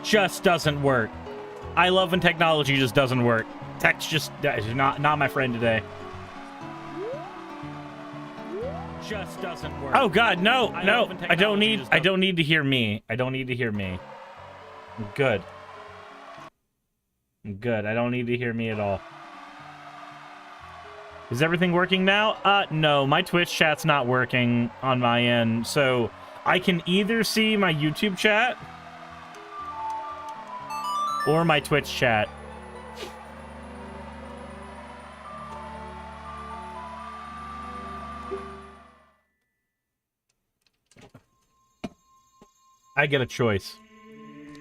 Just doesn't work. I love when technology just doesn't work. Tech's just not my friend today. Just doesn't work. Oh God, no. I don't need to hear me. I don't need to hear me. I'm good. I'm good. I don't need to hear me at all. Is everything working now? No, my Twitch chat's not working on my end. So I can either see my YouTube chat or my Twitch chat. I get a choice.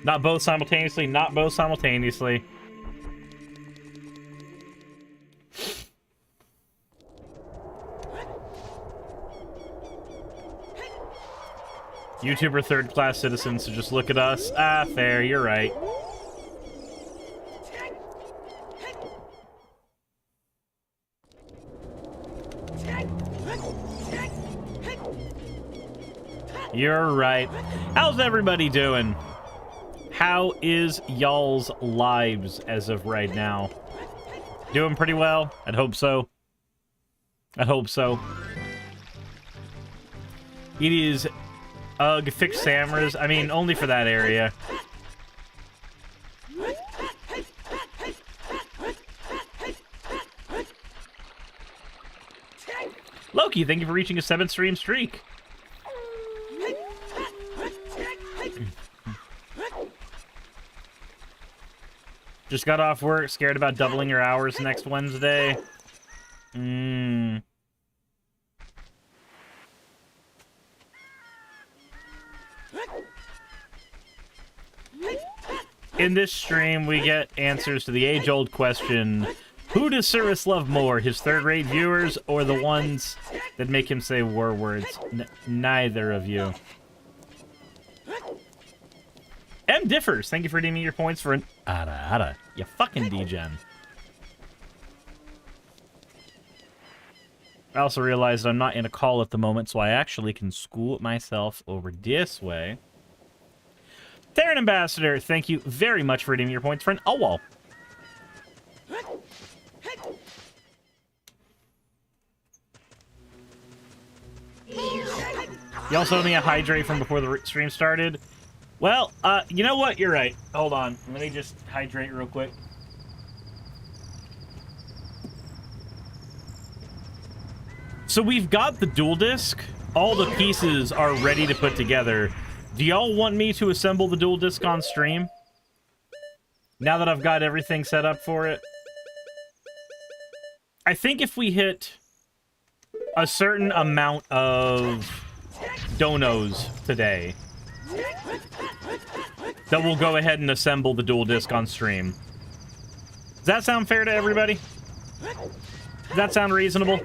Not both simultaneously, not both simultaneously. YouTuber third-class citizens, so just look at us. Ah, fair, you're right. You're right. How's everybody doing? How is y'all's lives as of right now? Doing pretty well? I'd hope so. I'd hope so. It is... Ugh, fix Samras. I mean, only for that area. Loki, thank you for reaching a 7-stream streak. Just got off work, scared about doubling your hours next Wednesday. In this stream, we get answers to the age-old question, who does Service love more, his third-rate viewers or the ones that make him say war words? Neither of you. M differs. Thank you for redeeming your points for an Ada. You fucking degen. I also realized I'm not in a call at the moment, so I actually can school myself over this way. Terran Ambassador, thank you very much for redeeming your points for an Owal. You also owe me a hydrate from before the stream started. Well, you know what? You're right. Hold on. Let me just hydrate real quick. So we've got the dual disc. All the pieces are ready to put together. Do y'all want me to assemble the dual disc on stream? Now that I've got everything set up for it? I think if we hit a certain amount of donos today, then we'll go ahead and assemble the dual disc on stream. Does that sound fair to everybody? Does that sound reasonable?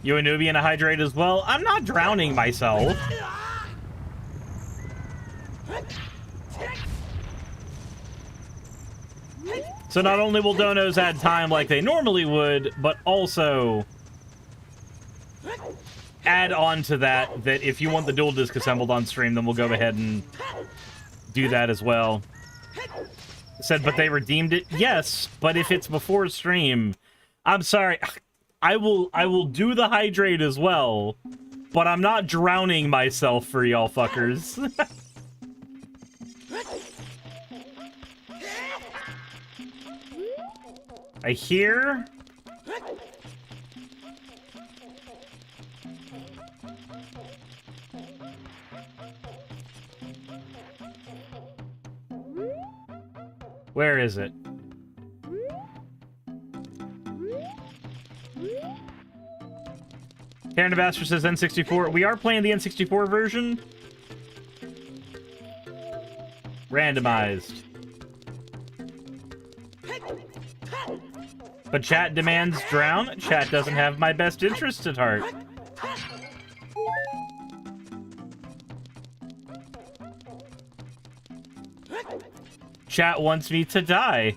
You a newbie and a hydrate as well? I'm not drowning myself. So not only will donos add time like they normally would, but also add on to that if you want the dual disc assembled on stream, then we'll go ahead and do that as well. Said, but they redeemed it? Yes, but if it's before stream, I'm sorry. I will do the hydrate as well, but I'm not drowning myself for y'all fuckers. I hear... Where is it? Karen Ambassador says N64. We are playing the N64 version. Randomized. But chat demands drown. Chat doesn't have my best interest at heart. Chat wants me to die.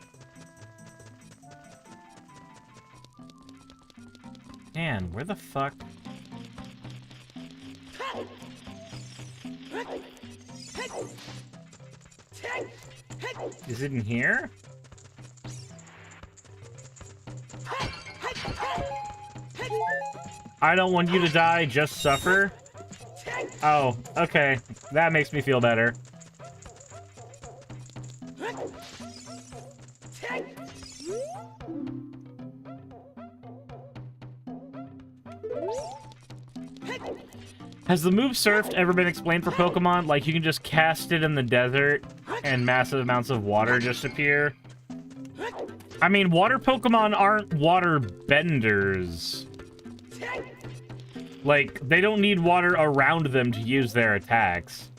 Man, where the fuck? Is it in here? I don't want you to die, just suffer. Oh, okay. That makes me feel better. Has the move Surfed ever been explained for Pokemon? Like, you can just cast it in the desert and massive amounts of water just appear? I mean, water Pokemon aren't water benders. Like, they don't need water around them to use their attacks.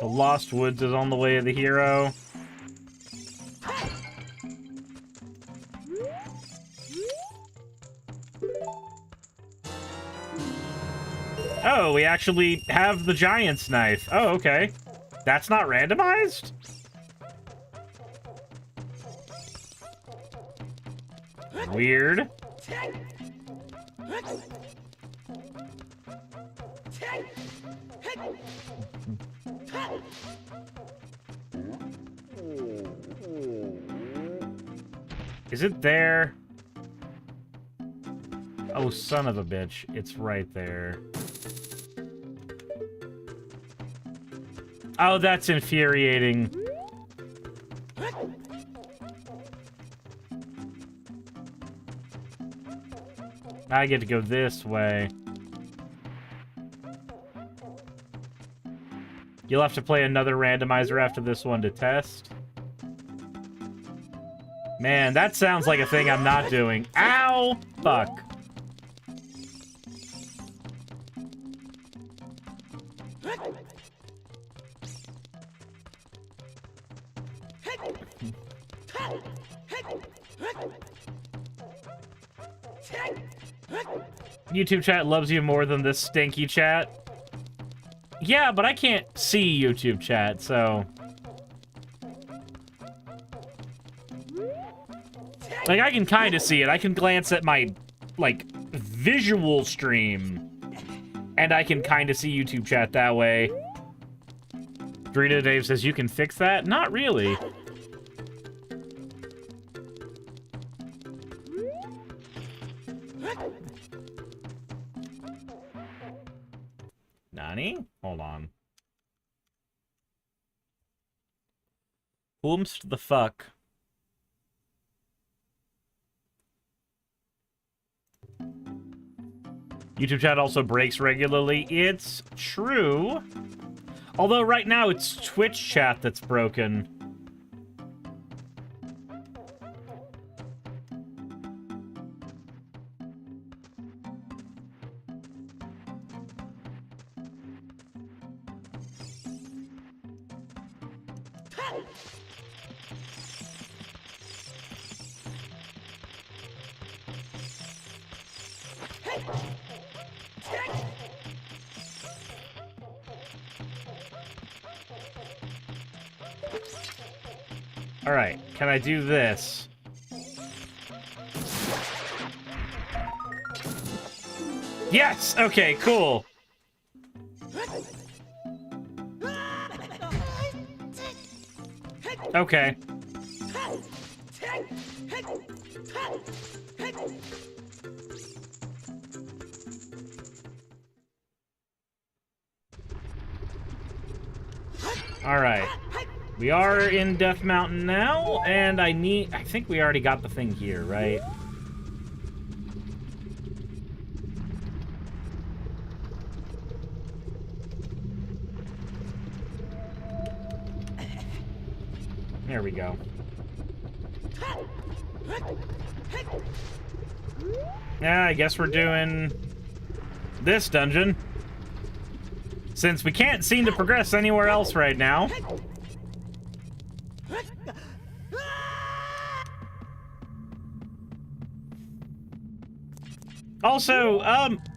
The Lost Woods is on the way of the hero. Oh, we actually have the Giant's Knife. Oh, okay. That's not randomized? Weird. Is it there? Oh, son of a bitch. It's right there. Oh, that's infuriating. I get to go this way. You'll have to play another randomizer after this one to test. Man, that sounds like a thing I'm not doing. Ow! Fuck. YouTube chat loves you more than this stinky chat. Yeah, but I can't see YouTube chat, so... Like, I can kind of see it. I can glance at my, like, visual stream And I can kind of see YouTube chat that way. Dorito Dave says, you can fix that? Not really. Nani? Hold on. Whomst the fuck? YouTube chat also breaks regularly. It's true. Although right now it's Twitch chat that's broken. Alright, can I do this? Yes! Okay, cool. Okay. Alright. We are in Death Mountain now, and I think we already got the thing here, right? There we go. Yeah, I guess we're doing this dungeon. Since we can't seem to progress anywhere else right now. Also,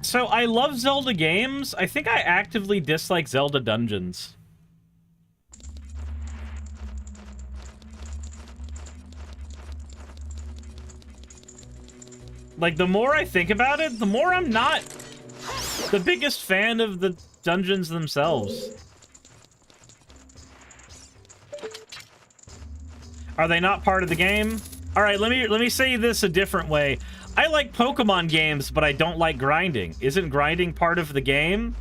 so I love Zelda games. I think I actively dislike Zelda dungeons. Like, the more I think about it, the more I'm not the biggest fan of the dungeons themselves. Are they not part of the game? All right, let me say this a different way. I like Pokemon games, but I don't like grinding. Isn't grinding part of the game?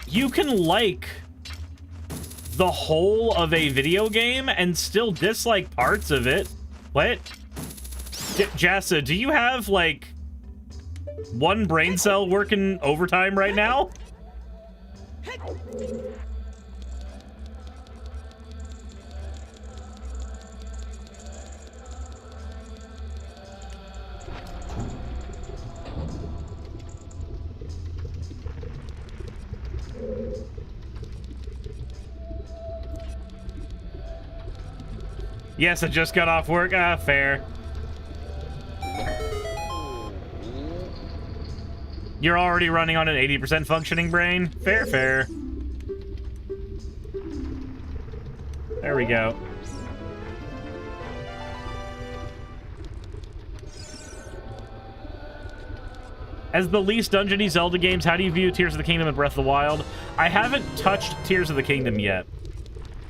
You can like the whole of a video game and still dislike parts of it. What? Jassa, do you have, like, one brain cell working overtime right now? Yes, I just got off work. Ah, fair. You're already running on an 80% functioning brain? Fair, fair. There we go. As the least dungeony Zelda games, how do you view Tears of the Kingdom and Breath of the Wild? I haven't touched Tears of the Kingdom yet,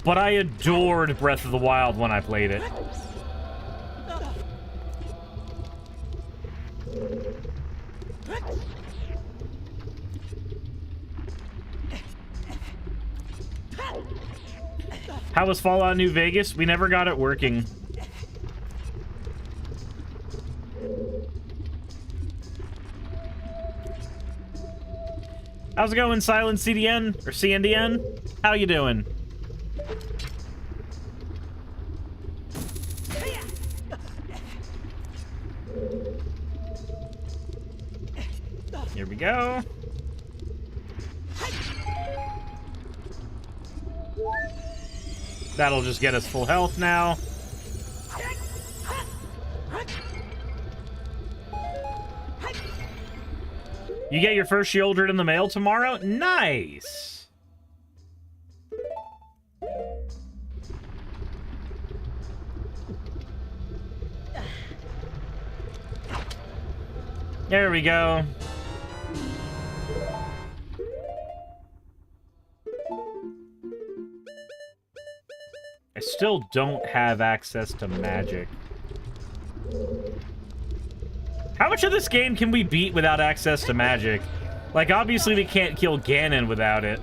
but I adored Breath of the Wild when I played it. How was Fallout New Vegas? We never got it working. How's it going, Silent CDN? Or CNDN? How you doing? Here we go. That'll just get us full health now. You get your first Shieldred in the mail tomorrow? Nice! There we go. still don't have access to magic. How much of this game can we beat without access to magic? Like, obviously we can't kill Ganon without it.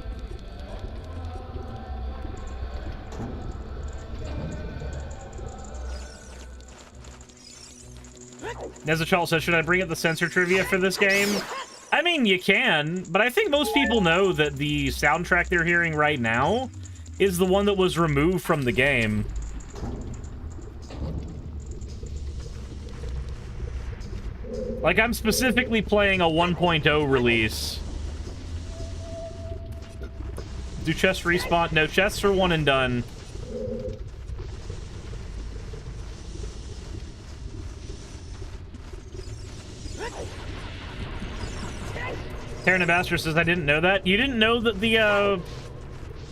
Nezachal says, should I bring up the censor trivia for this game? I mean, you can, but I think most people know that the soundtrack they're hearing right now is the one that was removed from the game. Like, I'm specifically playing a 1.0 release. Do chests respawn? No, chests are one and done. Terran Ambassador says, I didn't know that. You didn't know that the,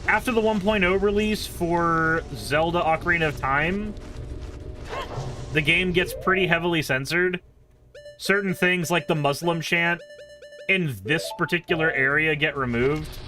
after the 1.0 release for Zelda Ocarina of Time, the game gets pretty heavily censored. Certain things like the Muslim chant in this particular area get removed.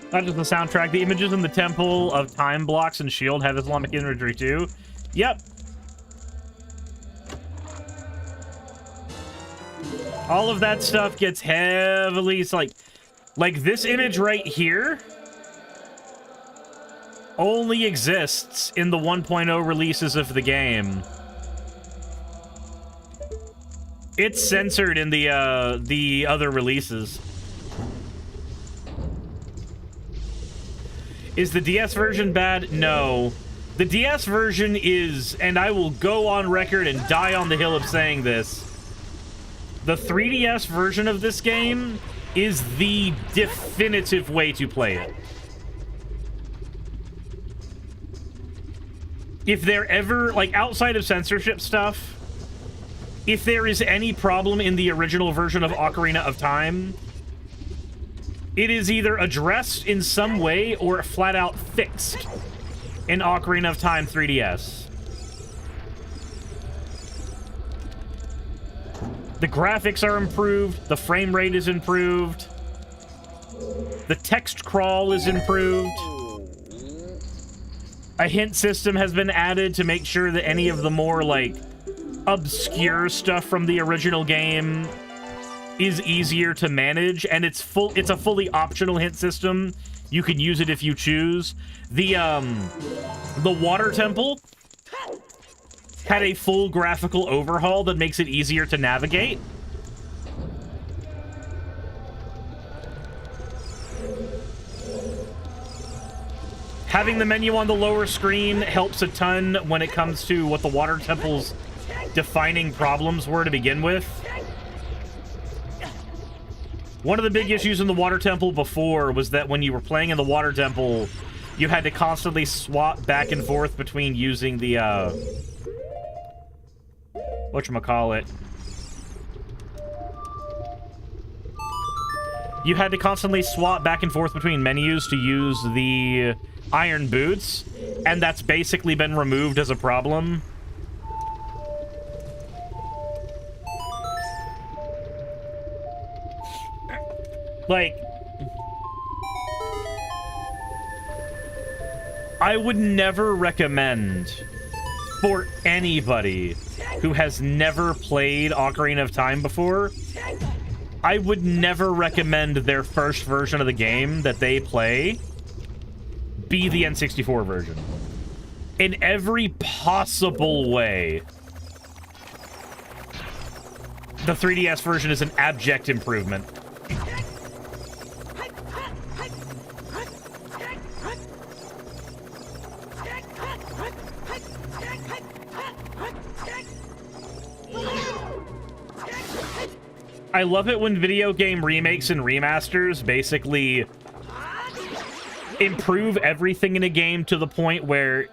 Not just the soundtrack, the images in the Temple of Time blocks and shield have Islamic imagery too. Yep. All of that stuff gets heavily, it's like this image right here only exists in the 1.0 releases of the game. It's censored in the other releases. Is the DS version bad? No. The DS version is, and I will go on record and die on the hill of saying this, the 3DS version of this game is the definitive way to play it. If there ever, like, outside of censorship stuff, if there is any problem in the original version of Ocarina of Time, it is either addressed in some way or flat out fixed in Ocarina of Time 3DS. The graphics are improved, the frame rate is improved, the text crawl is improved, a hint system has been added to make sure that any of the more, like, obscure stuff from the original game is easier to manage, and it's a fully optional hint system. You can use it if you choose. The water temple had a full graphical overhaul that makes it easier to navigate. Having the menu on the lower screen helps a ton when it comes to what the water temple's defining problems were to begin with. One of the big issues in the water temple before was that when you were playing in the water temple, you had to constantly swap back and forth between using the, whatchamacallit. You had to constantly swap back and forth between menus to use the iron boots, and that's basically been removed as a problem. Like, I would never recommend for anybody who has never played Ocarina of Time before, I would never recommend their first version of the game that they play be the N64 version. In every possible way, the 3DS version is an abject improvement. I love it when video game remakes and remasters basically improve everything in a game to the point where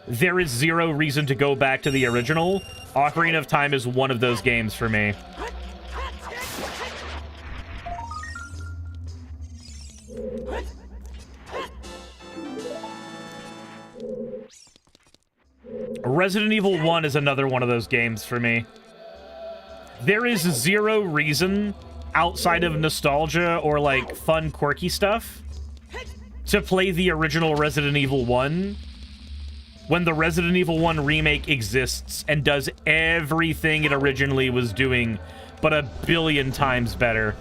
there is zero reason to go back to the original. Ocarina of Time is one of those games for me. Resident Evil 1 is another one of those games for me. There is zero reason outside of nostalgia or, like, fun, quirky stuff to play the original Resident Evil 1 when the Resident Evil 1 remake exists and does everything it originally was doing, but a billion times better.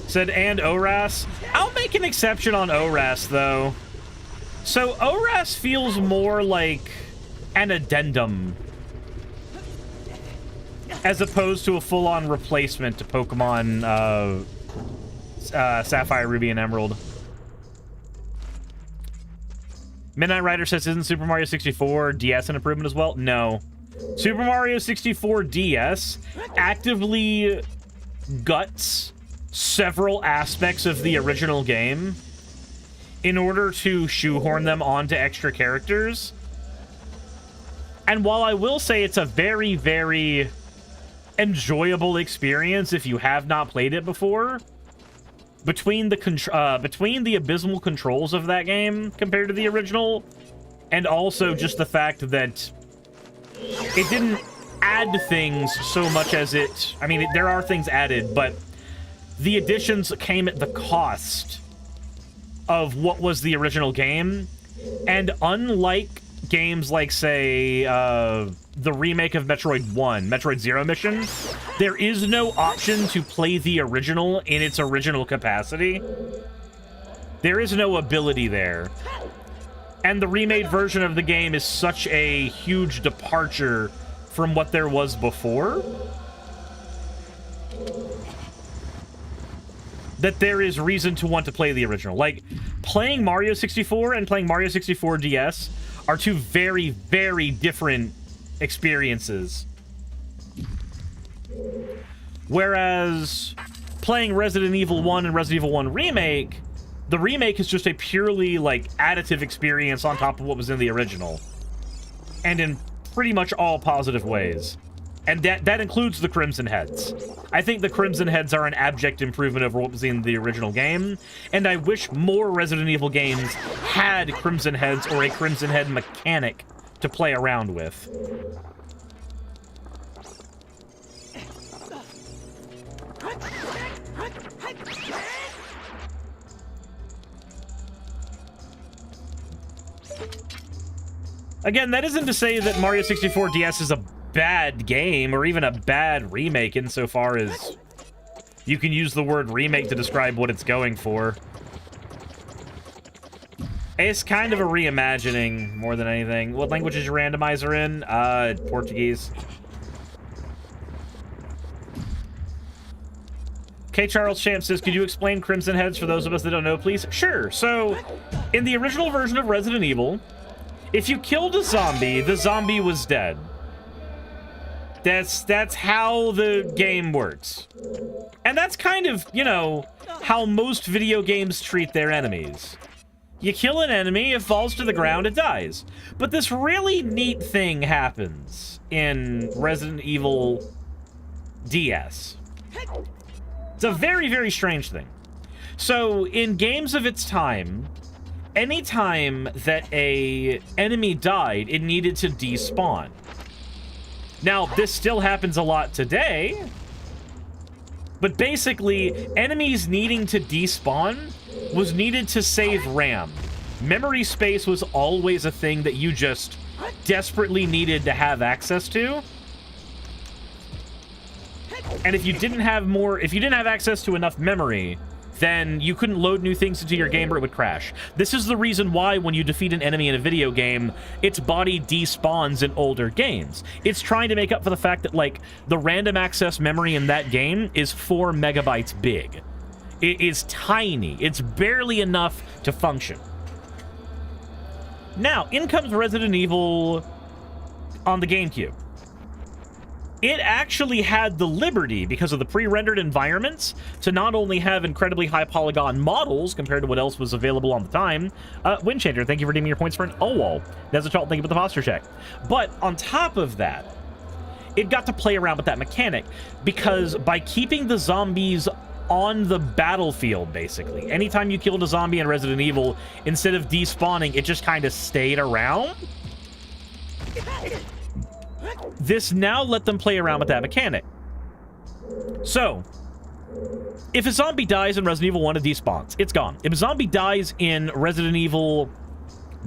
Said, and ORAS. I'll make an exception on ORAS, though. So, ORAS feels more like an addendum as opposed to a full-on replacement to Pokemon Sapphire, Ruby, and Emerald. Midnight Rider says, isn't Super Mario 64 DS an improvement as well? No. Super Mario 64 DS actively guts several aspects of the original game in order to shoehorn them onto extra characters. And while I will say it's a very, very enjoyable experience if you have not played it before, between the abysmal controls of that game compared to the original, and also just the fact that it didn't add things so much as it... I mean, there are things added, but the additions came at the cost of what was the original game. And unlike games like, say, the remake of Metroid 1, Metroid Zero Mission, there is no option to play the original in its original capacity. There is no ability there. And the remade version of the game is such a huge departure from what there was before that there is reason to want to play the original. Like, playing Mario 64 and playing Mario 64 DS are two very, very different experiences. Whereas playing Resident Evil 1 and Resident Evil 1 Remake, the remake is just a purely, like, additive experience on top of what was in the original. And in pretty much all positive ways. And that includes the Crimson Heads. I think the Crimson Heads are an abject improvement over what was in the original game, and I wish more Resident Evil games had Crimson Heads or a Crimson Head mechanic to play around with. Again, that isn't to say that Mario 64 DS is a bad game or even a bad remake insofar as you can use the word remake to describe what it's going for. It's kind of a reimagining more than anything. What language is your randomizer in? Portuguese. K. Charles Champ says, could you explain Crimson Heads for those of us that don't know, please? Sure. So, in the original version of Resident Evil, if you killed a zombie, the zombie was dead. That's how the game works. And that's kind of, you know, how most video games treat their enemies. You kill an enemy, it falls to the ground, it dies. But this really neat thing happens in Resident Evil DS. It's a very, very strange thing. So, in games of its time, anytime that a enemy died, it needed to despawn. Now, this still happens a lot today, but basically, enemies needing to despawn was needed to save RAM. Memory space was always a thing that you just desperately needed to have access to. And if you didn't have access to enough memory, then you couldn't load new things into your game or it would crash. This is the reason why when you defeat an enemy in a video game, its body despawns in older games. It's trying to make up for the fact that, like, the random access memory in that game is 4 megabytes big. It is tiny. It's barely enough to function. Now, in comes Resident Evil on the GameCube. it actually had the liberty, because of the pre-rendered environments, to not only have incredibly high polygon models compared to what else was available on the time. Windchanger, thank you for redeeming your points for an O-wall. Desert thank you for the posture check. But on top of that, it got to play around with that mechanic, because by keeping the zombies on the battlefield, basically, anytime you killed a zombie in Resident Evil, instead of despawning, it just kind of stayed around. This now let them play around with that mechanic. So, if a zombie dies in Resident Evil 1, it despawns. It's gone. If a zombie dies in Resident Evil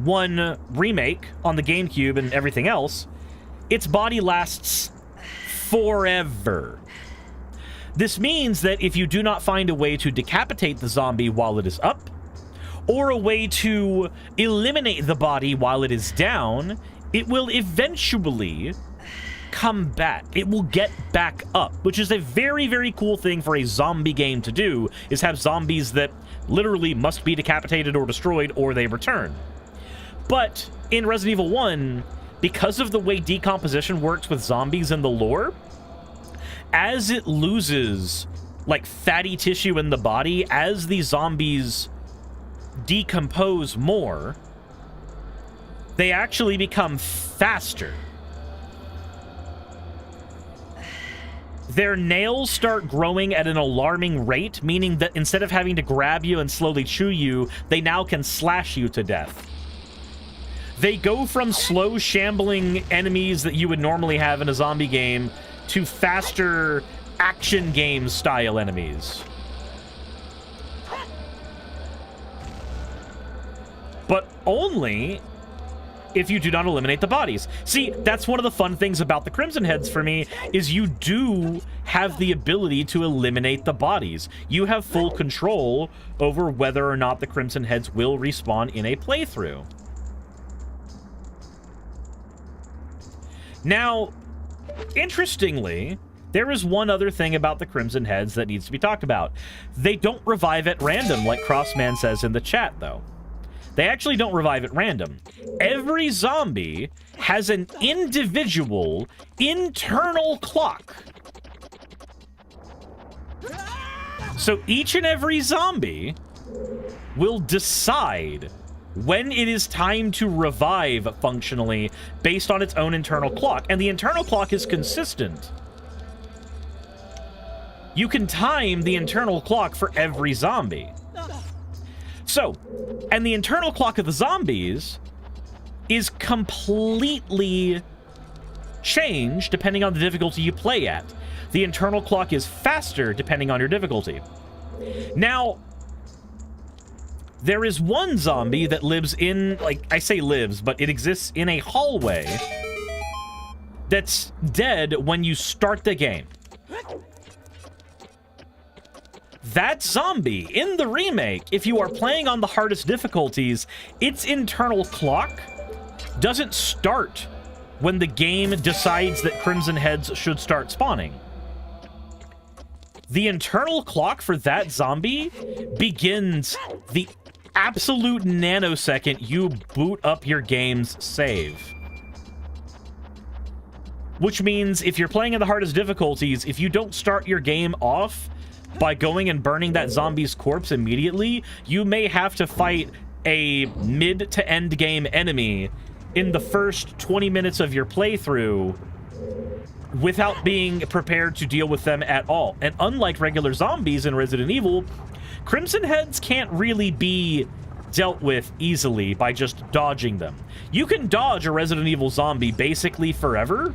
1 Remake on the GameCube and everything else, its body lasts forever. This means that if you do not find a way to decapitate the zombie while it is up, or a way to eliminate the body while it is down, it will eventually come back. It will get back up, which is a very, very cool thing for a zombie game to do, is have zombies that literally must be decapitated or destroyed or they return. But in Resident Evil 1, because of the way decomposition works with zombies in the lore, as it loses, like, fatty tissue in the body, as the zombies decompose more, they actually become faster. Their nails start growing at an alarming rate, meaning that instead of having to grab you and slowly chew you, they now can slash you to death. They go from slow, shambling enemies that you would normally have in a zombie game to faster action game style enemies. But only if you do not eliminate the bodies. See, that's one of the fun things about the Crimson Heads for me, is you do have the ability to eliminate the bodies. You have full control over whether or not the Crimson Heads will respawn in a playthrough. Now, interestingly, there is one other thing about the Crimson Heads that needs to be talked about. They don't revive at random, like Crossman says in the chat, though. They actually don't revive at random. Every zombie has an individual internal clock. So each and every zombie will decide when it is time to revive functionally based on its own internal clock. And the internal clock is consistent. You can time the internal clock for every zombie. So, and the internal clock of the zombies is completely changed depending on the difficulty you play at. The internal clock is faster depending on your difficulty. Now, there is one zombie that lives in, like, I say lives, but it exists in a hallway that's dead when you start the game. That zombie, in the remake, if you are playing on the hardest difficulties, its internal clock doesn't start when the game decides that Crimson Heads should start spawning. The internal clock for that zombie begins the absolute nanosecond you boot up your game's save. Which means if you're playing in the hardest difficulties, if you don't start your game off by going and burning that zombie's corpse immediately, you may have to fight a mid to end game enemy in the first 20 minutes of your playthrough without being prepared to deal with them at all. And unlike regular zombies in Resident Evil, Crimson Heads can't really be dealt with easily by just dodging them. You can dodge a Resident Evil zombie basically forever,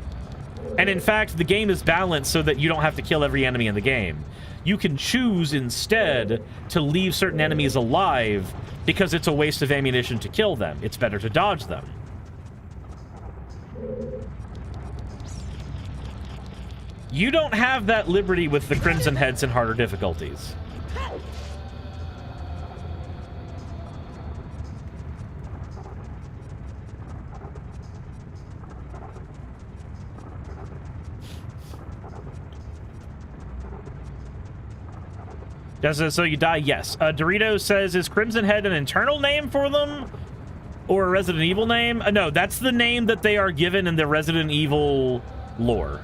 and in fact, the game is balanced so that you don't have to kill every enemy in the game. You can choose instead to leave certain enemies alive because it's a waste of ammunition to kill them. It's better to dodge them. You don't have that liberty with the Crimson Heads in harder difficulties. Does it so you die? Yes. Dorito says, is Crimson Head an internal name for them? Or a Resident Evil name? No, that's the name that they are given in the Resident Evil lore.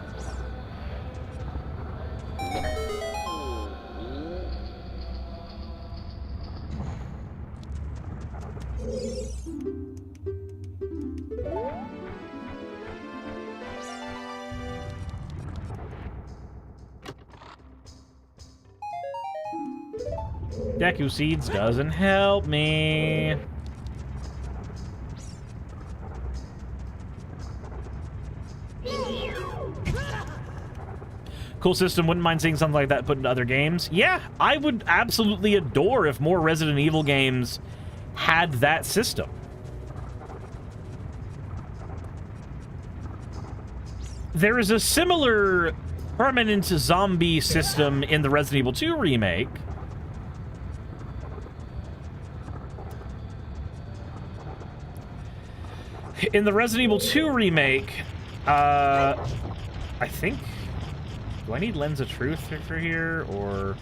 Deku Seeds doesn't help me. Cool system. Wouldn't mind seeing something like that put into other games. Yeah, I would absolutely adore if more Resident Evil games had that system. There is a similar permanent zombie system in the Resident Evil 2 remake. In the Resident Evil 2 remake, I think... Do I need Lens of Truth for here, or...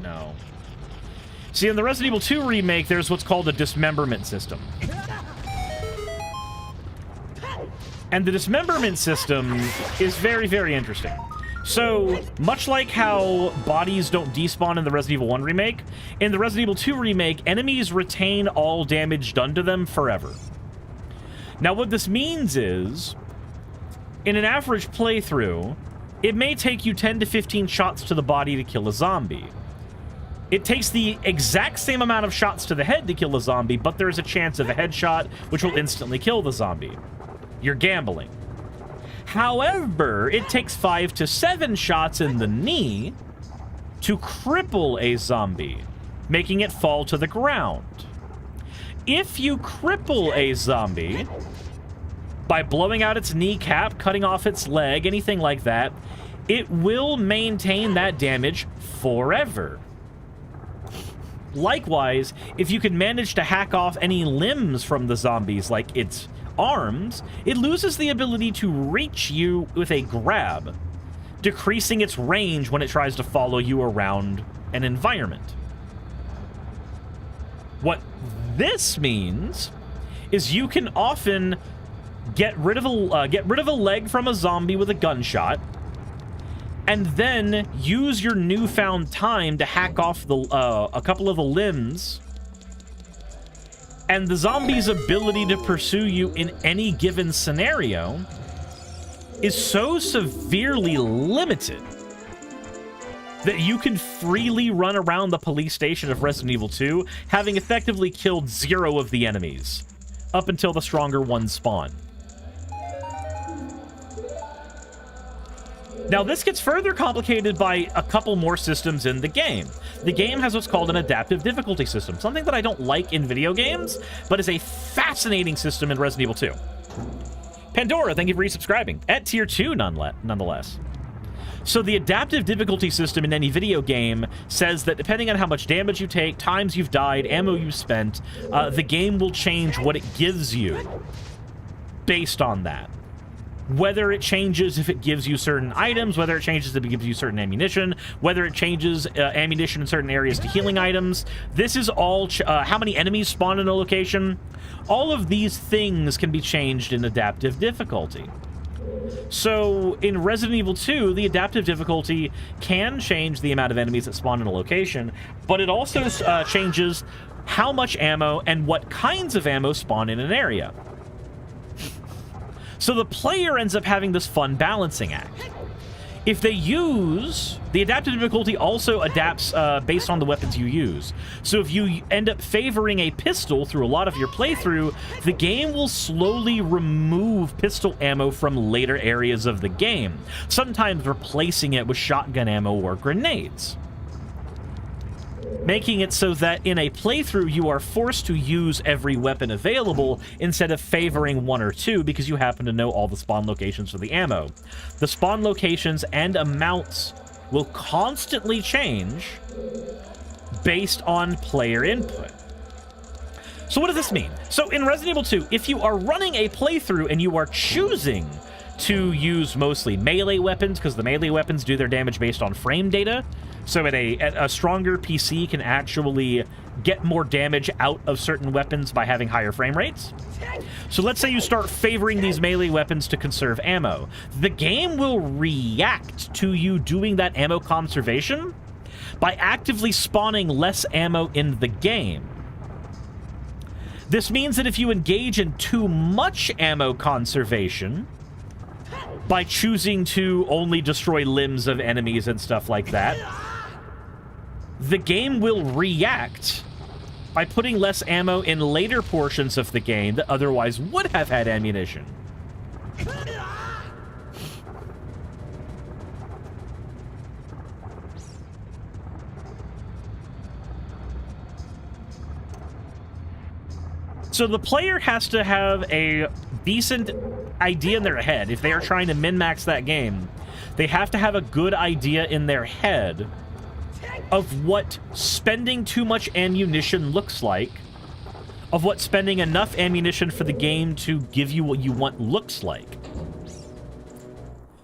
No. See, in the Resident Evil 2 remake, there's what's called a dismemberment system. And the dismemberment system is very, very interesting. So, much like how bodies don't despawn in the Resident Evil 1 remake, in the Resident Evil 2 remake, enemies retain all damage done to them forever. Now, what this means is, in an average playthrough, it may take you 10 to 15 shots to the body to kill a zombie. It takes the exact same amount of shots to the head to kill a zombie, but there's a chance of a headshot, which will instantly kill the zombie. You're gambling. However, it takes 5 to 7 shots in the knee to cripple a zombie, making it fall to the ground. If you cripple a zombie by blowing out its kneecap, cutting off its leg, anything like that, it will maintain that damage forever. Likewise, if you can manage to hack off any limbs from the zombies, like its arms, it loses the ability to reach you with a grab, decreasing its range when it tries to follow you around an environment. What this means is you can often get rid of a leg from a zombie with a gunshot, and then use your newfound time to hack off the a couple of the limbs, and the zombie's ability to pursue you in any given scenario is so severely limited that you can freely run around the police station of Resident Evil 2, having effectively killed 0 of the enemies, up until the stronger ones spawn. Now, this gets further complicated by a couple more systems in the game. The game has what's called an adaptive difficulty system, something that I don't like in video games, but is a fascinating system in Resident Evil 2. Pandora, thank you for resubscribing. At tier 2, nonetheless. So the adaptive difficulty system in any video game says that depending on how much damage you take, times you've died, ammo you've spent, the game will change what it gives you based on that. Whether it changes if it gives you certain items, whether it changes if it gives you certain ammunition, whether it changes ammunition in certain areas to healing items. This is all how many enemies spawn in a location. All of these things can be changed in adaptive difficulty. So in Resident Evil 2, the adaptive difficulty can change the amount of enemies that spawn in a location, but it also changes how much ammo and what kinds of ammo spawn in an area. So the player ends up having this fun balancing act. If they use... The adaptive difficulty also adapts based on the weapons you use. So if you end up favoring a pistol through a lot of your playthrough, the game will slowly remove pistol ammo from later areas of the game, sometimes replacing it with shotgun ammo or grenades, making it so that in a playthrough you are forced to use every weapon available instead of favoring 1 or 2 because you happen to know all the spawn locations for the ammo. The spawn locations and amounts will constantly change based on player input. So what does this mean? So in Resident Evil 2, if you are running a playthrough and you are choosing to use mostly melee weapons, because the melee weapons do their damage based on frame data, so a stronger PC can actually get more damage out of certain weapons by having higher frame rates. So let's say you start favoring these melee weapons to conserve ammo. The game will react to you doing that ammo conservation by actively spawning less ammo in the game. This means that if you engage in too much ammo conservation, by choosing to only destroy limbs of enemies and stuff like that, the game will react by putting less ammo in later portions of the game that otherwise would have had ammunition. So the player has to have a decent idea in their head. If they are trying to min-max that game, they have to have a good idea in their head of what spending too much ammunition looks like, of what spending enough ammunition for the game to give you what you want looks like.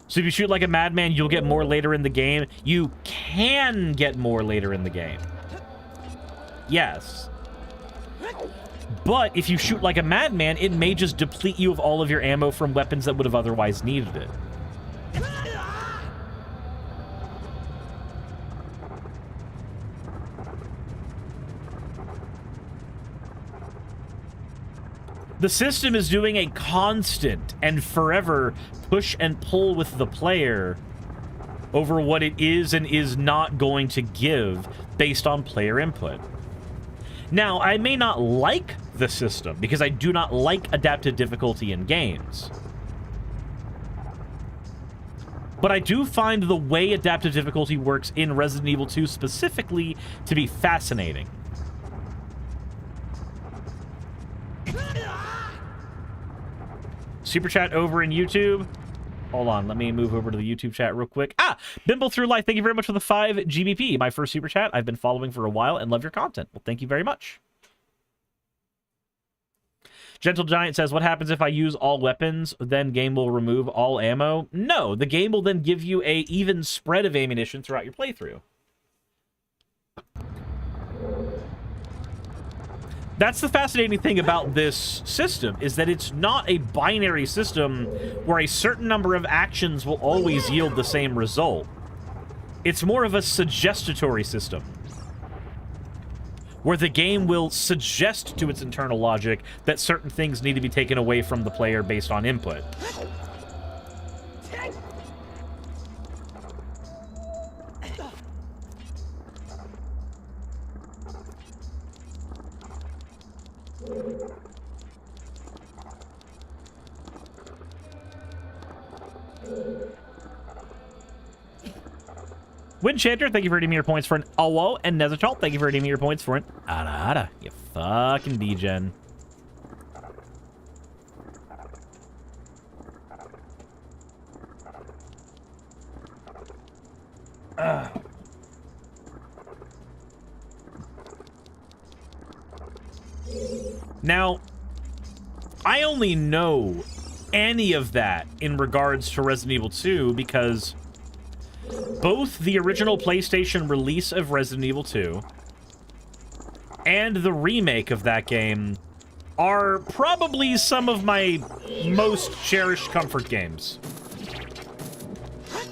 So if you shoot like a madman, you'll get more later in the game. You can get more later in the game. Yes. But if you shoot like a madman, it may just deplete you of all of your ammo from weapons that would have otherwise needed it. The system is doing a constant and forever push and pull with the player over what it is and is not going to give based on player input. Now, I may not like the system because I do not like adaptive difficulty in games. But I do find the way adaptive difficulty works in Resident Evil 2 specifically to be fascinating. Super chat over in YouTube. Hold on, let me move over to the YouTube chat real quick. Bimble Through Life, thank you very much for the 5 GBP. My first super chat. I've been following for a while and love your content. Well, thank you very much. Gentle Giant says, what happens if I use all weapons? Then game will remove all ammo? No, the game will then give you a even spread of ammunition throughout your playthrough. That's the fascinating thing about this system, is that it's not a binary system where a certain number of actions will always yield the same result. It's more of a suggestatory system, where the game will suggest to its internal logic that certain things need to be taken away from the player based on input. Windchanter, thank you for redeeming your points for an Awo, and Nezachal, thank you for redeeming your points for an Ada, you fucking degen. Now, I only know any of that in regards to Resident Evil 2 because both the original PlayStation release of Resident Evil 2 and the remake of that game are probably some of my most cherished comfort games.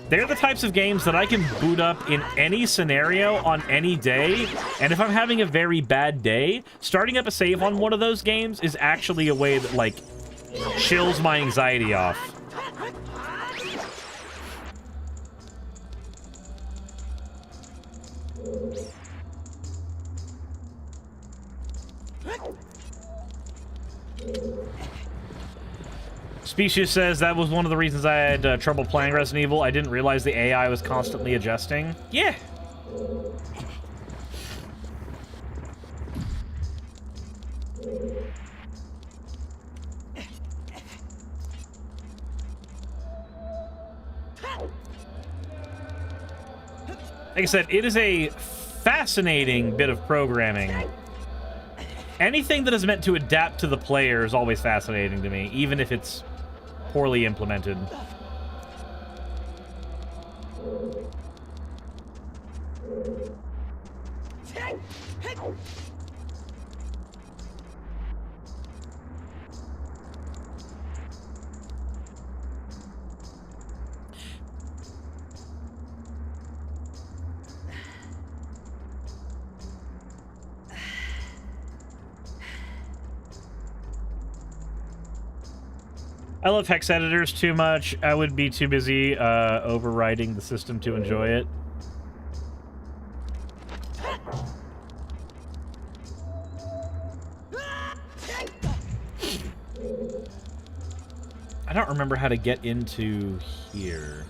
They're the types of games that I can boot up in any scenario on any day, and if I'm having a very bad day, starting up a save on one of those games is actually a way that, like, chills my anxiety off. Species says that was one of the reasons I had trouble playing Resident Evil. I didn't realize the AI was constantly adjusting. Yeah. Like I said, it is a fascinating bit of programming. Anything that is meant to adapt to the player is always fascinating to me, even if it's poorly implemented. I love hex editors too much. I would be too busy overriding the system to enjoy it. I don't remember how to get into here.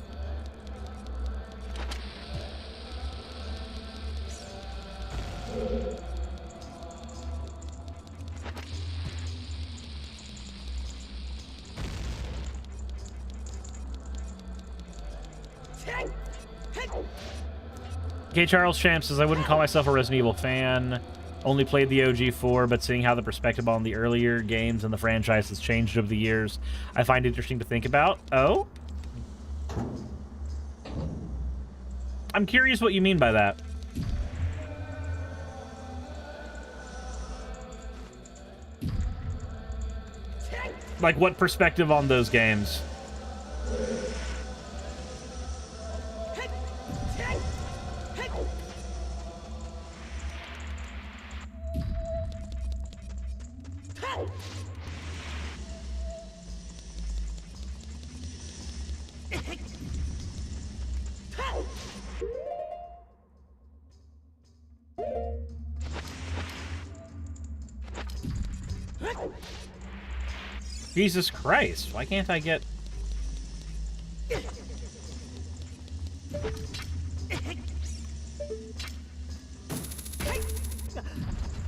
Okay, Charles Champ says, I wouldn't call myself a Resident Evil fan. Only played the OG 4, but seeing how the perspective on the earlier games and the franchise has changed over the years, I find it interesting to think about. Oh? I'm curious what you mean by that. Like, what perspective on those games? Jesus Christ, why can't I get...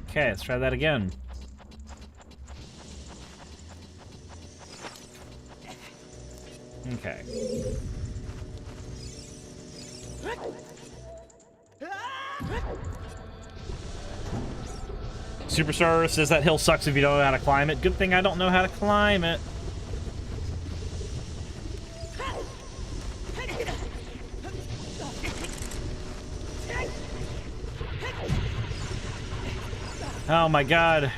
Okay, let's try that again. Okay. Superstar says that hill sucks if you don't know how to climb it. Good thing I don't know how to climb it. Oh my god.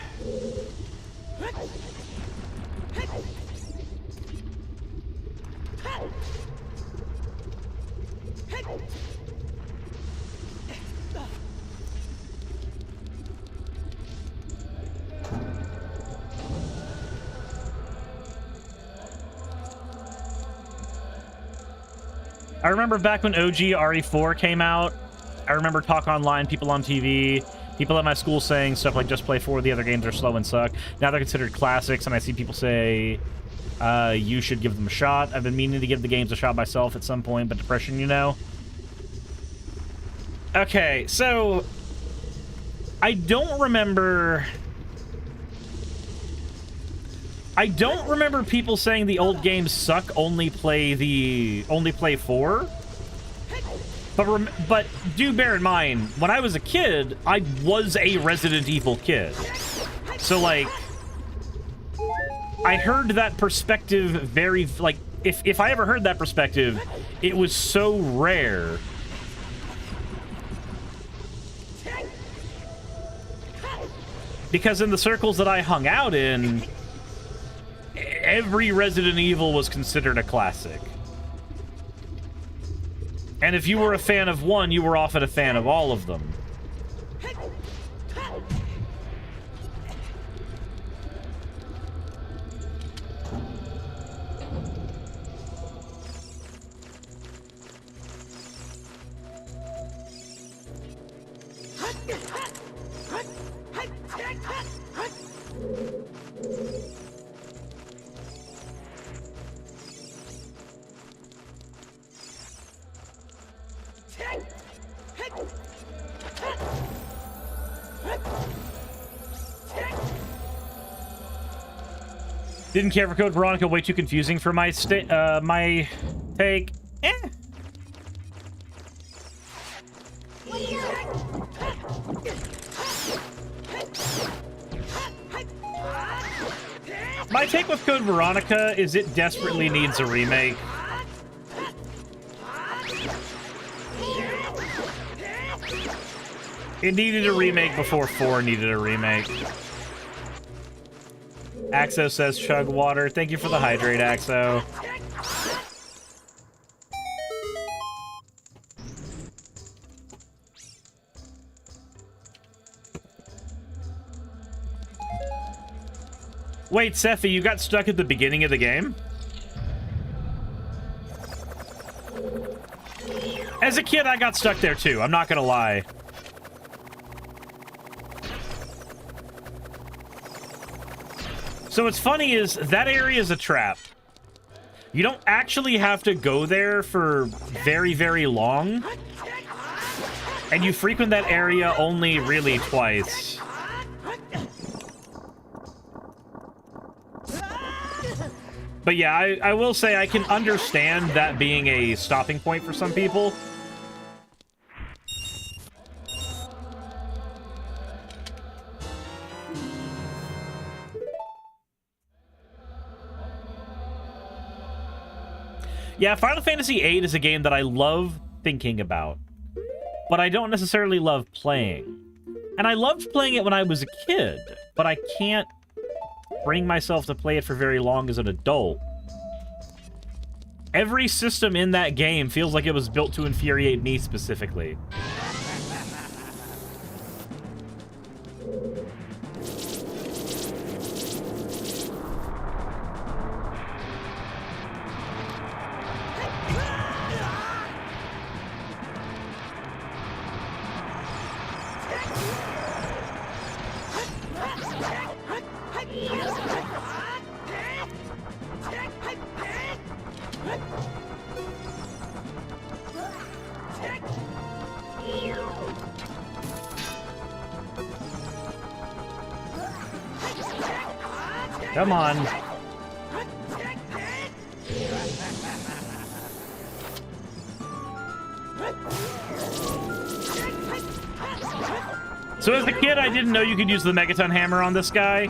I remember back when OG RE4 came out, I remember Talk Online, people on TV, people at my school saying stuff like, just play 4, the other games are slow and suck. Now they're considered classics, and I see people say, you should give them a shot. I've been meaning to give the games a shot myself at some point, but depression, you know? Okay, so... I don't remember people saying the old games suck, only play 4. But do bear in mind, when I was a kid, I was a Resident Evil kid. So, like, I heard that perspective very, like, if I ever heard that perspective, it was so rare. Because in the circles that I hung out in, every Resident Evil was considered a classic. And if you were a fan of one, you were often a fan of all of them. Didn't care for Code Veronica, way too confusing for my my take. My take with Code Veronica is it desperately needs a remake. It needed a remake before 4 needed a remake. Axo says chug water. Thank you for the hydrate, Axo. Wait, Sephi, you got stuck at the beginning of the game? As a kid, I got stuck there too, I'm not gonna lie. So what's funny is that area is a trap. You don't actually have to go there for very, very long. And you frequent that area only really twice. But yeah, I will say I can understand that being a stopping point for some people. Yeah, Final Fantasy VIII is a game that I love thinking about, but I don't necessarily love playing. And I loved playing it when I was a kid, but I can't bring myself to play it for very long as an adult. Every system in that game feels like it was built to infuriate me specifically. Come on. So as a kid, I didn't know you could use the Megaton Hammer on this guy.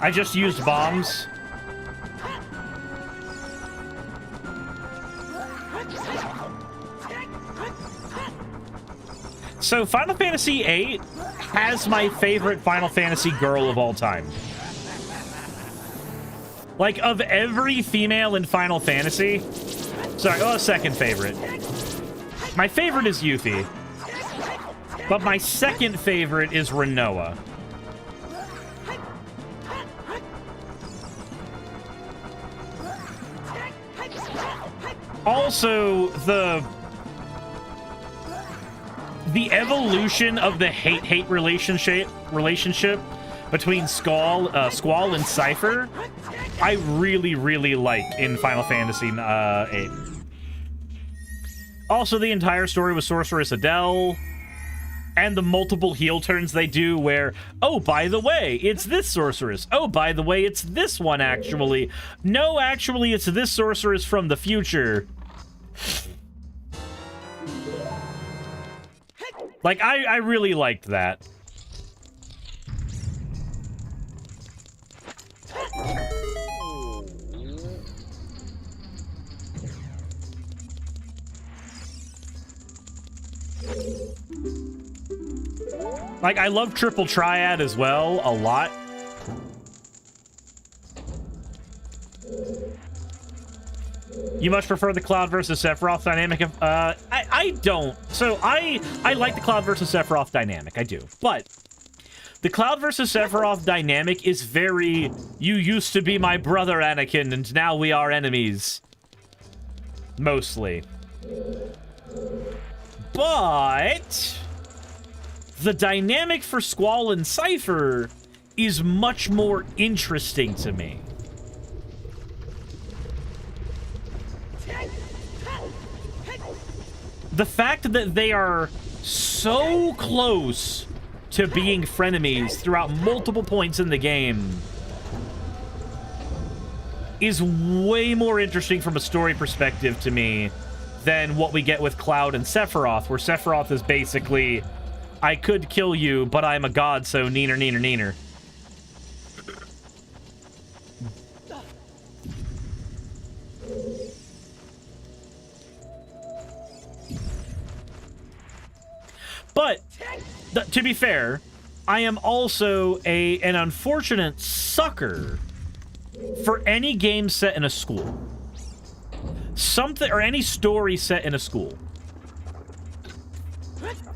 I just used bombs. So Final Fantasy VIII has my favorite Final Fantasy girl of all time. Like, of every female in Final Fantasy... Sorry, oh, second favorite. My favorite is Yuffie. But my second favorite is Rinoa. Also, the evolution of the hate-hate relationship between Squall and Cypher, I really, really like in Final Fantasy VIII. Also, the entire story with Sorceress Adele, and the multiple heel turns they do where, oh, by the way, it's this sorceress. Oh, by the way, it's this one, actually. No, actually, it's this sorceress from the future. Like, I really liked that. Like, I love Triple Triad as well, a lot. You much prefer the Cloud versus Sephiroth dynamic? I don't. So, I like the Cloud versus Sephiroth dynamic, I do. But, the Cloud versus Sephiroth dynamic is very, you used to be my brother, Anakin, and now we are enemies. Mostly. But... the dynamic for Squall and Cypher is much more interesting to me. The fact that they are so close to being frenemies throughout multiple points in the game is way more interesting from a story perspective to me than what we get with Cloud and Sephiroth, where Sephiroth is basically... I could kill you, but I'm a god, so neener, neener, neener. But, to be fair, I am also an unfortunate sucker for any game set in a school. Something, or any story set in a school.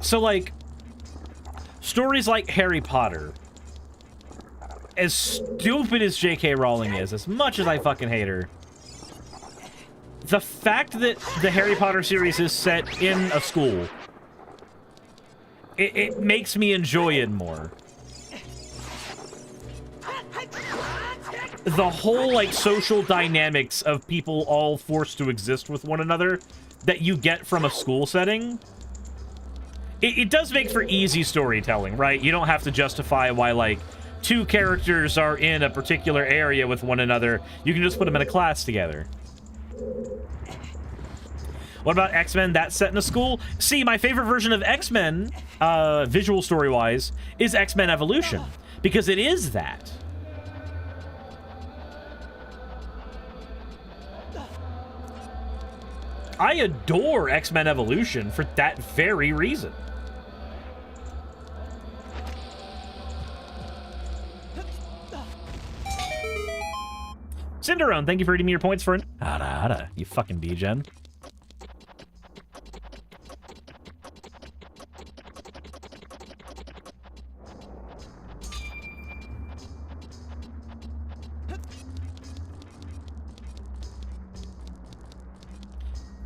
So, like... stories like Harry Potter, as stupid as J.K. Rowling is, as much as I fucking hate her, the fact that the Harry Potter series is set in a school, it makes me enjoy it more. the whole, like, social dynamics of people all forced to exist with one another that you get from a school setting, it does make for easy storytelling, right? You don't have to justify why, like, two characters are in a particular area with one another. You can just put them in a class together. What about X-Men? That's set in a school? See, my favorite version of X-Men, visual story-wise, is X-Men Evolution, because it is that. I adore X-Men Evolution for that very reason. Cinderone, thank you for reading me your points for an... Ada, you fucking degen.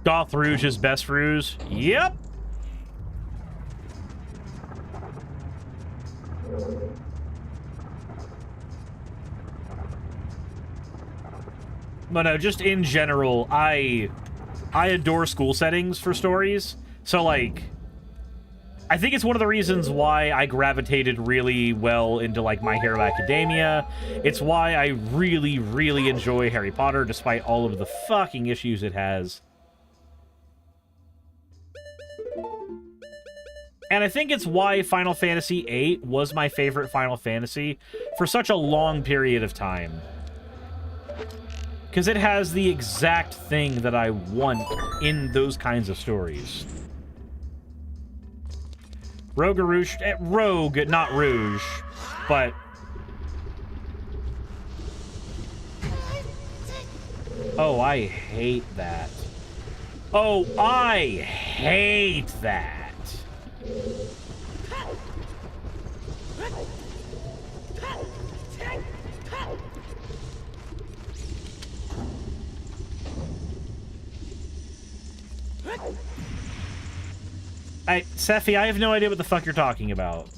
Goth Rouge is best Rouge. Yep. But no, just in general, I adore school settings for stories. So, like, I think it's one of the reasons why I gravitated really well into, like, My Hero Academia. It's why I really, really enjoy Harry Potter, despite all of the fucking issues it has. And I think it's why Final Fantasy VIII was my favorite Final Fantasy for such a long period of time. Because it has the exact thing that I want in those kinds of stories. Rogue, not Rouge, but... Oh, I hate that. Oh, I hate that. Sephi, I have no idea what the fuck you're talking about.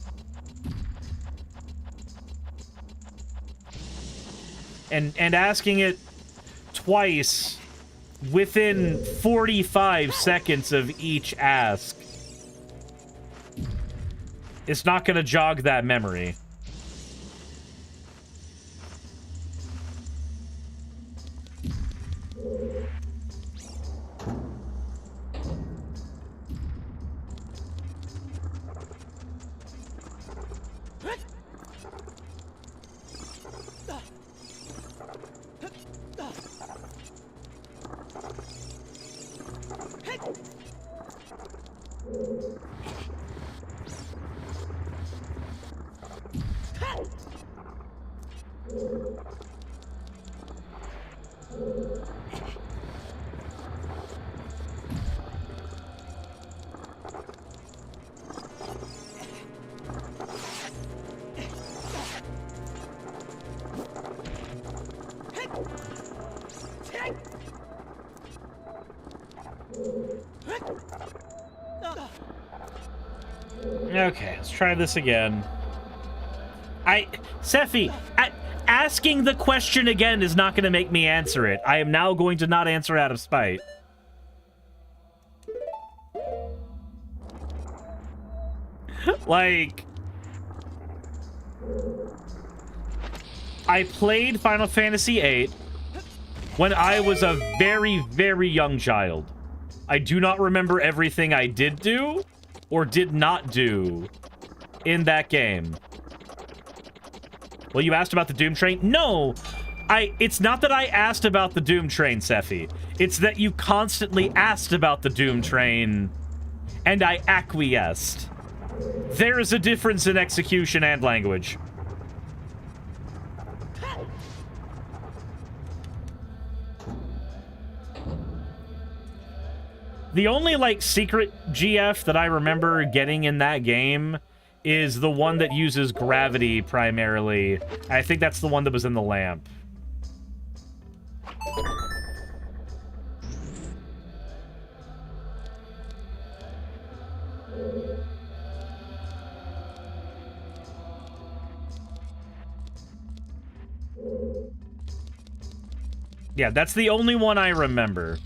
And asking it twice within 45 seconds of each ask. It's not gonna jog that memory. Okay, let's try this again. Sephi, asking the question again is not going to make me answer it. I am now going to not answer out of spite. Like... I played Final Fantasy VIII when I was a very, very young child. I do not remember everything I did do or did not do in that game. Well, you asked about the Doom Train? No! It's not that I asked about the Doom Train, Sephi. It's that you constantly asked about the Doom Train, and I acquiesced. There is a difference in execution and language. The only, like, secret GF that I remember getting in that game is the one that uses gravity primarily. I think that's the one that was in the lamp. Yeah, that's the only one I remember.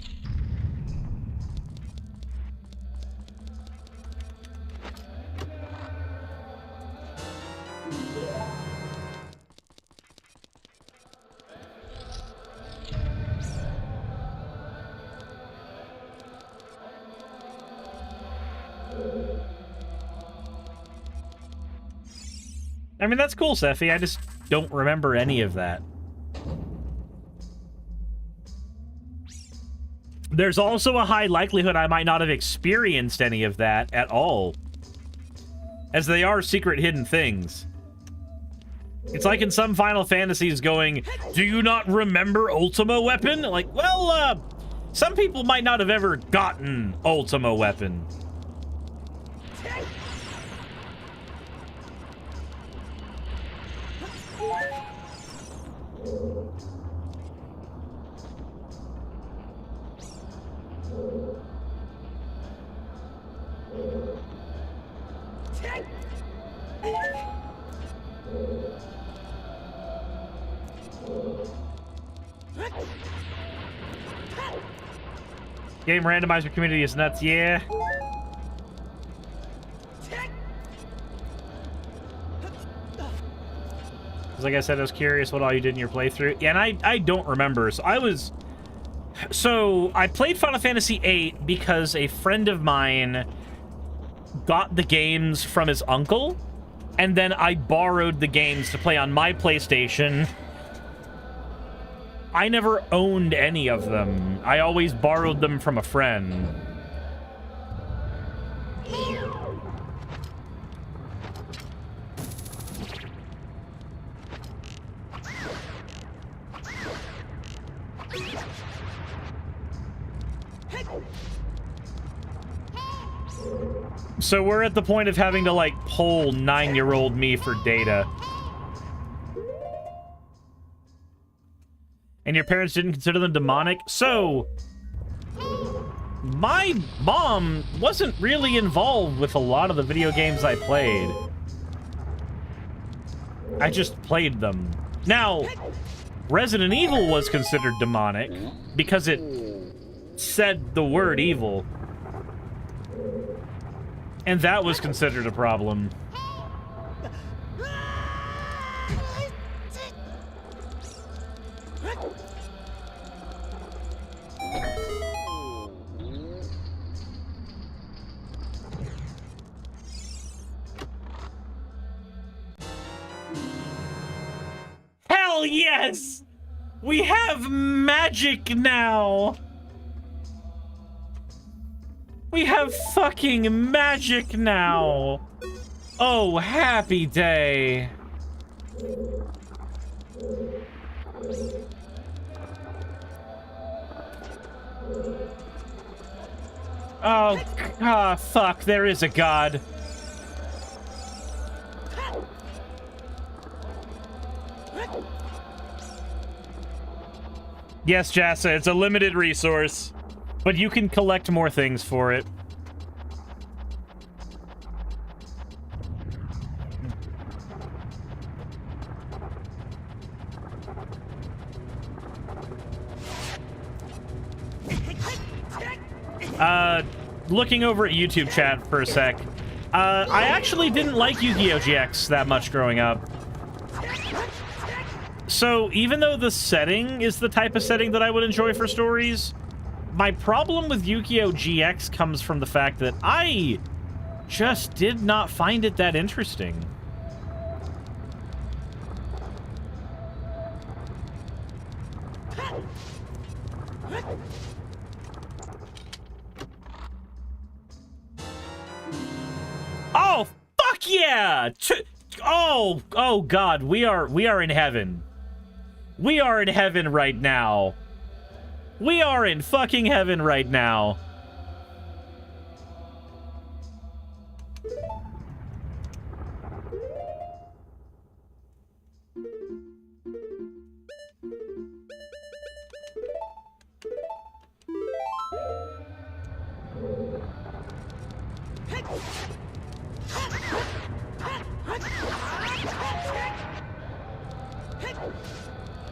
I mean, that's cool, Sephi. I just don't remember any of that. There's also a high likelihood I might not have experienced any of that at all, as they are secret hidden things. It's like in some Final Fantasies going, do you not remember Ultima Weapon? Like, well, some people might not have ever gotten Ultima Weapon. Game randomizer community is nuts, yeah. Like I said, I was curious what all you did in your playthrough. Yeah, and I don't remember. So I played Final Fantasy VIII because a friend of mine got the games from his uncle, and then I borrowed the games to play on my PlayStation. I never owned any of them. I always borrowed them from a friend. So we're at the point of having to, like, poll 9-year-old me for data. And your parents didn't consider them demonic? So, my mom wasn't really involved with a lot of the video games I played. I just played them. Now, Resident Evil was considered demonic because it said the word evil. And that was considered a problem. Hell yes! We have magic now! We have fucking magic now! Oh, happy day! Oh, fuck, there is a god. Yes, Jassa, it's a limited resource, but you can collect more things for it. Looking over at YouTube chat for a sec, I actually didn't like Yu-Gi-Oh! GX that much growing up. So, even though the setting is the type of setting that I would enjoy for stories, my problem with Yu-Gi-Oh! GX comes from the fact that I just did not find it that interesting. Oh, fuck yeah! Oh god, we are in heaven. We are in heaven right now. We are in fucking heaven right now.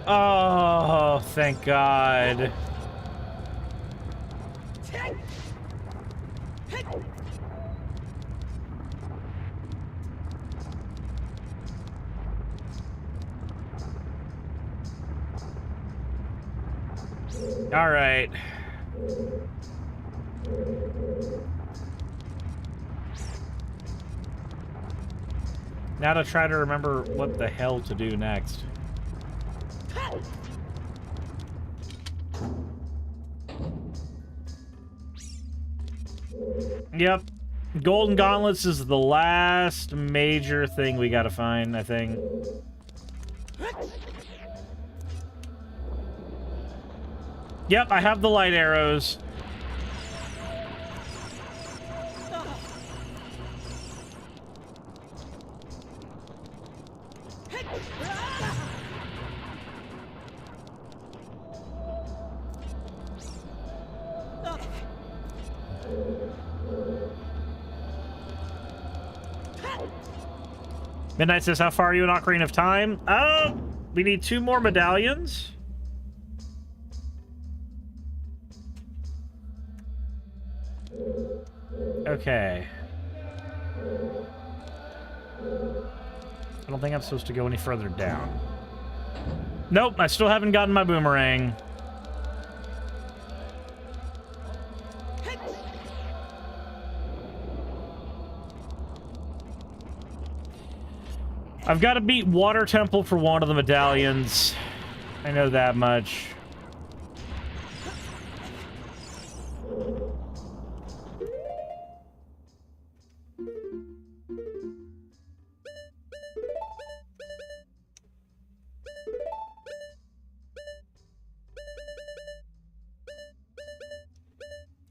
Oh, thank God. All right. Now to try to remember what the hell to do next. Yep. Golden Gauntlets is the last major thing we gotta find, I think. Yep, I have the light arrows. Midnight says, how far are you in Ocarina of Time? We need 2 more medallions. Okay. I don't think I'm supposed to go any further down. Nope, I still haven't gotten my boomerang. I've got to beat Water Temple for one of the medallions. I know that much.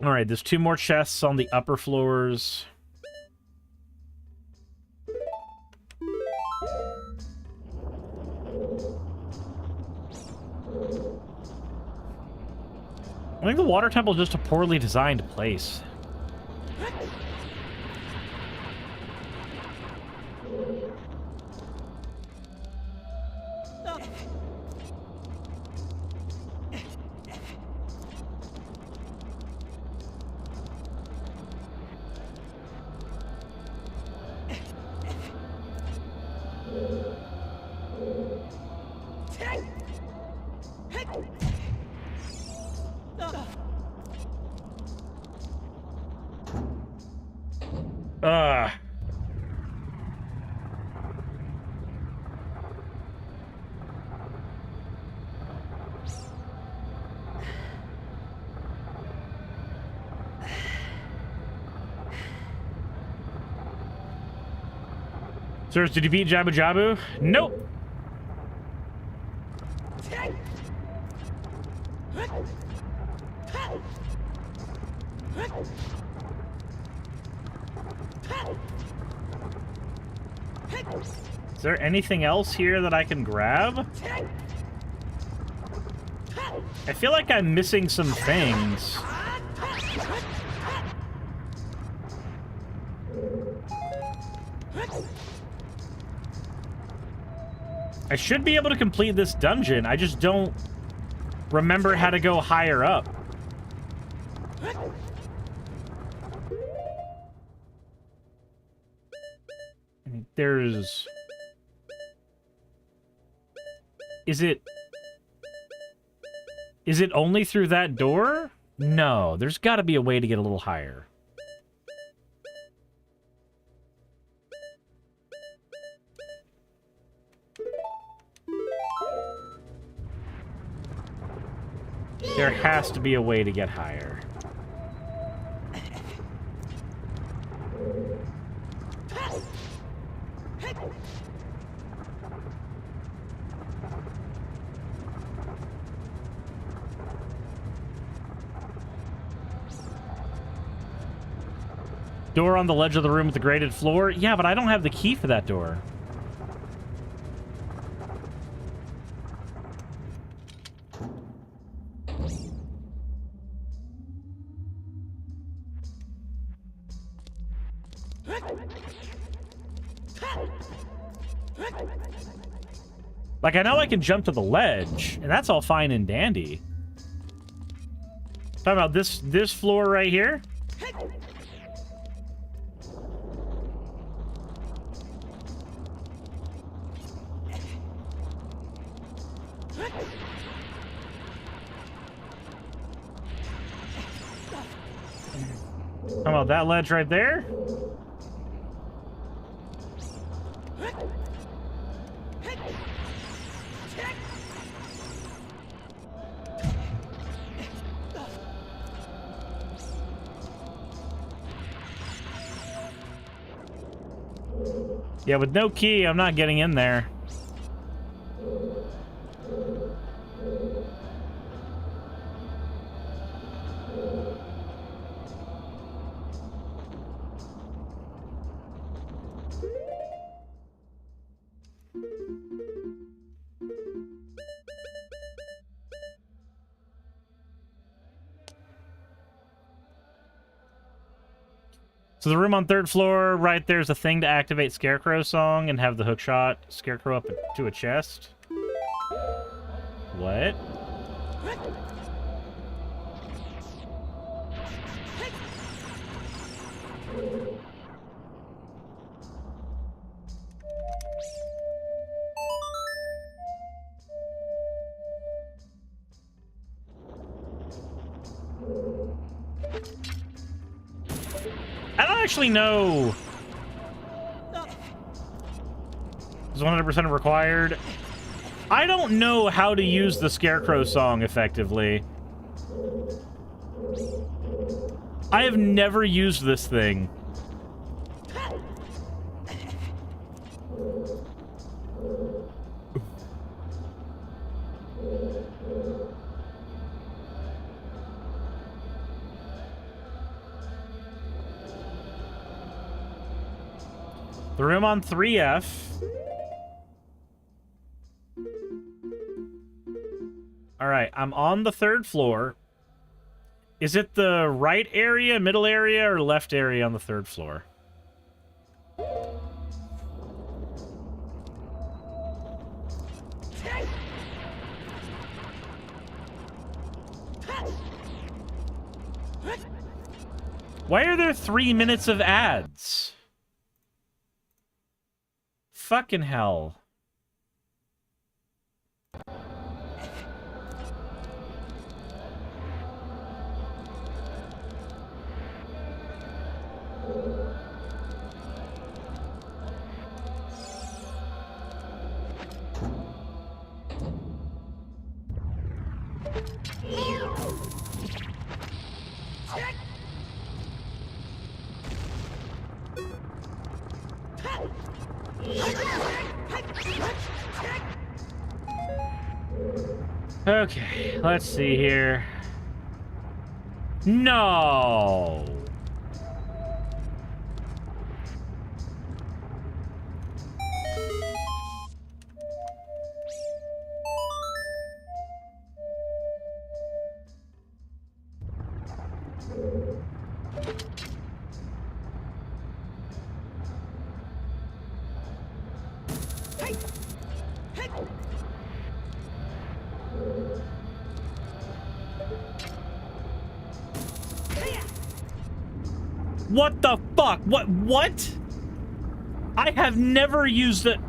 All right, there's 2 more chests on the upper floors. I think the Water Temple is just a poorly designed place. Sirs, did you beat Jabu Jabu? Nope. Is there anything else here that I can grab? I feel like I'm missing some things. I should be able to complete this dungeon. I just don't remember how to go higher up. There's... Is it only through that door? No, there's got to be a way to get a little higher. There has to be a way to get higher. Door on the ledge of the room with the grated floor? Yeah, but I don't have the key for that door. Like, I know I can jump to the ledge, and that's all fine and dandy. Talking about this floor right here? How about that ledge right there? Yeah, with no key, I'm not getting in there. So the room on third floor, right there's a thing to activate Scarecrow song and have the hookshot Scarecrow up to a chest. What? I don't actually know. Is 100% required? I don't know how to use the Scarecrow song effectively. I have never used this thing. The room on 3F. Alright, I'm on the third floor. Is it the right area, middle area, or left area on the third floor? Why are there 3 minutes of ads? Fucking hell. Okay, let's see here. No. What the fuck? What? I have never used it.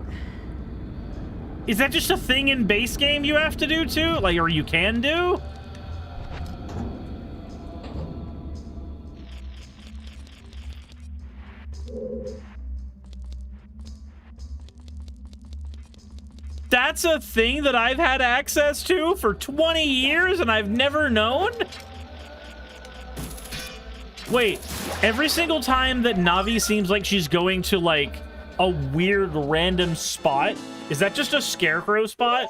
Is that just a thing in base game you have to do too? Like, or you can do? That's a thing that I've had access to for 20 years and I've never known? Wait, every single time that Navi seems like she's going to, like, a weird random spot, is that just a Scarecrow spot?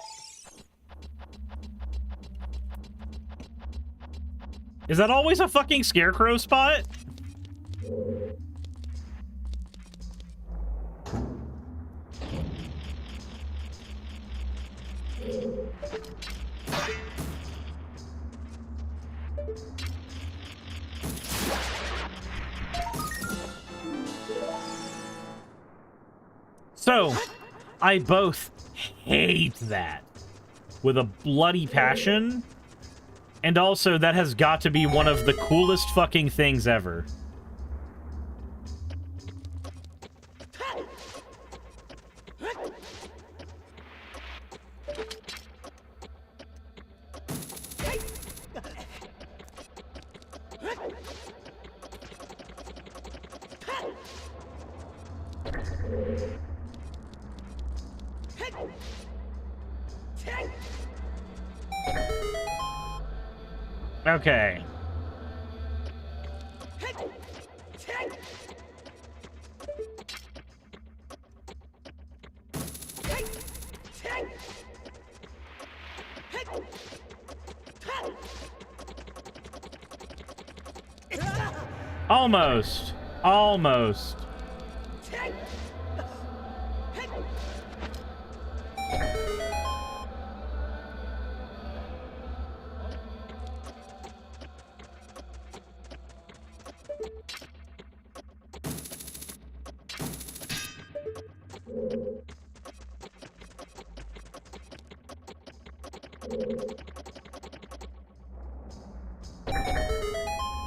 Is that always a fucking Scarecrow spot? So, I both hate that with a bloody passion, and also that has got to be one of the coolest fucking things ever. Okay. Almost. Almost.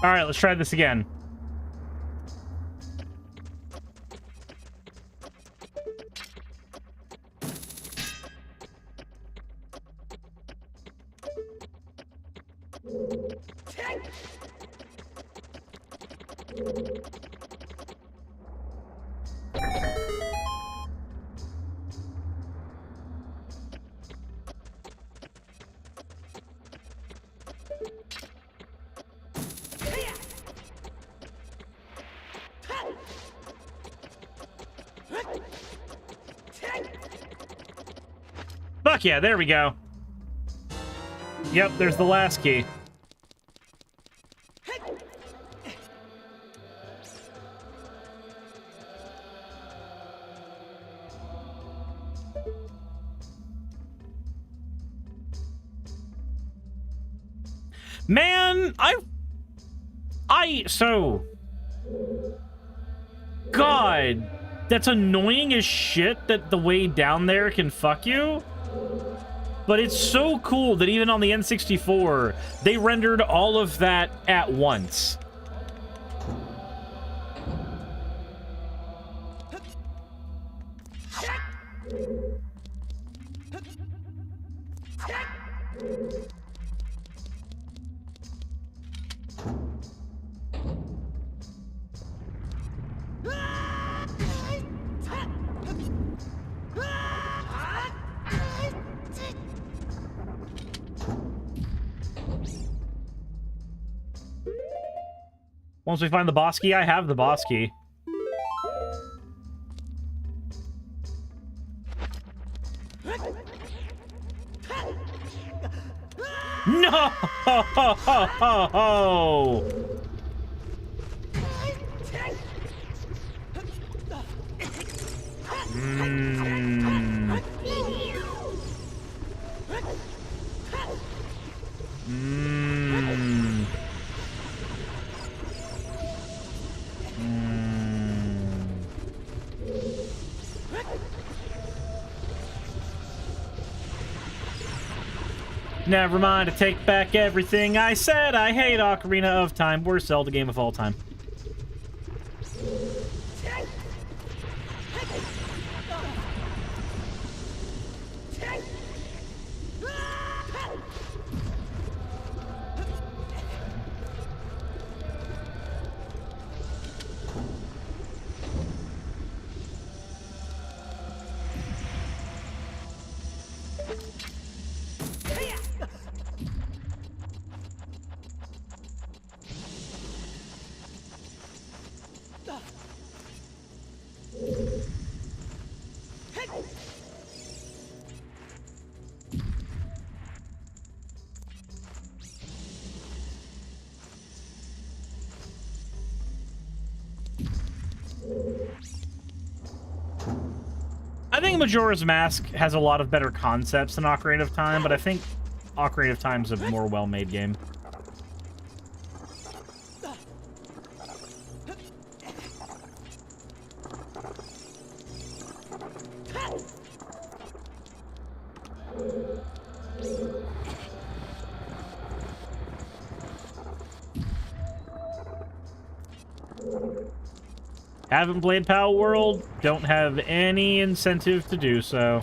All right, let's try this again. Fuck yeah, there we go. Yep, there's the last key. Man, so... God, that's annoying as shit that the way down there can fuck you. But it's so cool that even on the N64, they rendered all of that at once. Once we find the boss key, I have the boss key. No! Never mind, I take back everything I said. I hate Ocarina of Time. Worst Zelda game of all time. I think Majora's Mask has a lot of better concepts than Ocarina of Time, but I think Ocarina of Time is a more well-made game. Haven't played Pal World. Don't have any incentive to do so.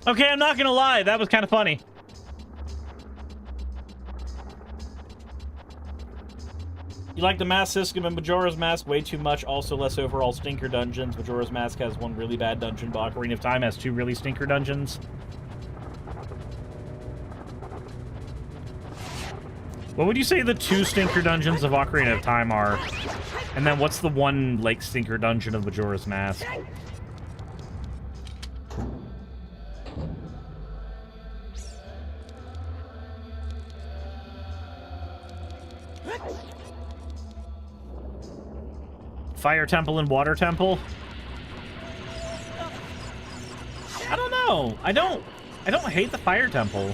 Okay, I'm not gonna lie, that was kind of funny. You like the mask system in Majora's Mask way too much, also less overall stinker dungeons. Majora's Mask has one really bad dungeon, but Ocarina of Time has two really stinker dungeons. What would you say the two stinker dungeons of Ocarina of Time are? And then what's the one, like, stinker dungeon of Majora's Mask? Fire Temple and Water Temple? I don't know. I don't hate the Fire Temple.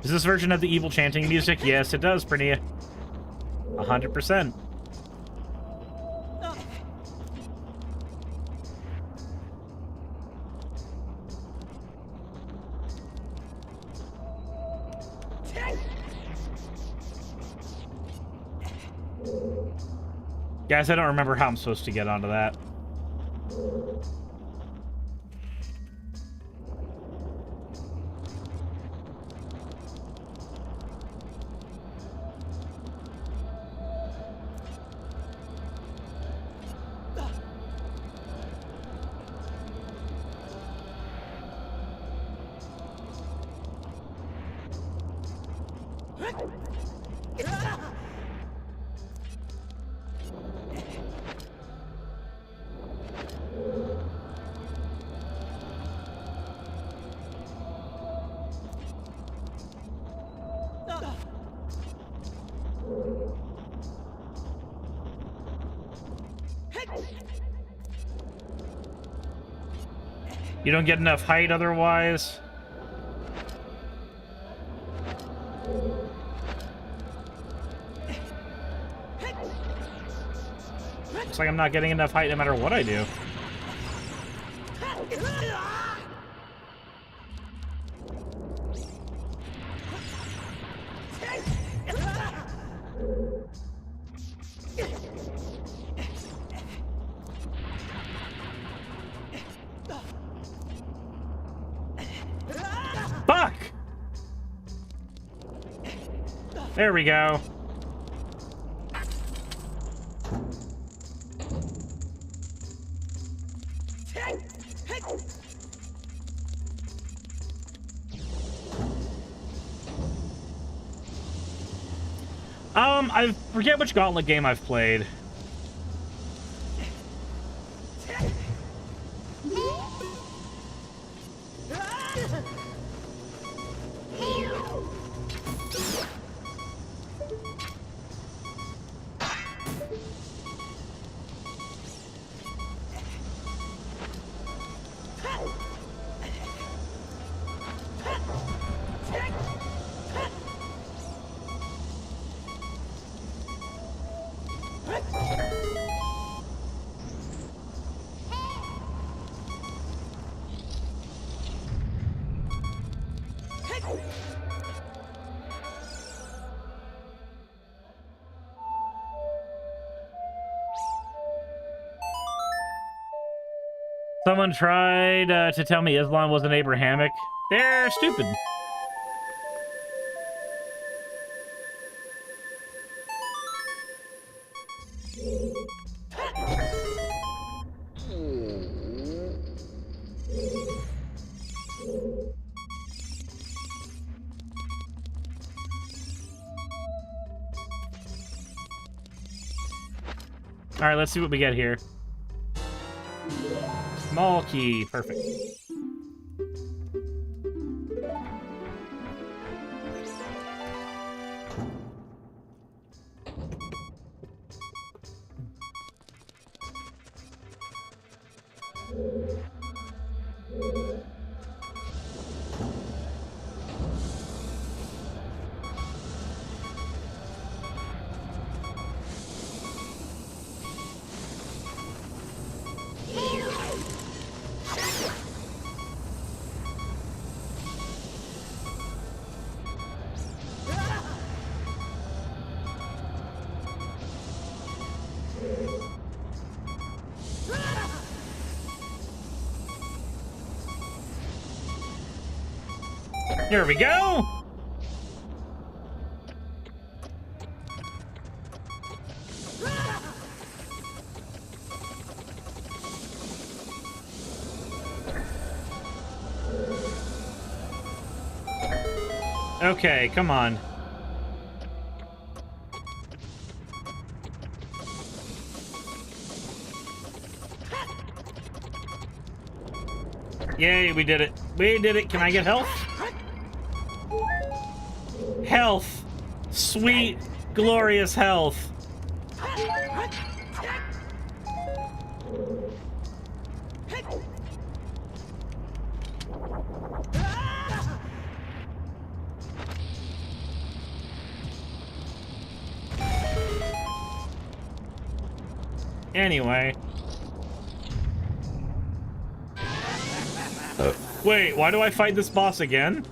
Does this version have the evil chanting music? Yes, it does, Prinia. 100%. Guys, I don't remember how I'm supposed to get onto that. You don't get enough height otherwise. Looks like I'm not getting enough height no matter what I do. Fuck! There we go. I forget which Gauntlet game I've played. Someone tried to tell me Islam wasn't Abrahamic. They're stupid. All right, let's see what we get here. Small key, perfect. Here we go! Okay, come on. Yay, we did it. We did it. Can I get health? Health. Sweet, glorious health. Anyway. Wait, why do I fight this boss again?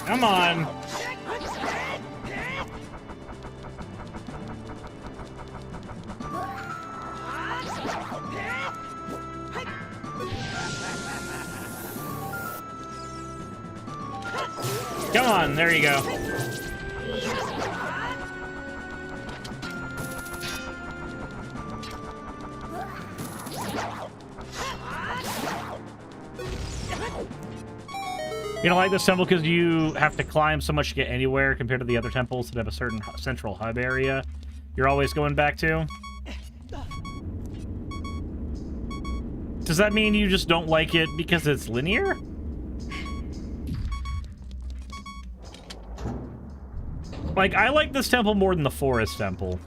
Come on. Come on, there you go. You don't like this temple because you have to climb so much to get anywhere compared to the other temples that have a certain central hub area you're always going back to? Does that mean you just don't like it because it's linear? Like, I like this temple more than the forest temple.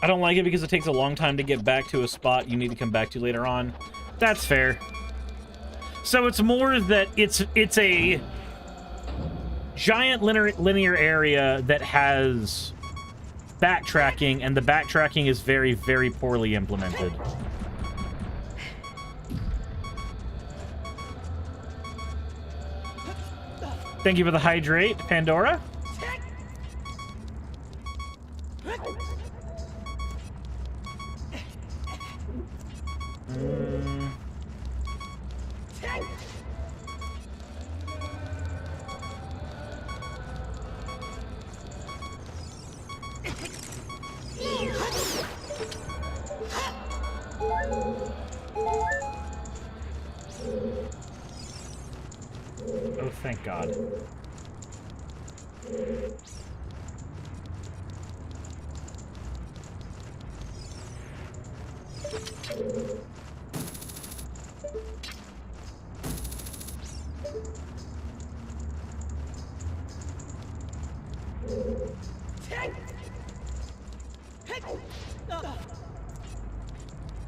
I don't like it because it takes a long time to get back to a spot you need to come back to later on. That's fair. So it's more that it's a giant linear area that has backtracking, and the backtracking is very, very poorly implemented. Thank you for the hydrate, Pandora. Oh, thank God.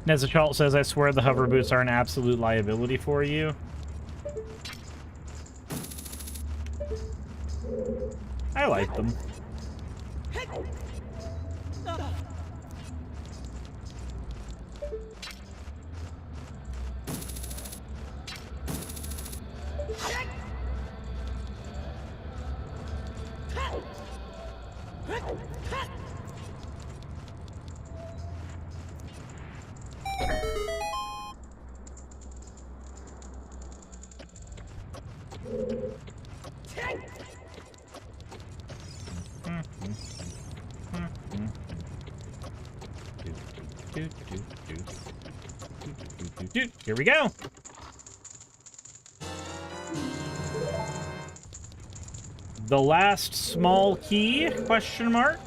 Nezachalt says, I swear the hover boots are an absolute liability for you. I like them. Here we go. The last small key, question mark?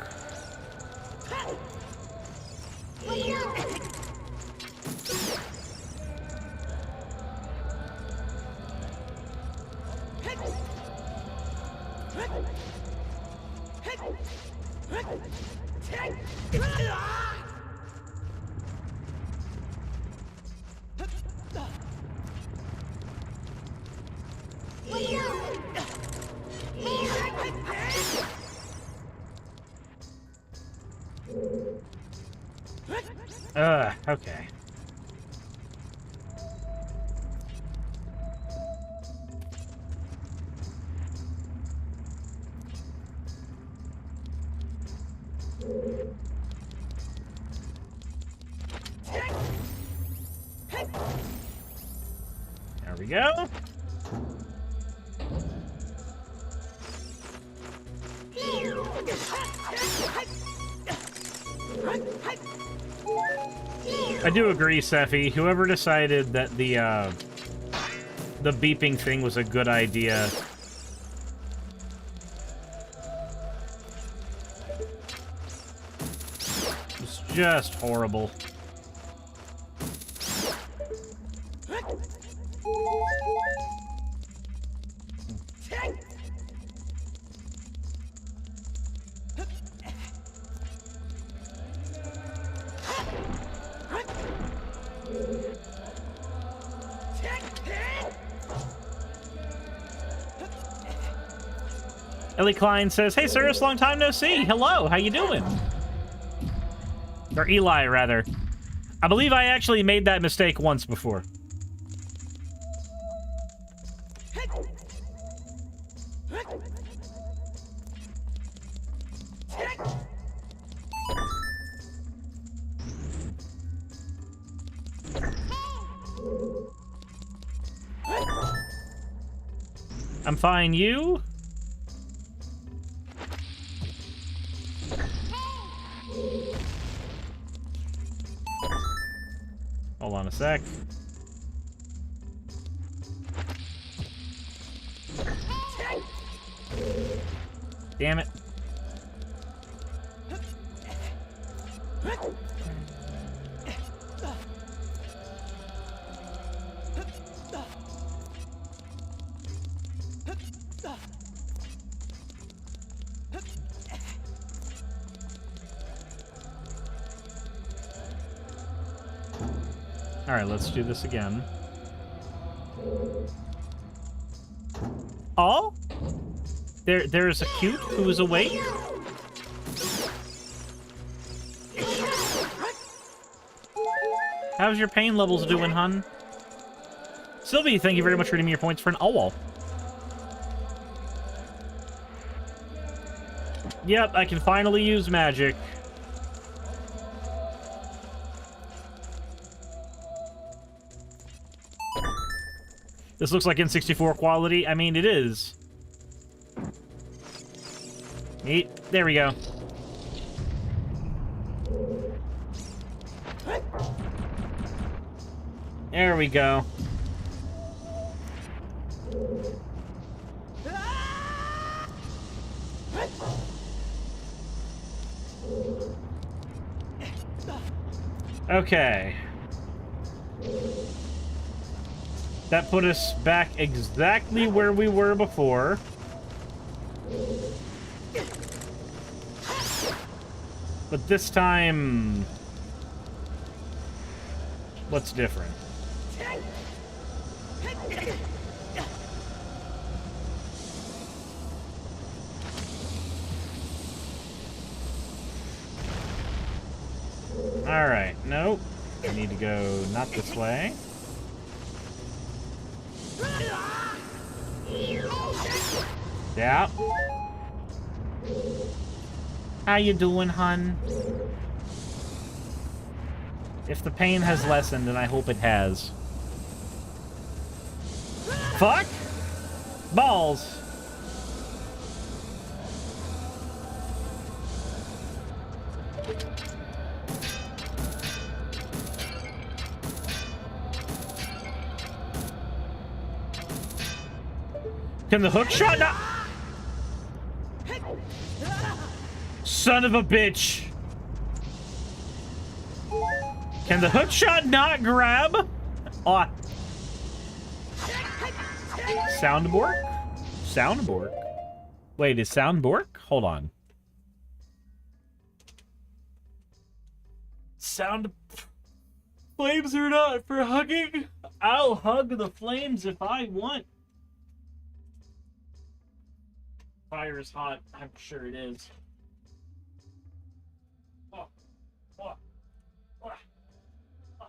Okay. There we go. I do agree, Sephi. Whoever decided that the beeping thing was a good idea. It's just horrible. Ellie Klein says, hey, Cirrus, long time no see. Hello, how you doing? Or Eli, rather. I believe I actually made that mistake once before. I'm fine, you? Hold on a sec. Damn it. All right, let's do this again. Oh? There's a cute who is awake? How's your pain levels doing, hun? Sylvie, thank you very much for redeeming your points for an owl. Yep, I can finally use magic. This looks like N64 quality. I mean, it is. Neat. There we go. There we go. Okay. That put us back exactly where we were before. But this time... what's different? Alright, nope. I need to go not this way. Yeah. How you doing, hun? If the pain has lessened, and I hope it has. Fuck! Balls! Can the hook shot not... Son of a bitch! Can the hook shot not grab? Oh. Soundbork? Soundbork? Wait, is Soundbork? Hold on. Sound... Flames are not for hugging? I'll hug the flames if I want. Fire is hot. I'm sure it is. Oh. Oh. Oh. Oh.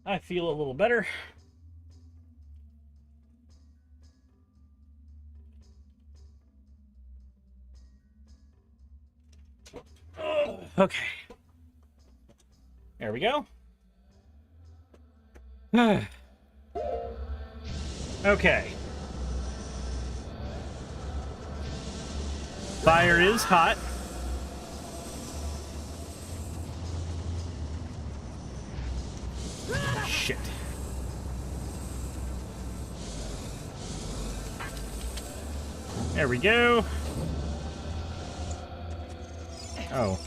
I feel a little better. Okay. There we go. Okay. Fire is hot. Shit. There we go. Oh.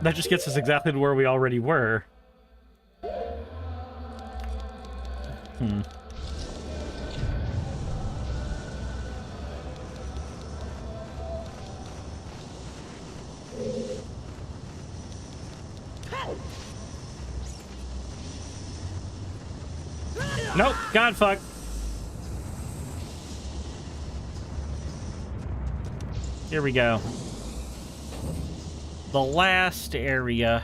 That just gets us exactly to where we already were. Nope, God fuck. Here we go. The last area.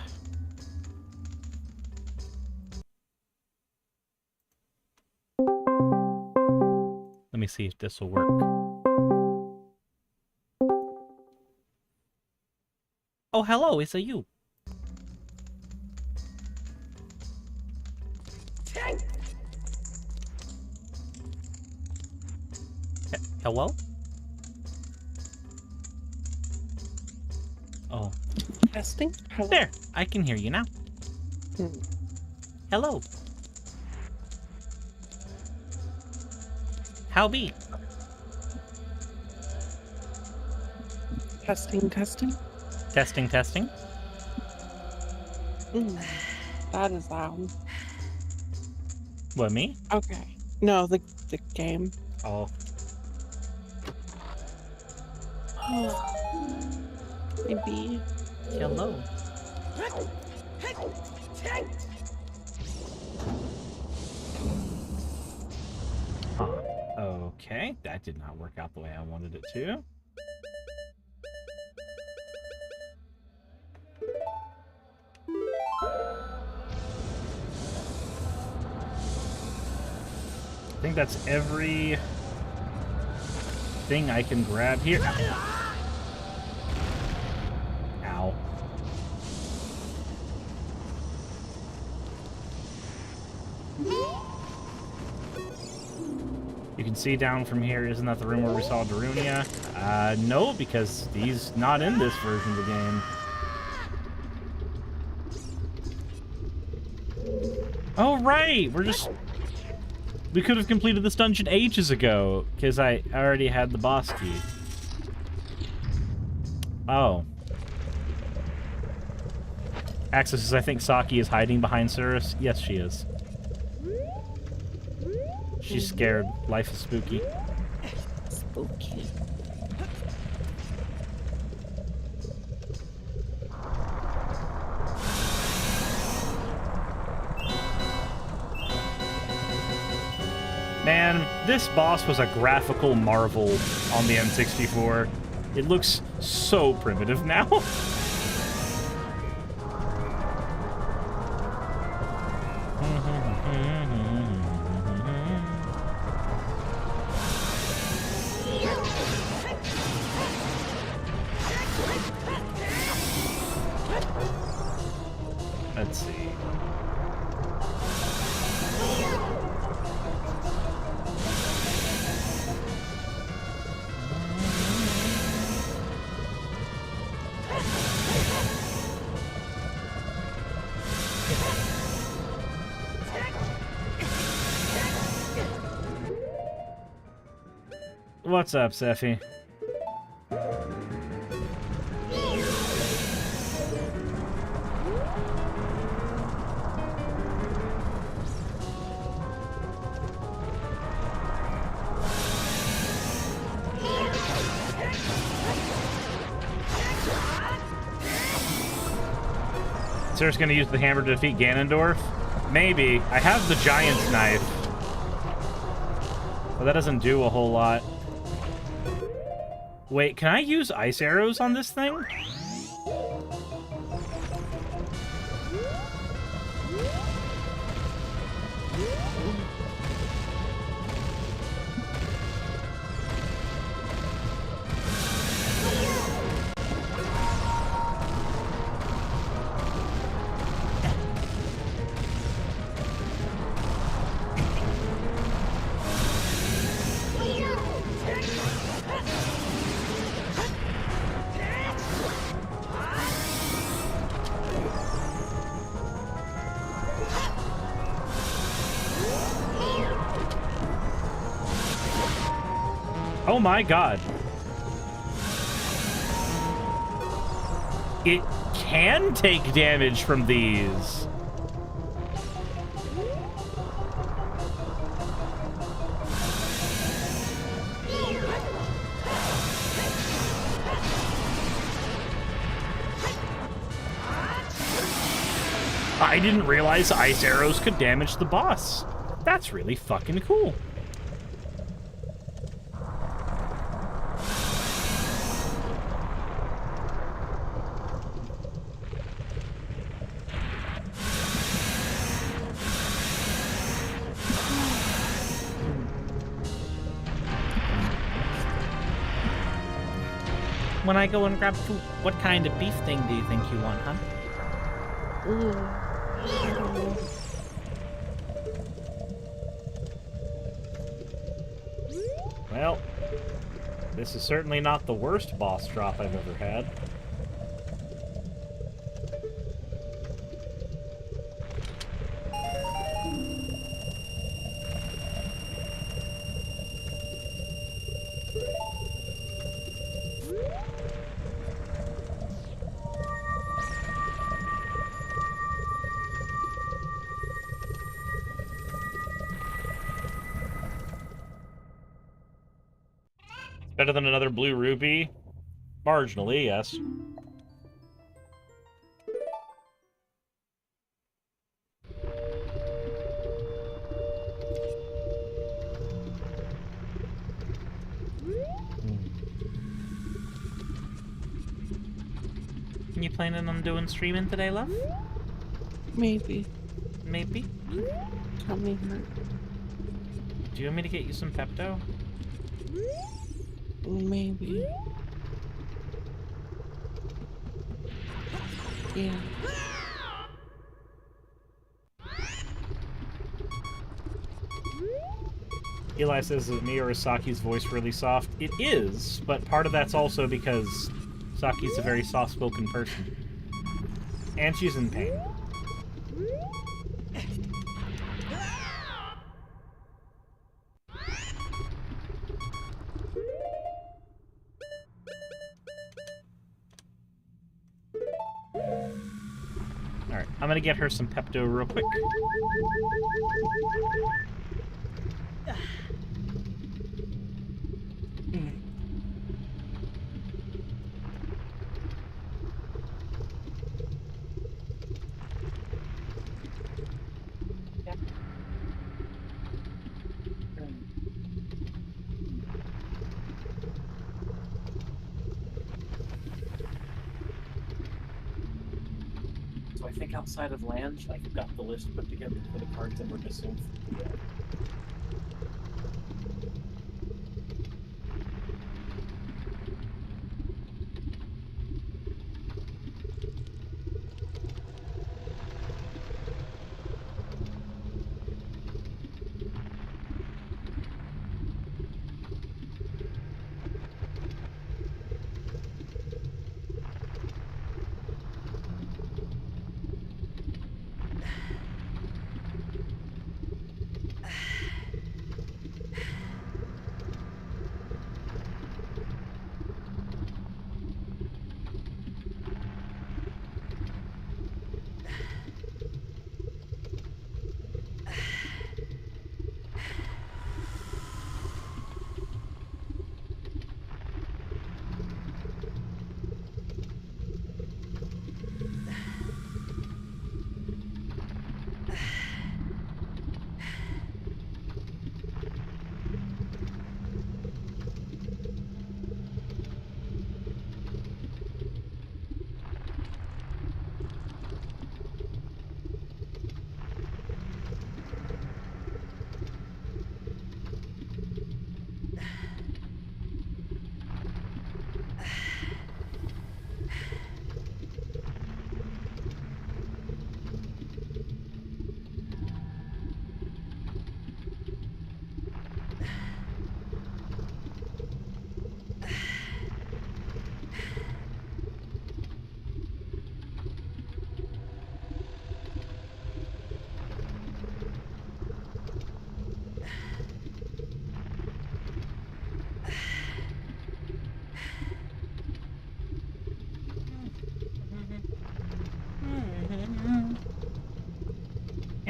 Let me see if this will work. Oh, hello, it's a you. Hello? Oh. Testing? Hello? There, I can hear you now. Hello. How be? Testing, testing? Testing, testing. That is loud. What, me? Okay. No, the game. Oh. Maybe. Hello. Okay, that did not work out the way I wanted it to. I think that's every thing I can grab here. Ow. You can see down from here, isn't that the room where we saw Darunia? No, because he's not in this version of the game. Oh, right! We could have completed this dungeon ages ago, because I already had the boss key. Oh. Axis says, I think Saki is hiding behind Cirrus. Yes, she is. She's scared. Life is spooky. Spooky. Man, this boss was a graphical marvel on the N64. It looks so primitive now. Let's see. What's up, Seffi? Sarah's gonna use the hammer to defeat Ganondorf? Maybe. I have the giant's knife. But that doesn't do a whole lot. Wait, can I use ice arrows on this thing? Oh my god. It can take damage from these. I didn't realize ice arrows could damage the boss. That's really fucking cool. When I go and grab food, what kind of beef thing do you think you want, huh? I don't know. Well, this is certainly not the worst boss drop I've ever had. Better than another blue ruby? Marginally, yes. You planning on doing streaming today, love? Maybe. Maybe. Tummy hurt. Do you want me to get you some Pepto? Maybe. Yeah. Eli says, is me or Saki's voice really soft? It is, but part of that's also because Saki's a very soft-spoken person. And she's in pain. Alright, I'm gonna get her some Pepto real quick. So I think outside of Lange, I've got the list put together for the cards that we're missing.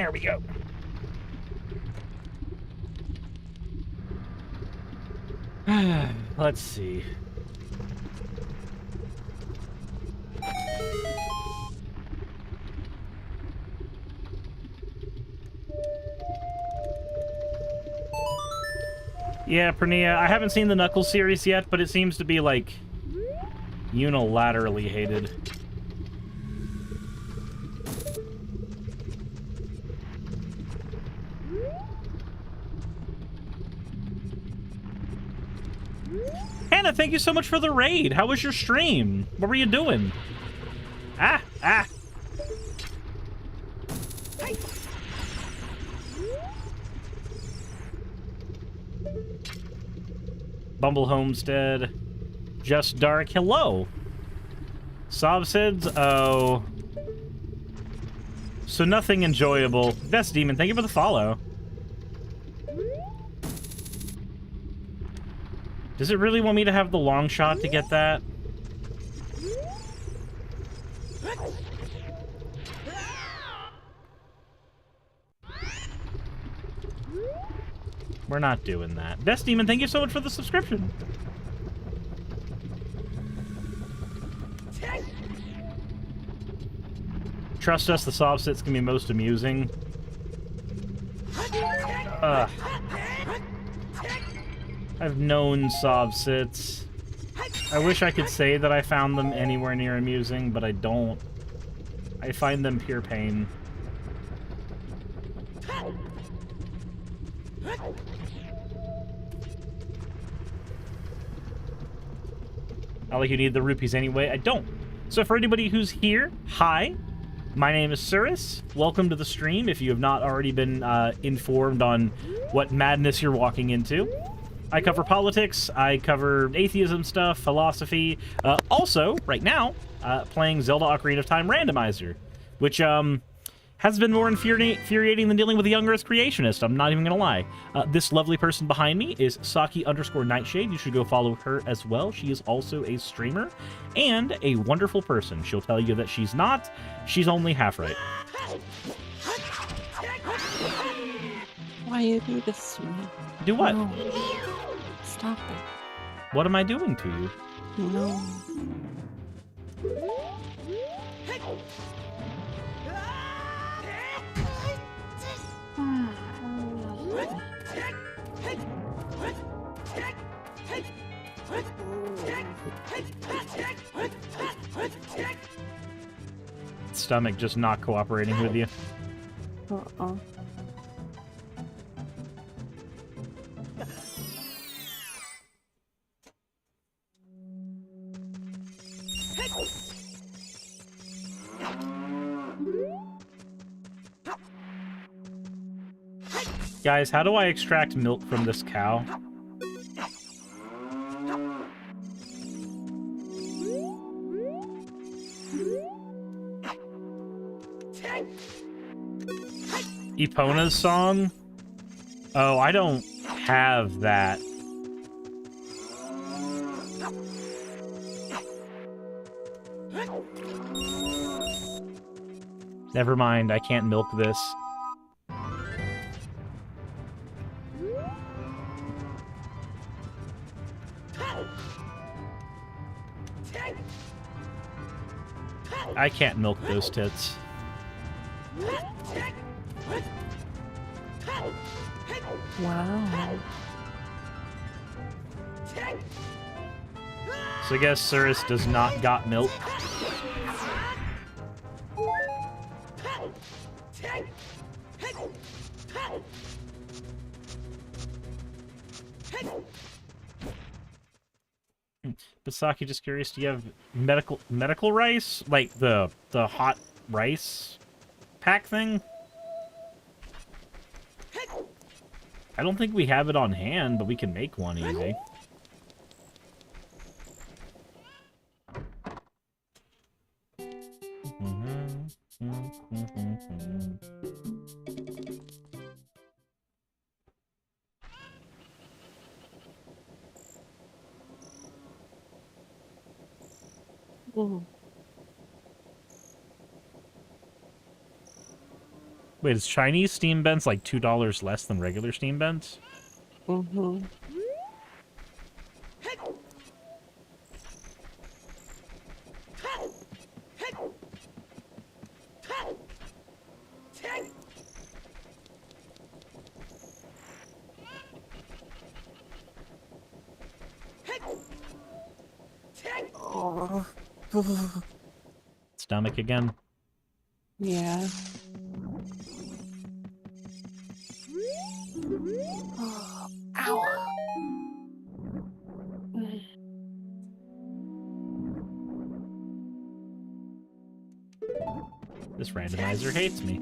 There we go. Let's see. Yeah, Pernia, I haven't seen the Knuckles series yet, but it seems to be, like, unilaterally hated. Hannah, thank you so much for the raid. How was your stream? What were you doing? Ah! Bumble Homestead. Just Dark. Hello. Sobsids. Oh. So nothing enjoyable. Best Demon, thank you for the follow. Does it really want me to have the long shot to get that? We're not doing that. Best Demon, thank you so much for the subscription. Trust us, the sob sits can be most amusing. I've known sob sits. I wish I could say that I found them anywhere near amusing, but I don't. I find them pure pain. Not like you need the rupees anyway. I don't. So for anybody who's here, hi. My name is Cirrus. Welcome to the stream if you have not already been informed on what madness you're walking into. I cover politics, I cover atheism stuff, philosophy. Also, right now, playing Zelda Ocarina of Time Randomizer, which has been more infuriating than dealing with a young Earth creationist, I'm not even gonna lie. This lovely person behind me is Saki_Nightshade. You should go follow her as well. She is also a streamer and a wonderful person. She'll tell you that she's not. She's only half right. Why you do this to me? Do what? No. Stop it. What am I doing to you? No. Stomach just not cooperating with you. Uh-uh. Guys, how do I extract milk from this cow? Epona's song? Oh, I don't have that. Never mind, I can't milk this. I can't milk those tits. Wow. So I guess Cirrus does not got milk. Basaki, just curious, do you have medical rice? Like the hot rice pack thing? I don't think we have it on hand, but we can make one easy. Ooh. Wait, is Chinese steam vents like $2 less than regular steam vents? Mm-hmm. Oh. Stomach again? Yeah. Ow. This randomizer hates me.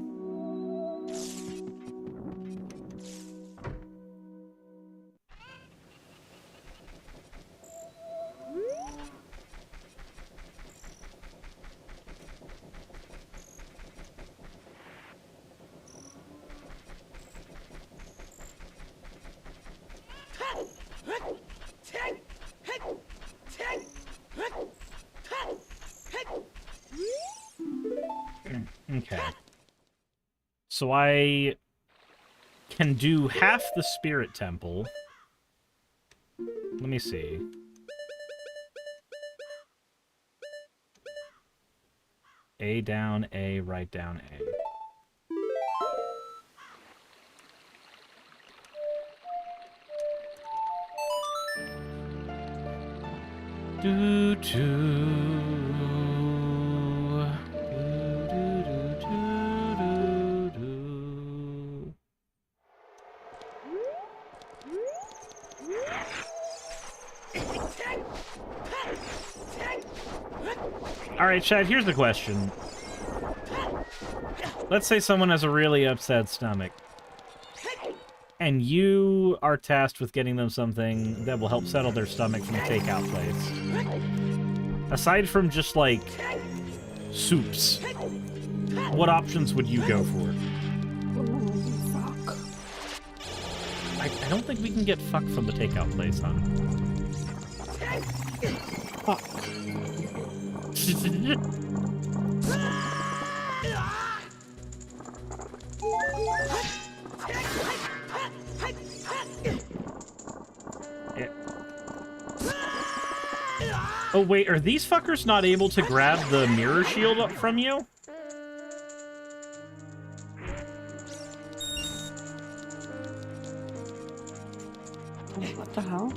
Okay. So I can do half the spirit temple. Let me see. A down, A, right down, A. Do do. Alright, Chad, here's the question. Let's say someone has a really upset stomach, and you are tasked with getting them something that will help settle their stomach from a takeout place. Aside from just, like, soups, what options would you go for? Fuck. I don't think we can get fuck from the takeout place, huh? Fuck. Yeah. Oh, wait, are these fuckers not able to grab the mirror shield up from you? What the hell?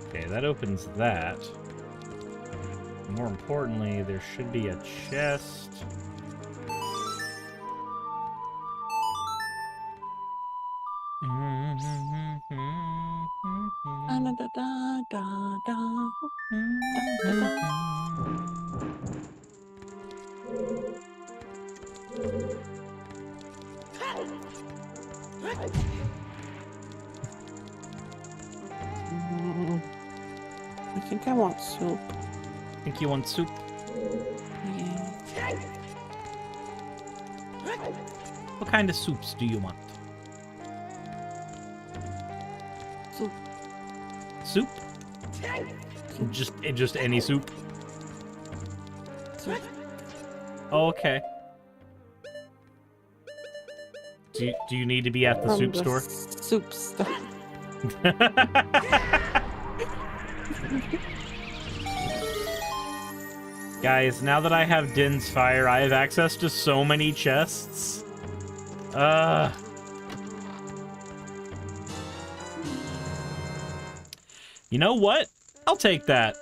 Okay, that opens that. More importantly, there should be a chest. Da da da da da da da. I think I want soup. Think you want soup? Yeah. What kind of soups do you want? Soup. Soup? Just any soup? Soup. Oh, okay. Do you need to be at the From soup the store? Soup stuff. Guys, now that I have Din's Fire, I have access to so many chests. You know what? I'll take that.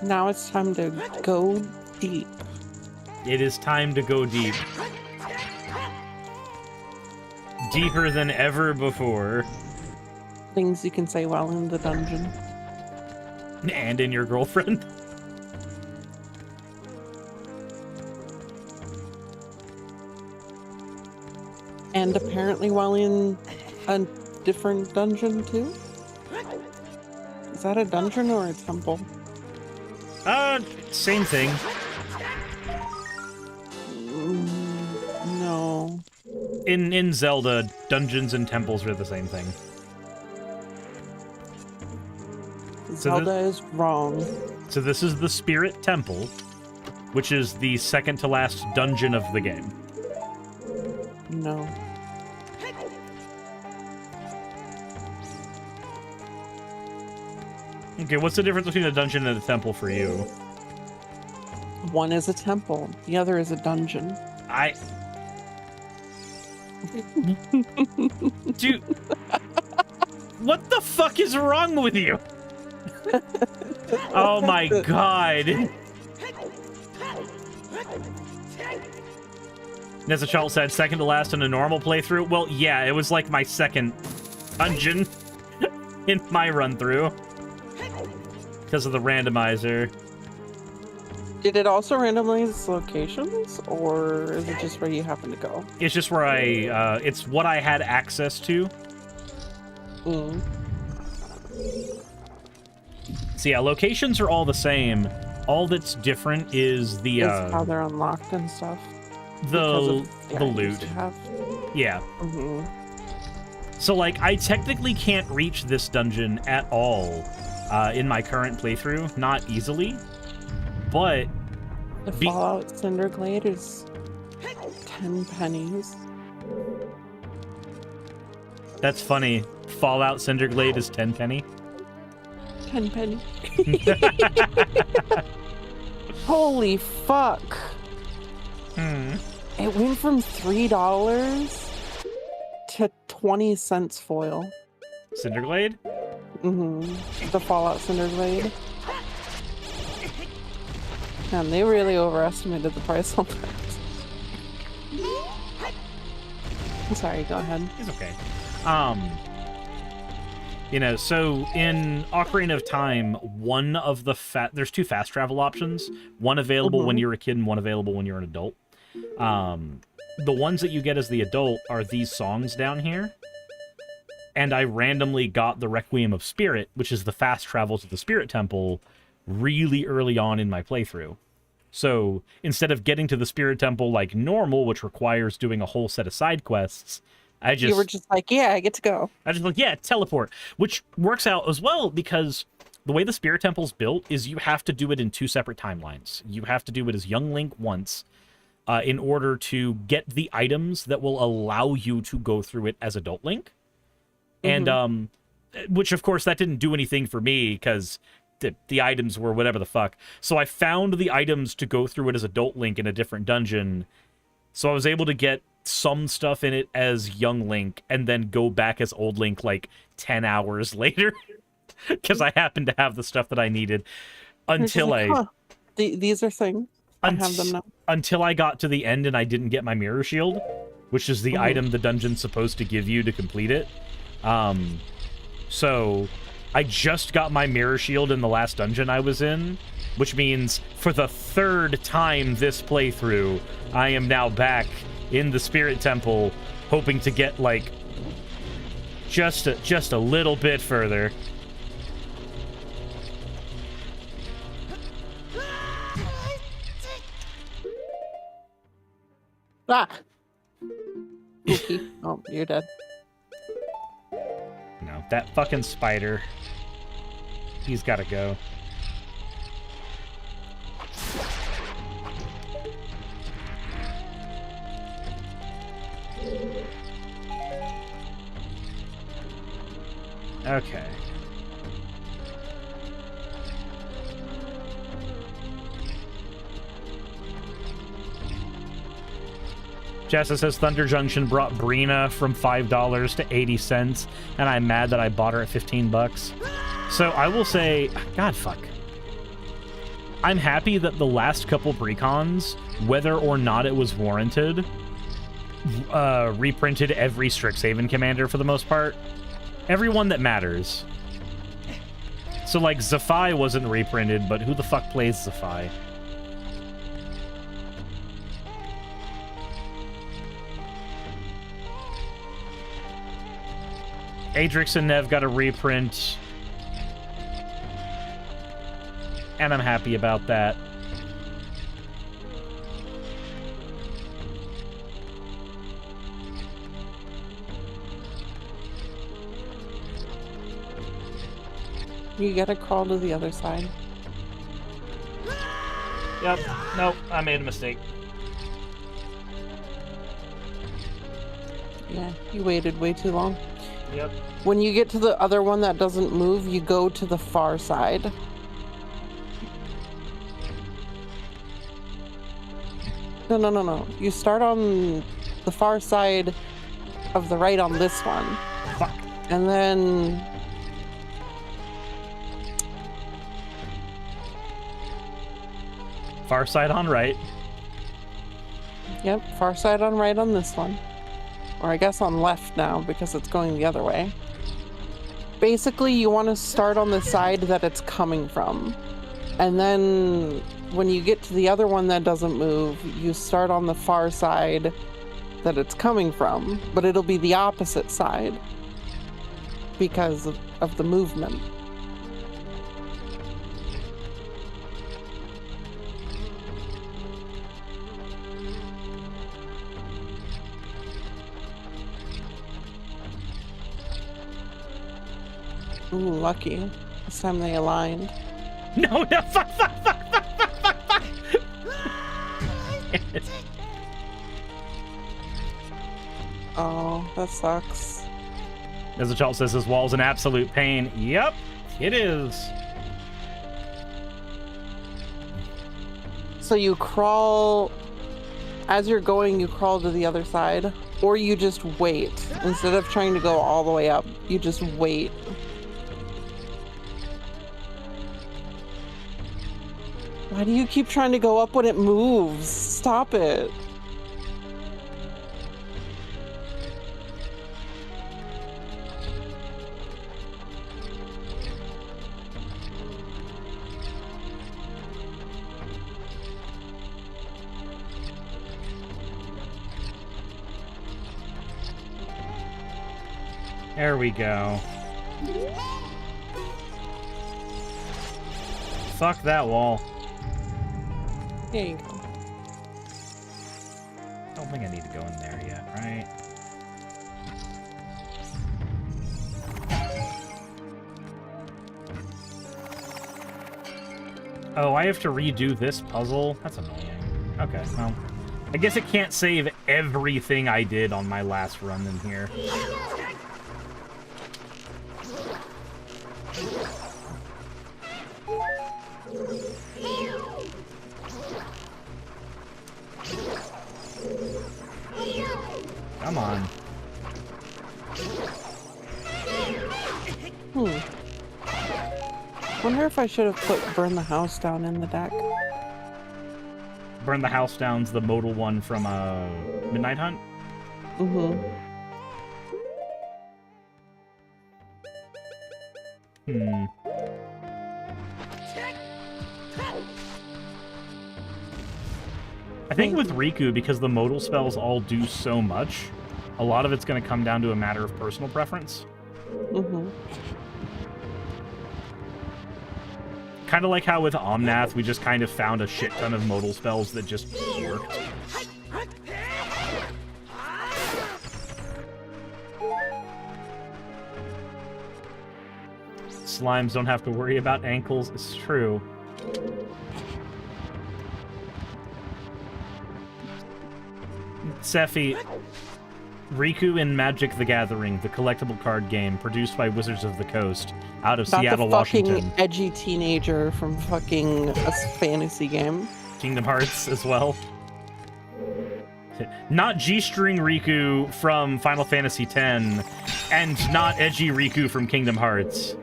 Now it's time to go deep. It is time to go deep. Deeper than ever before. Things you can say while in the dungeon. And in your girlfriend. And apparently while in a different dungeon too? Is that a dungeon or a temple? Same thing. No. In Zelda, dungeons and temples are the same thing. Zelda is wrong. So this is the Spirit Temple, which is the second to last dungeon of the game. No. Okay, what's the difference between a dungeon and a temple for you? One is a temple, the other is a dungeon. Dude, what the fuck is wrong with you? Oh my god. Nezuchal said second to last in a normal playthrough. Well, yeah, it was like my second dungeon in my run-through. Because of the randomizer. Did it also randomize locations, or is it just where you happen to go? It's just where it's what I had access to. Mm. So yeah, locations are all the all that's different is the how they're unlocked and stuff. The loot. Yeah. Mm-hmm. So like, I technically can't reach this dungeon at all in my current playthrough, not easily, but the Fallout Cinderglade is 10 pennies. That's funny. Fallout Cinderglade is 10 penny. 10 penny. Holy fuck. It went from $3 to 20 cents foil. Cinderglade? Mm-hmm. The Fallout Cinderglade. Man, they really overestimated the price on that. I'm sorry, go ahead. It's okay. You know, so in Ocarina of Time, one of the there's two fast travel options. One available when you're a kid and one available when you're an adult. The ones that you get as the adult are these songs down here. And I randomly got the Requiem of Spirit, which is the fast travel to the Spirit Temple, really early on in my playthrough. So instead of getting to the Spirit Temple like normal, which requires doing a whole set of side quests, you were just like, yeah, I get to go. I just like, yeah, teleport, which works out as well because the way the Spirit Temple's built is you have to do it in two separate timelines. You have to do it as young Link once in order to get the items that will allow you to go through it as adult Link. And, which of course that didn't do anything for me because the items were whatever the fuck. So I found the items to go through it as adult Link in a different dungeon. So I was able to get some stuff in it as young Link and then go back as old Link like 10 hours later because I happened to have the stuff that I needed until these are things. I have them now. Until I got to the end and I didn't get my mirror shield, which is the item the dungeon's supposed to give you to complete it. So I just got my mirror shield in the last dungeon I was in, which means for the third time this playthrough, I am now back in the Spirit Temple, hoping to get, like, just a little bit further. Ah! Ookie. Oh, you're dead. No, that fucking spider. He's gotta go. Okay. Jessa says Thunder Junction brought Brina from $5 to 80 cents, and I'm mad that I bought her at $15. So I will say, God, fuck. I'm happy that the last couple precons, whether or not it was warranted, reprinted every Strixhaven commander for the most part. Everyone that matters. So, like, Zephi wasn't reprinted, but who the fuck plays Zephi? Adrix and Nev got a reprint. And I'm happy about that. You gotta crawl to the other side. Yep. Nope. I made a mistake. Yeah, you waited way too long. Yep. When you get to the other one that doesn't move, you go to the far side. No. You start on the far side of the right on this one. Fuck. And then... Far side on right. Yep, far side on right on this one. Or I guess on left now, because it's going the other way. Basically, you want to start on the side that it's coming from. And then when you get to the other one that doesn't move, you start on the far side that it's coming from. But it'll be the opposite side because of the movement. Ooh, lucky. This time they aligned. No, fuck. Oh, that sucks. As the child says, this wall's an absolute pain. Yep, it is. So you crawl, as you're going, you crawl to the other side, or you just wait. Instead of trying to go all the way up, you just wait. Why do you keep trying to go up when it moves? Stop it. There we go. Fuck that wall. There you go. Don't think I need to go in there yet, right? Oh, I have to redo this puzzle? That's annoying. Okay, well, I guess it can't save everything I did on my last run in here. Come on. Wonder if I should have put Burn the House Down in the deck. Burn the House Down's the modal one from Midnight Hunt? I think with Riku, because the modal spells all do so much, a lot of it's going to come down to a matter of personal preference. Kind of like how with Omnath, we just kind of found a shit ton of modal spells that just worked. Slimes don't have to worry about ankles, it's true. Sephi, Riku in Magic the Gathering, the collectible card game produced by Wizards of the Coast, out of Seattle, Washington. Not the fucking edgy teenager from fucking a fantasy game. Kingdom Hearts as well. Not G-string Riku from Final Fantasy X, and not edgy Riku from Kingdom Hearts.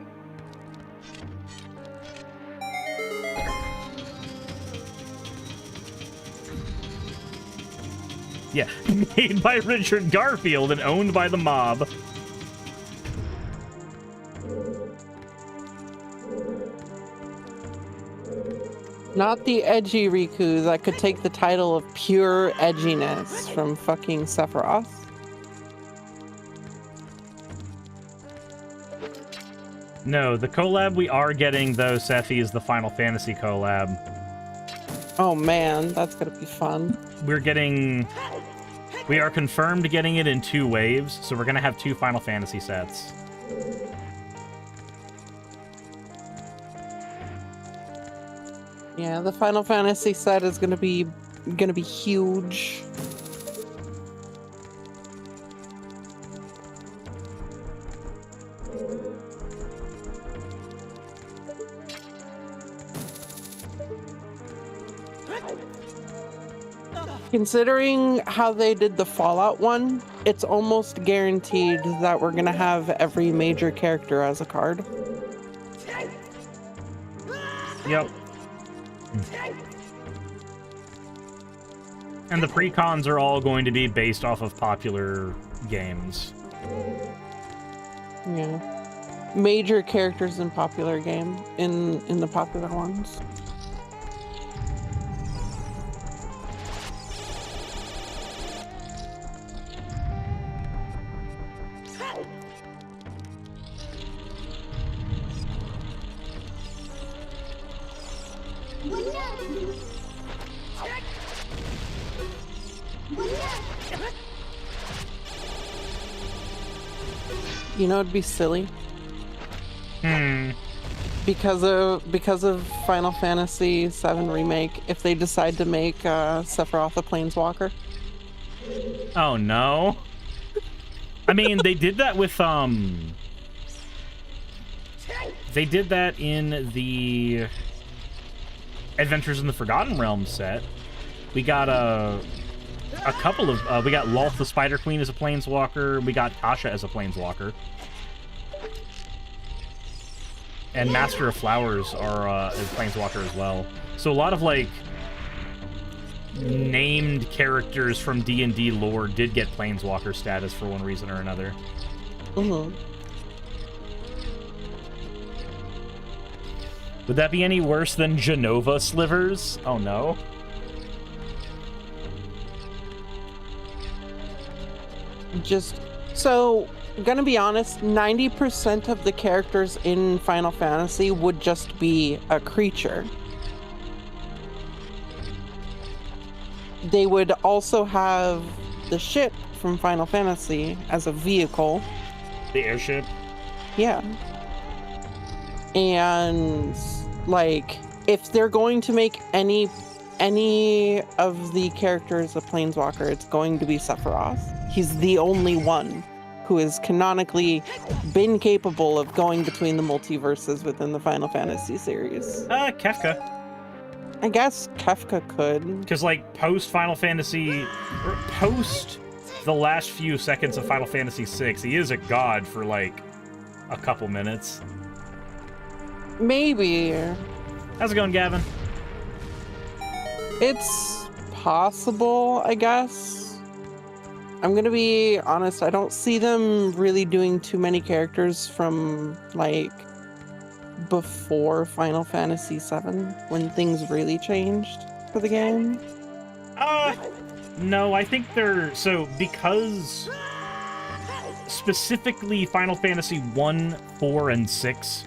Yeah, made by Richard Garfield and owned by the mob. Not the edgy Riku that could take the title of pure edginess from fucking Sephiroth. No, the collab we are getting, though, Sephi, is the Final Fantasy collab. Oh man, that's gonna be fun. We are confirmed getting it in 2 waves, so we're gonna have 2 Final Fantasy sets. Yeah, the Final Fantasy set is gonna be huge. Considering how they did the Fallout one, it's almost guaranteed that we're gonna have every major character as a card. Yep. And the precons are all going to be based off of popular games. Yeah. Major characters in popular game, in the popular ones. You know, it'd be silly. Because of Final Fantasy VII Remake, if they decide to make Sephiroth a Planeswalker. Oh no. I mean, they did that with they did that in the Adventures in the Forgotten Realms set. We got a couple of we got Lolth the Spider Queen as a Planeswalker. We got Tasha as a Planeswalker. And Master of Flowers are a Planeswalker as well. So a lot of, like, named characters from D&D lore did get Planeswalker status for one reason or another. Mm-hmm. Would that be any worse than Genova Slivers? Oh no. Just so, gonna be honest, 90% of the characters in Final Fantasy would just be a creature. They would also have the ship from Final Fantasy as a vehicle. The airship? Yeah. And, like, if they're going to make any of the characters a Planeswalker, it's going to be Sephiroth. He's the only one who has canonically been capable of going between the multiverses within the Final Fantasy series. Kefka. I guess Kefka could. Because, like, post-Final Fantasy... or post the last few seconds of Final Fantasy VI, he is a god for, like, a couple minutes. Maybe. How's it going, Gavin? It's possible, I guess. I'm gonna be honest, I don't see them really doing too many characters from, like, before Final Fantasy VII, when things really changed for the game. No, I think they're... So, because specifically Final Fantasy 1, 4, and 6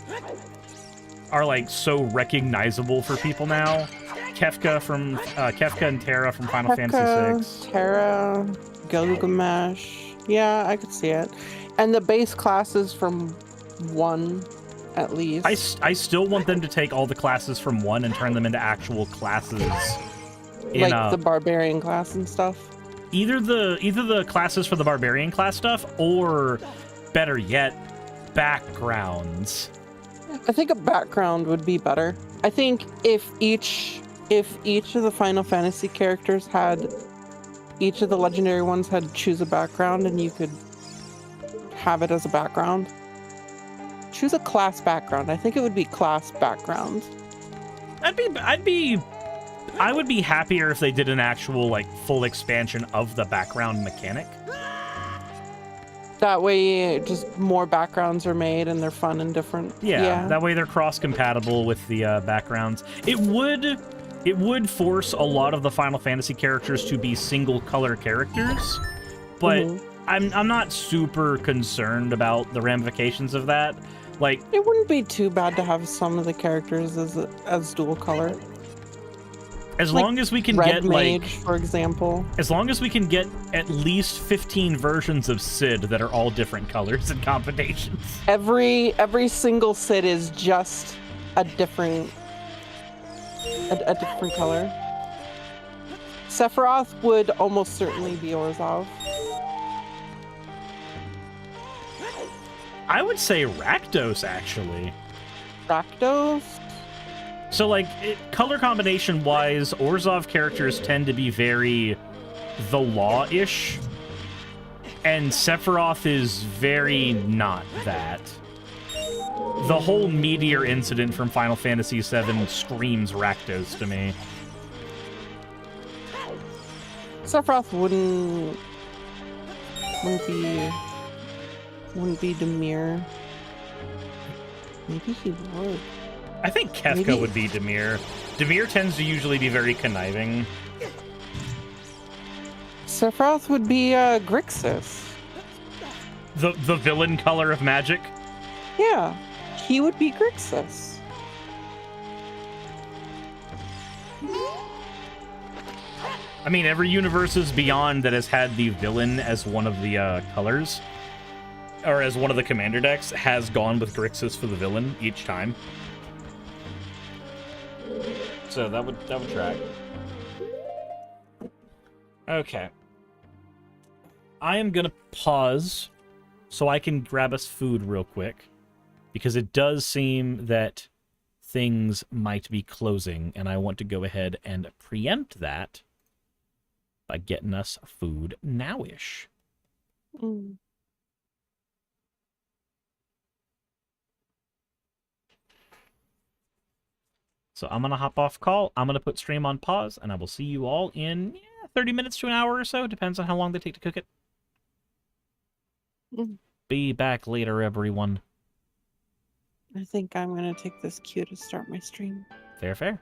are, like, so recognizable for people now. Kefka and Terra from Final Fantasy VI. Terra, Gilgamesh. Yeah, I could see it. And the base classes from 1, at least. I still want them to take all the classes from 1 and turn them into actual classes. Like the barbarian class and stuff? Either the classes for the barbarian class stuff, or, better yet, backgrounds. I think a background would be better. I think if each of the Final Fantasy characters had, each of the legendary ones had to choose a background and you could have it as a background. Choose a class background. I think it would be class background. I'd be I would be happier if they did an actual, like, full expansion of the background mechanic. That way, just more backgrounds are made and they're fun and different. Yeah, that way they're cross-compatible with the backgrounds. It would force a lot of the Final Fantasy characters to be single-color characters, but I'm not super concerned about the ramifications of that. Like, it wouldn't be too bad to have some of the characters as dual color. as like long as we can Red get Mage, like, for example. as long as we can get at least 15 versions of Sid that are all different colors and combinations. Every single Sid is just a different color. Sephiroth would almost certainly be Orzhov. I would say Rakdos, actually. Rakdos? So, like, color combination-wise, Orzhov characters tend to be very the Law-ish, and Sephiroth is very not that. The whole meteor incident from Final Fantasy VII screams Rakdos to me. Sephiroth wouldn't be Demir. Maybe he would. I think Kefka would be Demir. Demir tends to usually be very conniving. Sephiroth would be Grixis. The villain color of magic? Yeah, he would be Grixis. I mean, every Universes Beyond that has had the villain as one of the colors, or as one of the commander decks, has gone with Grixis for the villain each time. So that would track. Okay. I am gonna pause so I can grab us food real quick, because it does seem that things might be closing, and I want to go ahead and preempt that by getting us food now-ish. Mm. So I'm going to hop off call. I'm going to put stream on pause, and I will see you all in 30 minutes to an hour or so. Depends on how long they take to cook it. Be back later, everyone. I think I'm going to take this cue to start my stream. Fair, fair.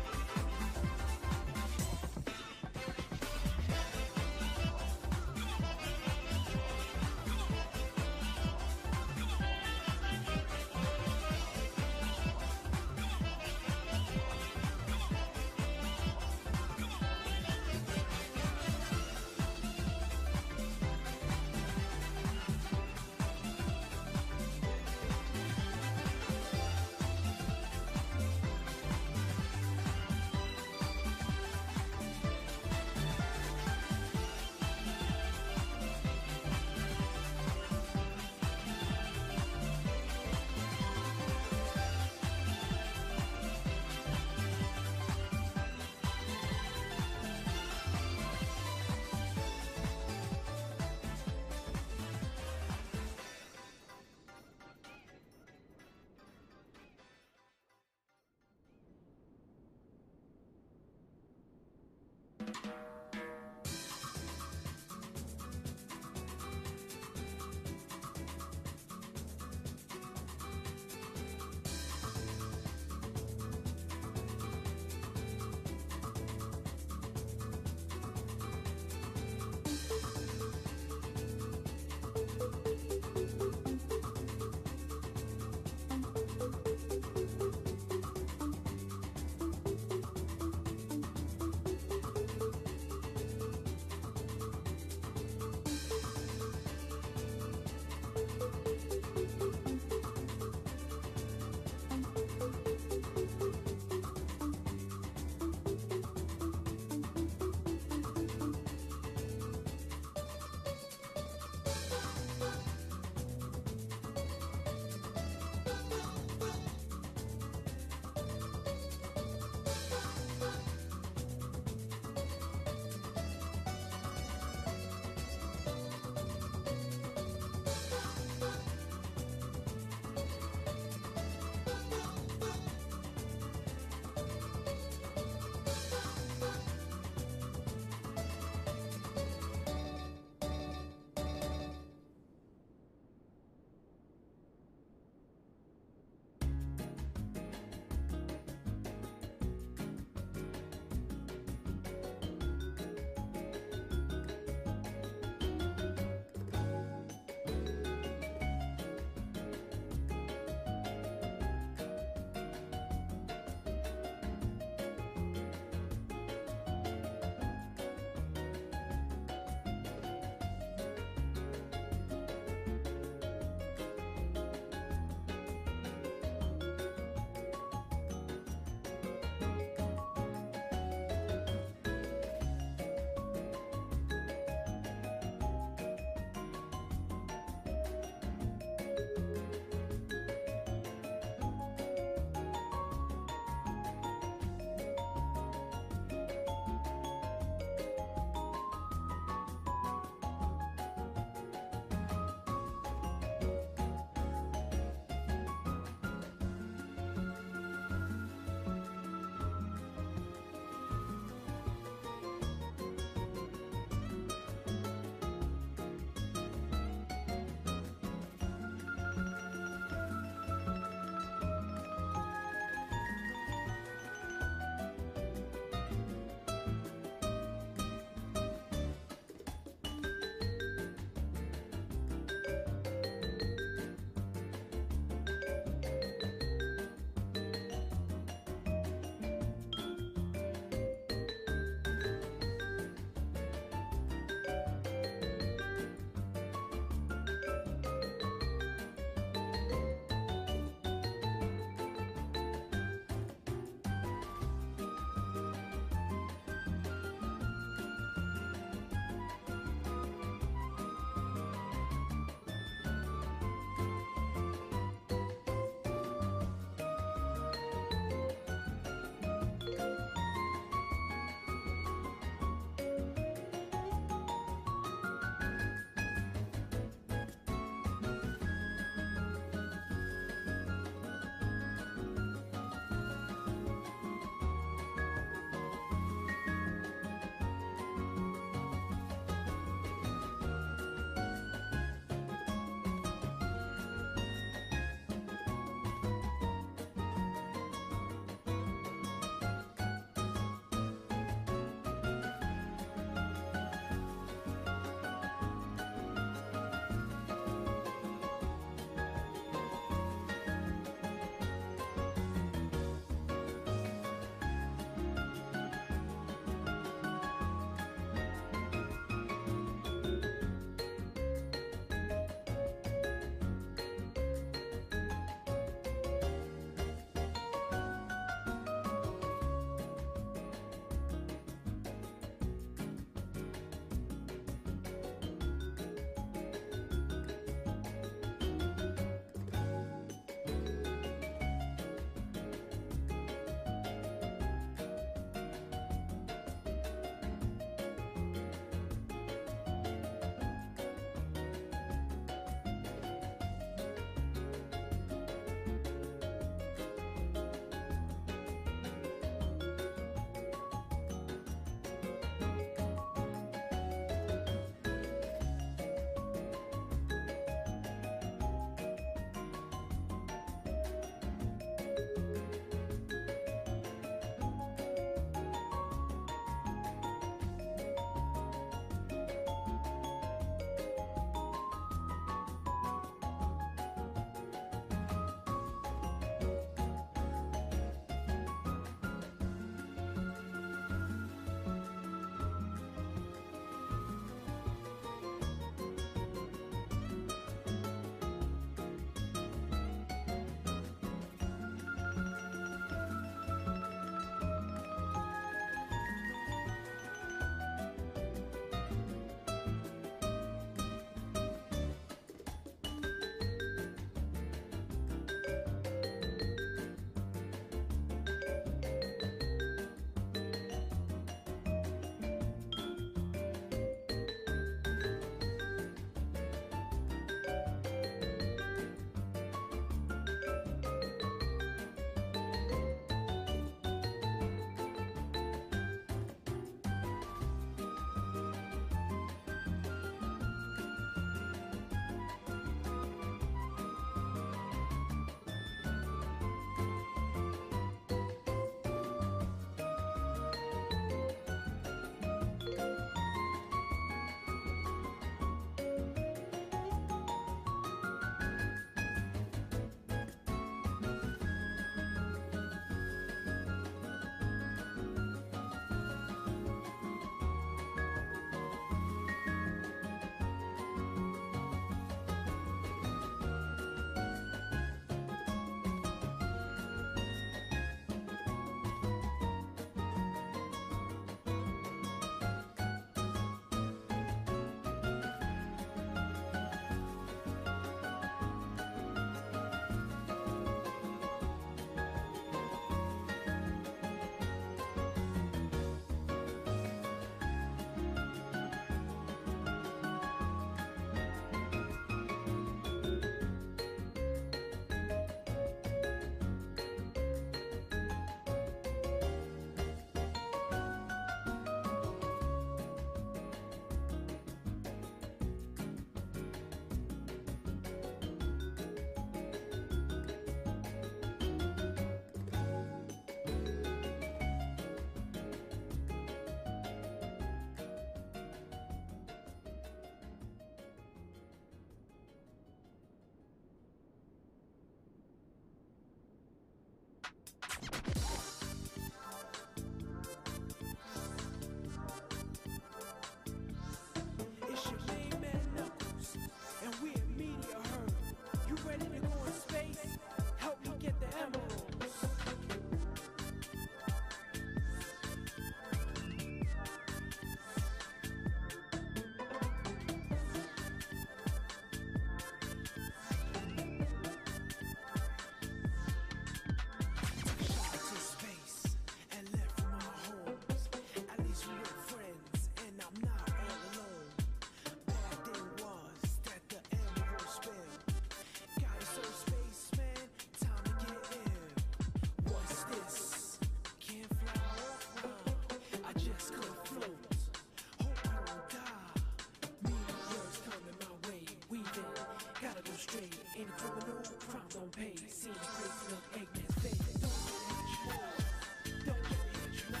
criminal, crime don't pay. Seen a crazy milk Eggman fade. Don't let it hit you. Don't let it hit you.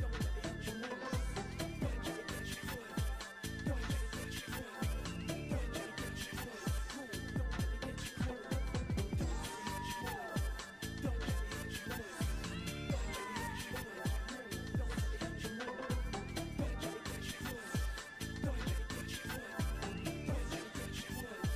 Don't let it hit you. Don't let it hit you. Don't let it hit you. Don't let it hit you. Don't let it hit you. Don't let it hit you. Don't let it hit you. Don't let it hit you.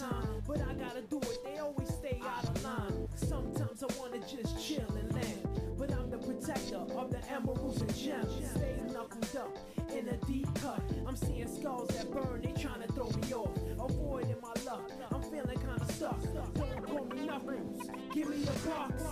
time, but I gotta do it, they always stay out of line. Sometimes I wanna just chill and land, but I'm the protector of the emeralds and gems. Stay knuckled up in a deep cut. I'm seeing skulls that burn, they tryna throw me off. Avoiding my luck, I'm feeling kinda stuck. Don't call me Knuckles, give me a box.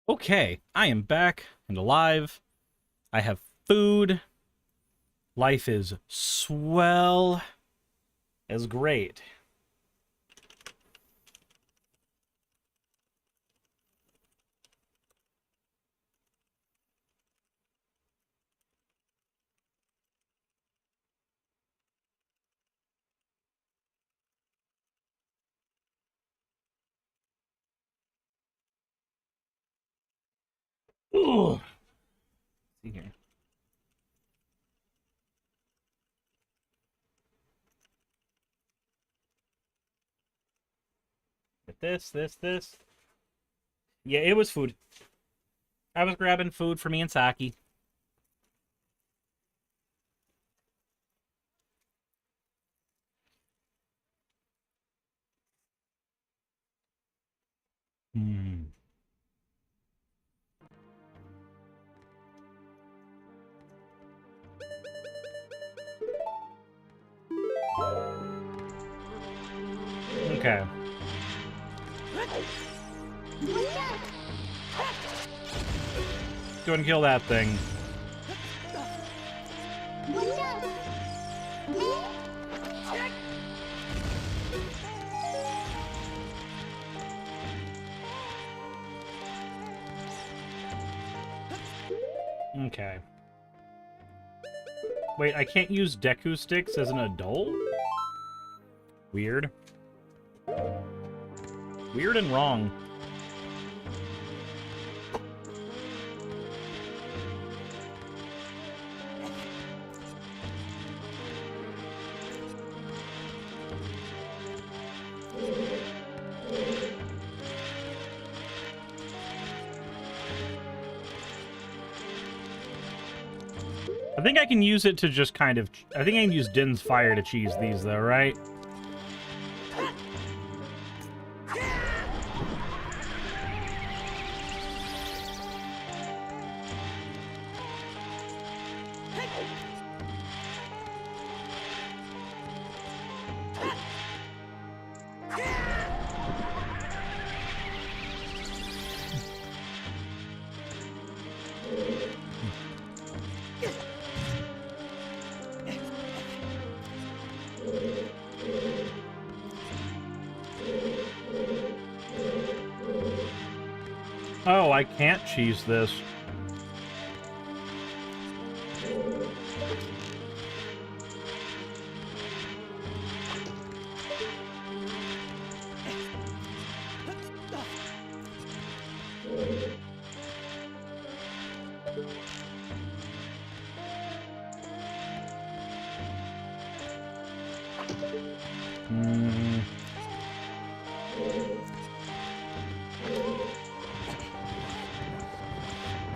Okay, I am back and alive. I have food. Life is swell. Is great. Ugh. See here. Get this. Yeah, it was food. I was grabbing food for me and Saki. Hmm. Okay. Go and kill that thing. Okay. Wait, I can't use Deku sticks as an adult? Weird. Weird and wrong. I think I can use it to just kind of... I think I can use Din's Fire to cheese these, though, right? Oh, I can't cheese this.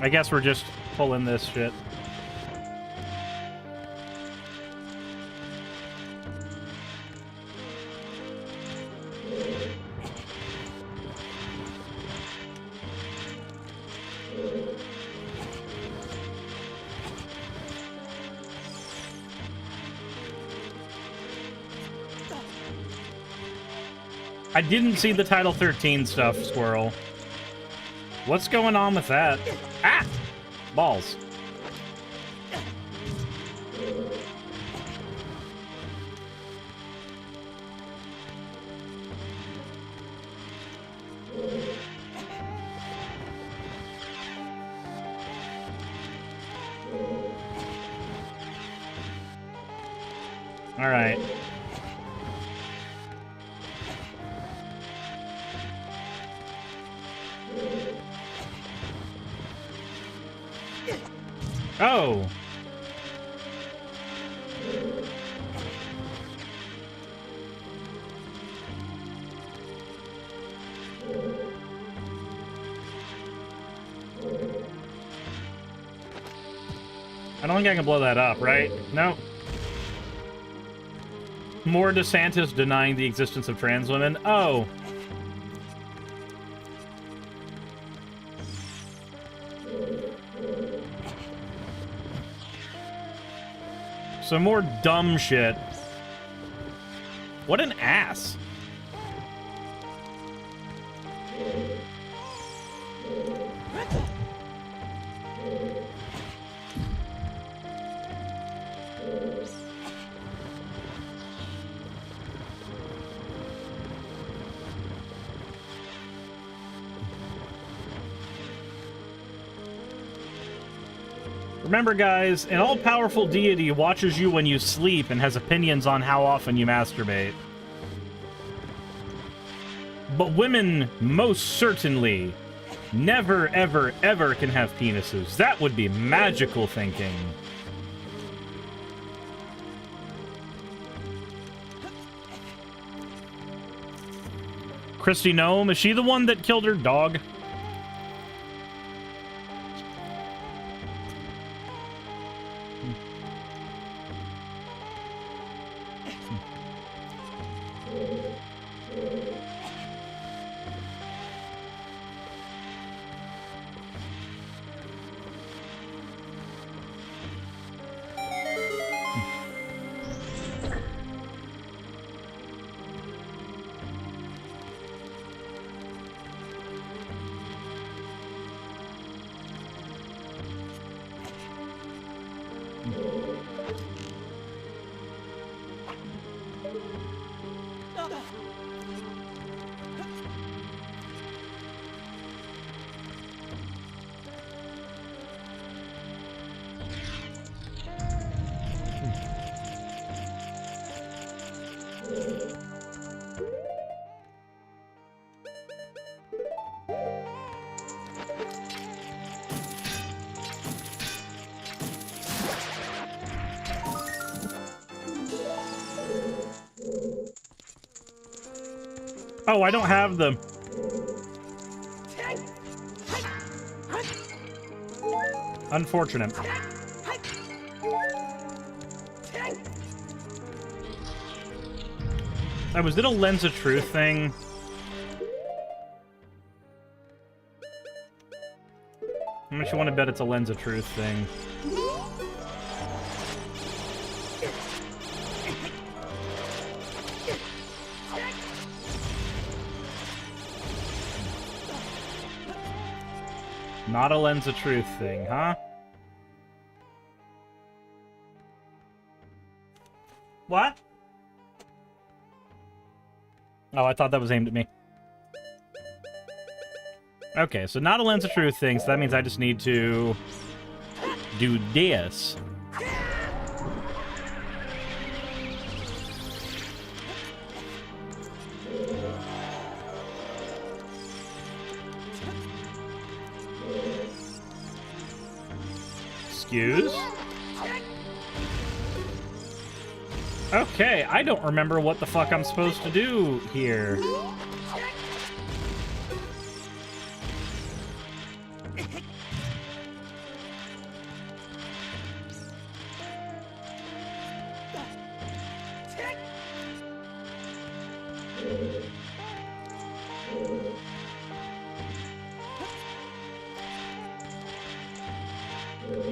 I guess we're just pulling this shit. I didn't see the Title 13 stuff, Squirrel. What's going on with that? Ah! Balls. All right. Oh. I don't think I can blow that up, right? No. More DeSantis denying the existence of trans women. Oh. Some more dumb shit. What an ass. Remember, guys, an all-powerful deity watches you when you sleep and has opinions on how often you masturbate. But women most certainly never, ever, ever can have penises. That would be magical thinking. Christy Gnome, is she the one that killed her dog? Oh, I don't have them. Unfortunate. Was it a Lens of Truth thing? How much you want to bet it's a Lens of Truth thing? Not a Lens of Truth thing, huh? What? Oh, I thought that was aimed at me. Okay, so not a Lens of Truth thing, so that means I just need to do this. Excuse? Okay, I don't remember what the fuck I'm supposed to do here.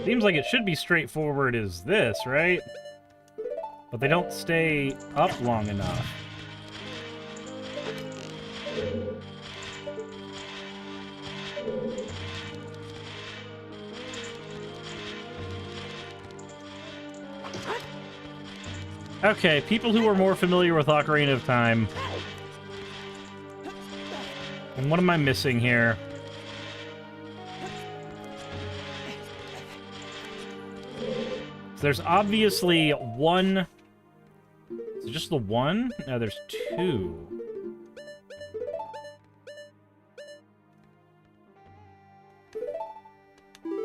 Seems like it should be straightforward as this, right? But they don't stay up long enough. Okay, people who are more familiar with Ocarina of Time. And what am I missing here? So there's obviously one... Is it just the one? No, there's two.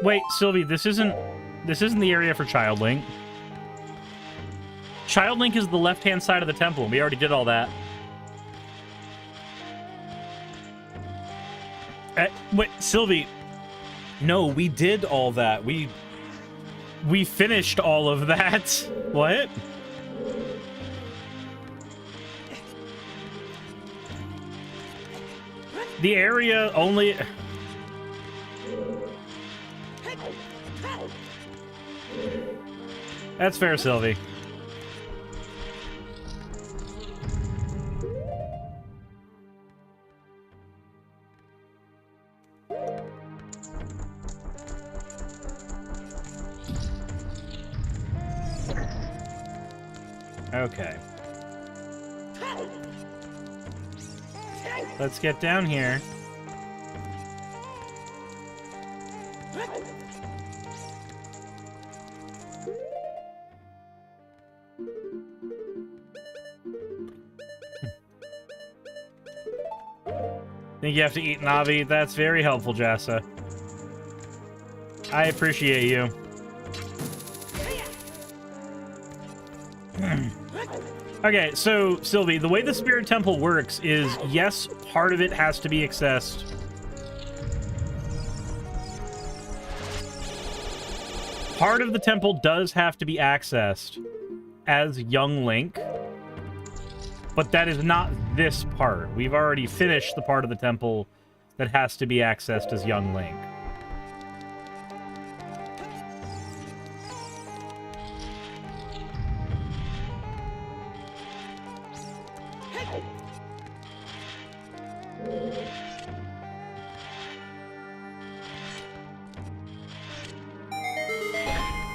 Wait, Sylvie, this isn't the area for Child Link. Child Link is the left-hand side of the temple. We already did all that. Wait, Sylvie. No, we did all that. We finished all of that. What? The area only... That's fair, Sylvie. Okay. Let's get down here. Think you have to eat Navi? That's very helpful, Jassa. I appreciate you. Okay, so, Sylvie, the way the Spirit Temple works is, yes, part of it has to be accessed. Part of the temple does have to be accessed as young Link, but that is not this part. We've already finished the part of the temple that has to be accessed as young Link.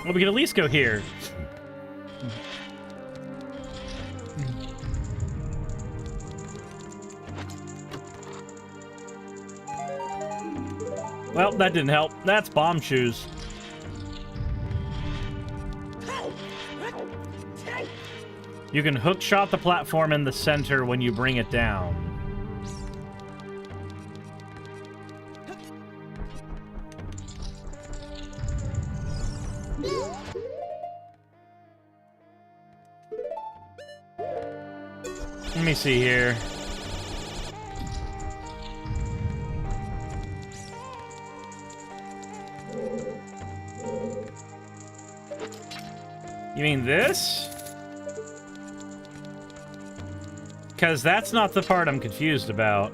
Well, we can at least go here. Well, that didn't help. That's bomb shoes. You can hook shot the platform in the center when you bring it down. Let me see here. You mean this? Because that's not the part I'm confused about.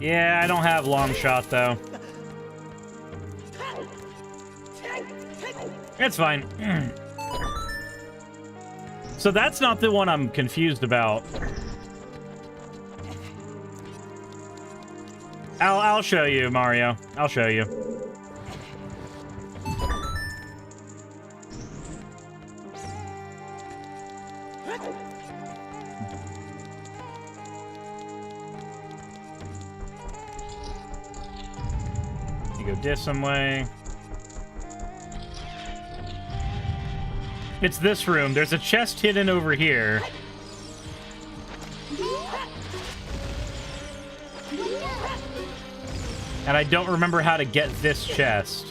Yeah, I don't have long shot, though. It's fine. So that's not the one I'm confused about. I'll show you, Mario. I'll show you. You go this some way. It's this room. There's a chest hidden over here. And I don't remember how to get this chest.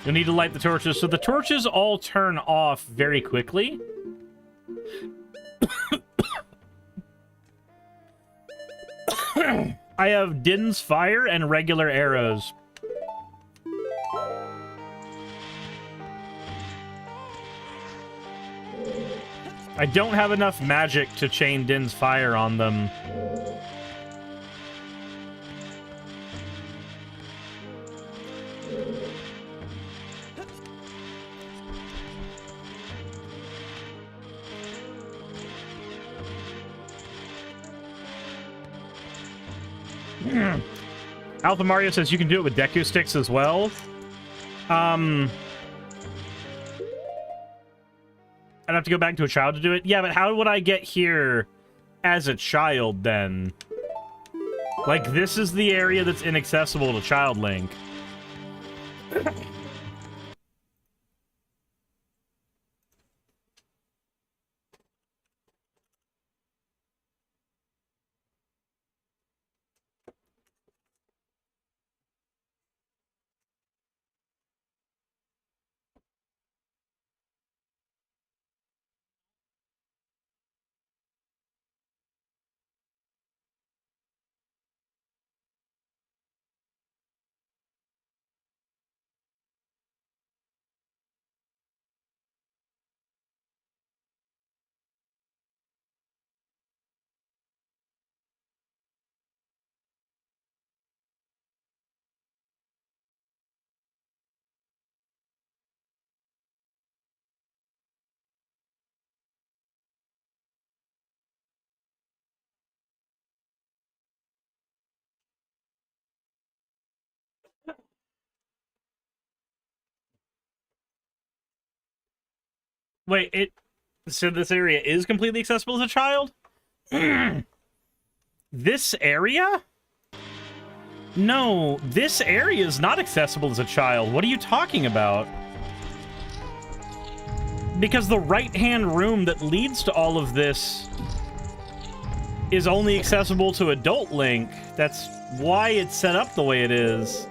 You'll need to light the torches. So the torches all turn off very quickly. I have Din's fire and regular arrows. I don't have enough magic to chain Din's fire on them. Alpha Mario says you can do it with Deku sticks as well. I'd have to go back to a child to do it. Yeah, but how would I get here as a child then? Like, this is the area that's inaccessible to Child Link. Wait, so this area is completely accessible as a child? This area? No, this area is not accessible as a child. What are you talking about? Because the right-hand room that leads to all of this is only accessible to adult Link. That's why it's set up the way it is.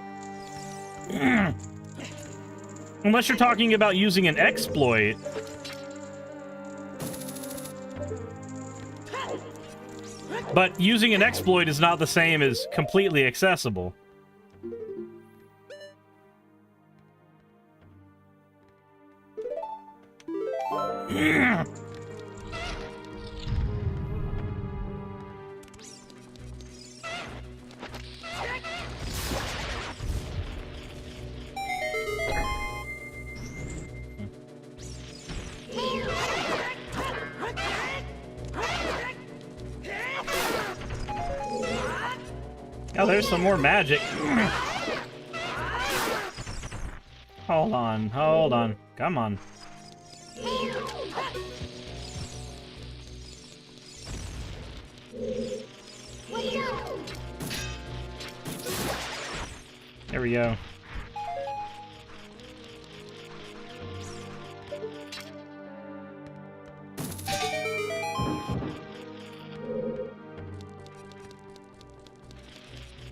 Unless you're talking about using an exploit. But using an exploit is not the same as completely accessible. Oh, there's some more magic. Hold on, hold on. Come on. There we go.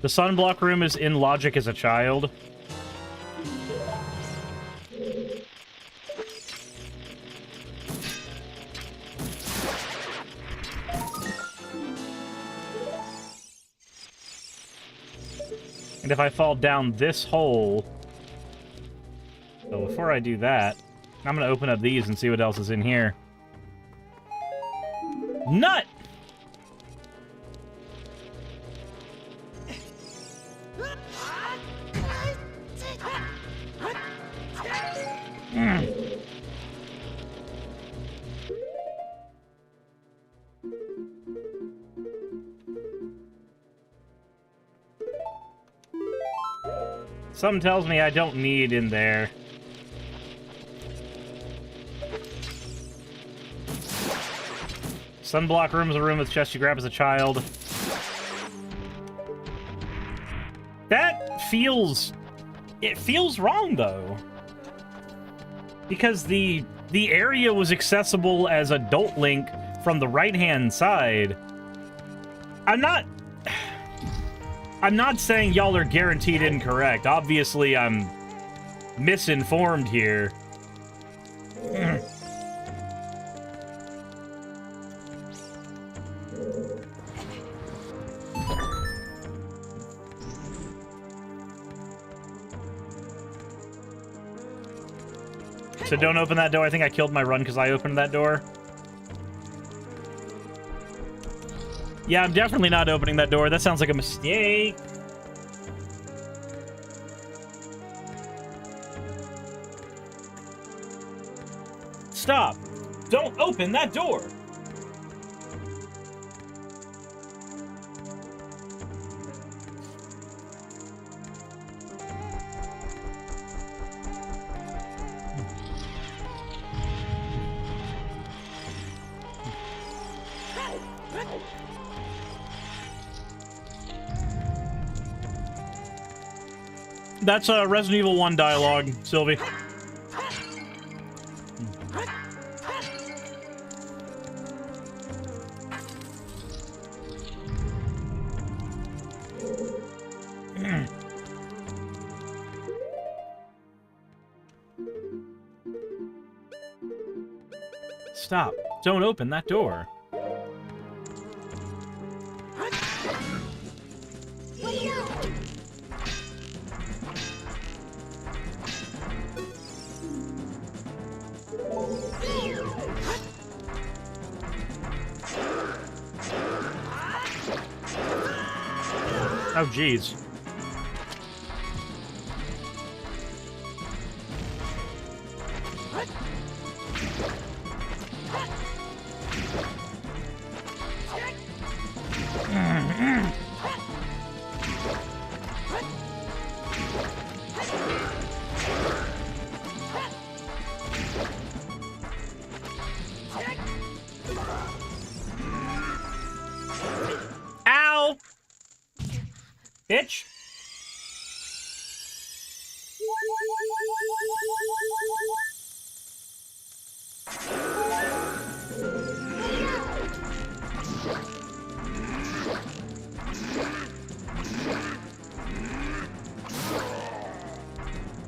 The sunblock room is in logic as a child. And if I fall down this hole... So before I do that, I'm going to open up these and see what else is in here. Nut! Something tells me I don't need in there. Sunblock room is a room with chest you grab as a child. That feels... It feels wrong, though. Because the area was accessible as Adult Link from the right-hand side. I'm not saying y'all are guaranteed incorrect. Obviously, I'm misinformed here. So don't open that door. I think I killed my run because I opened that door. Yeah, I'm definitely not opening that door. That sounds like a mistake. Stop. Don't open that door. That's Resident Evil 1 dialogue, Sylvie. Stop. Don't open that door. Oh, jeez. Ow! Bitch!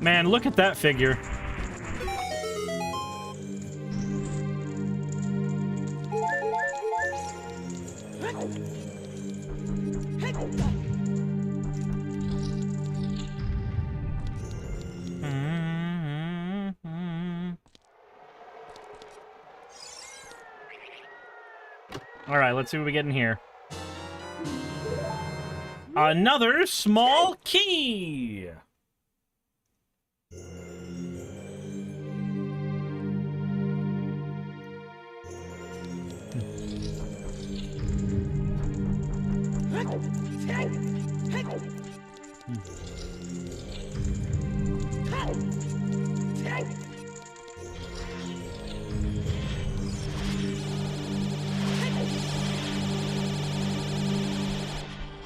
Man, look at that figure. Alright, let's see what we get in here. Another small key!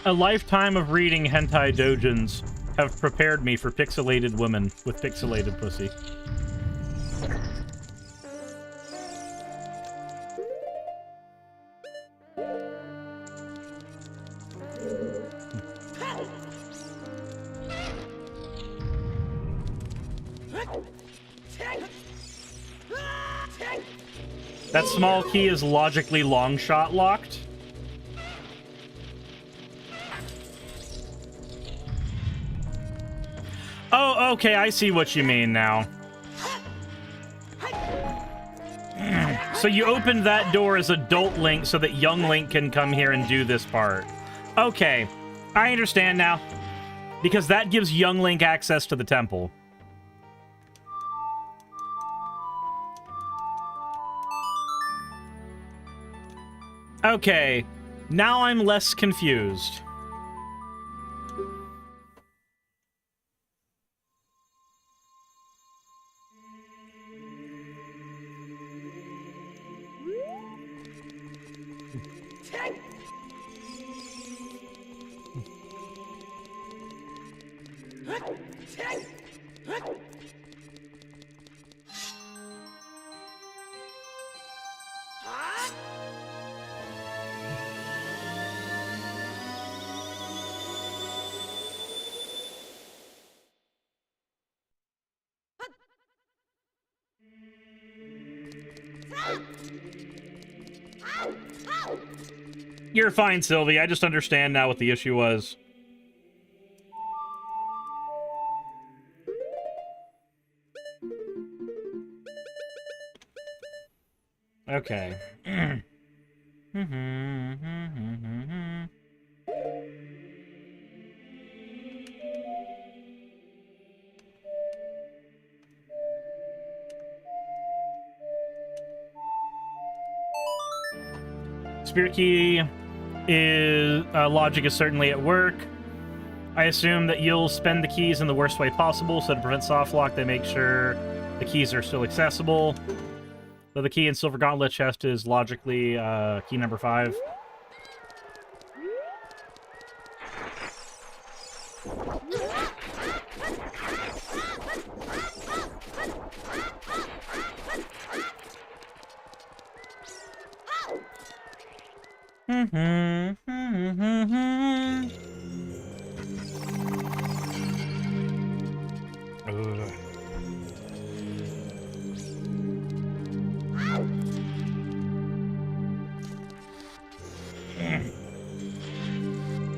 A lifetime of reading hentai doujins have prepared me for pixelated women with pixelated pussy. That small key is logically long shot locked. Oh, okay, I see what you mean now. So you opened that door as Adult Link so that Young Link can come here and do this part. Okay, I understand now. Because that gives Young Link access to the temple. Okay, now I'm less confused. You're fine, Sylvie. I just understand now what the issue was. Okay. Spirit key is logic is certainly at work. I assume that you'll spend the keys in the worst way possible, so to prevent soft lock, they make sure the keys are still accessible. So the key in Silver Gauntlet chest is logically key number 5.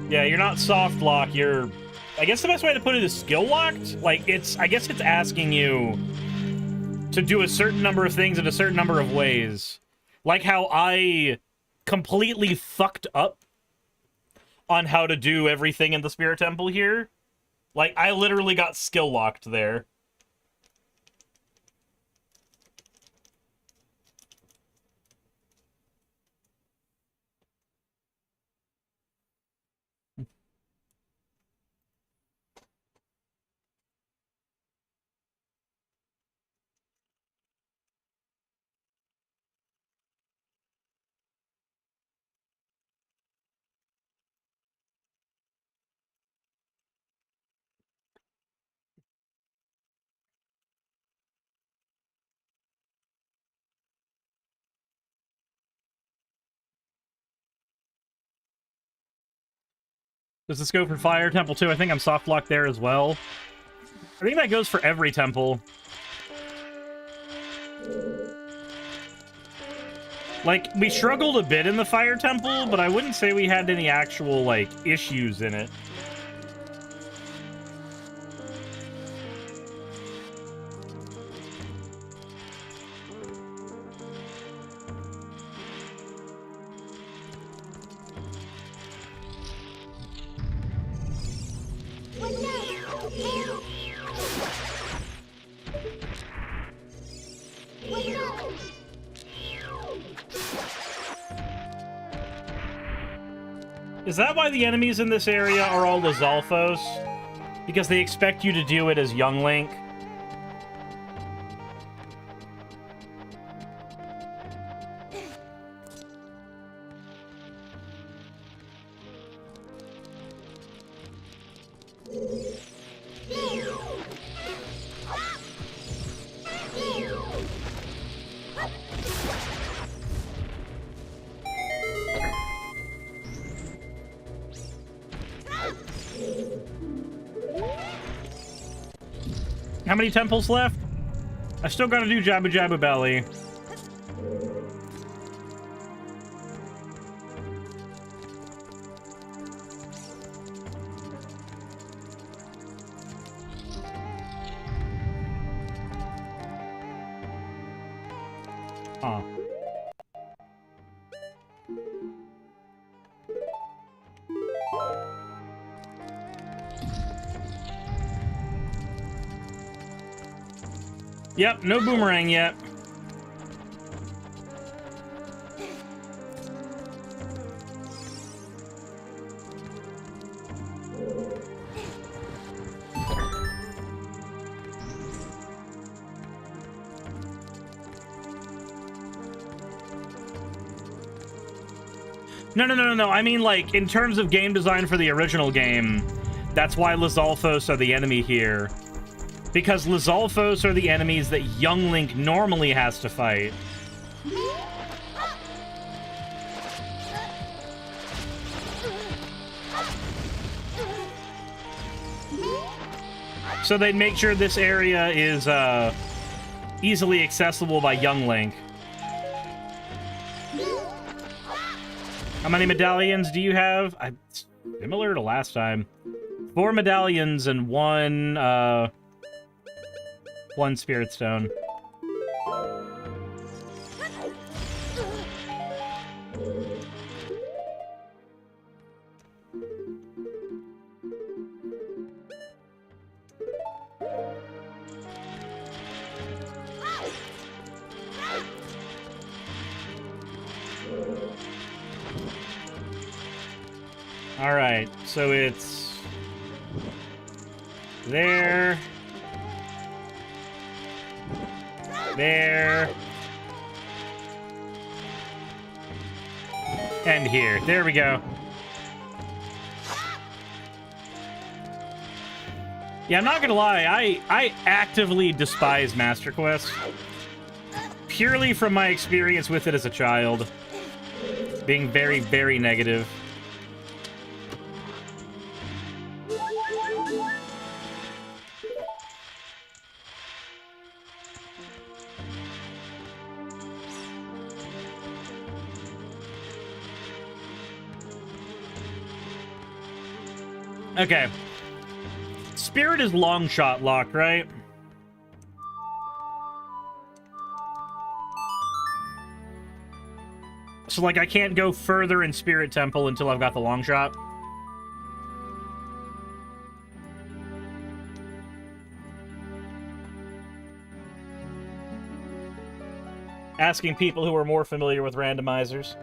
Yeah, you're not soft lock, you're... I guess the best way to put it is skill locked? Like, I guess it's asking you to do a certain number of things in a certain number of ways. Like how I completely fucked up on how to do everything in the Spirit Temple here. Like, I literally got skill locked there. Does this go for Fire Temple too? I think I'm soft locked there as well. I think that goes for every temple. Like, we struggled a bit in the Fire Temple, but I wouldn't say we had any actual, like, issues in it. Is that why the enemies in this area are all the Zalfos? Because they expect you to do it as young Link? How many temples left? I still gotta do Jabu Jabu Belly. Huh. Yep, no boomerang yet. No. I mean, like, in terms of game design for the original game, that's why Lizalfos are the enemy here. Because Lizalfos are the enemies that young Link normally has to fight. So they'd make sure this area is easily accessible by young Link. How many medallions do you have? Similar to last time. 4 medallions and one spirit stone. Alright, so it's there, there, and here. There we go. Yeah, I'm not gonna lie, I actively despise Master Quest. Purely from my experience with it as a child. Being very, very negative. Okay. Spirit is long shot locked, right? So, like, I can't go further in Spirit Temple until I've got the long shot? Asking people who are more familiar with randomizers.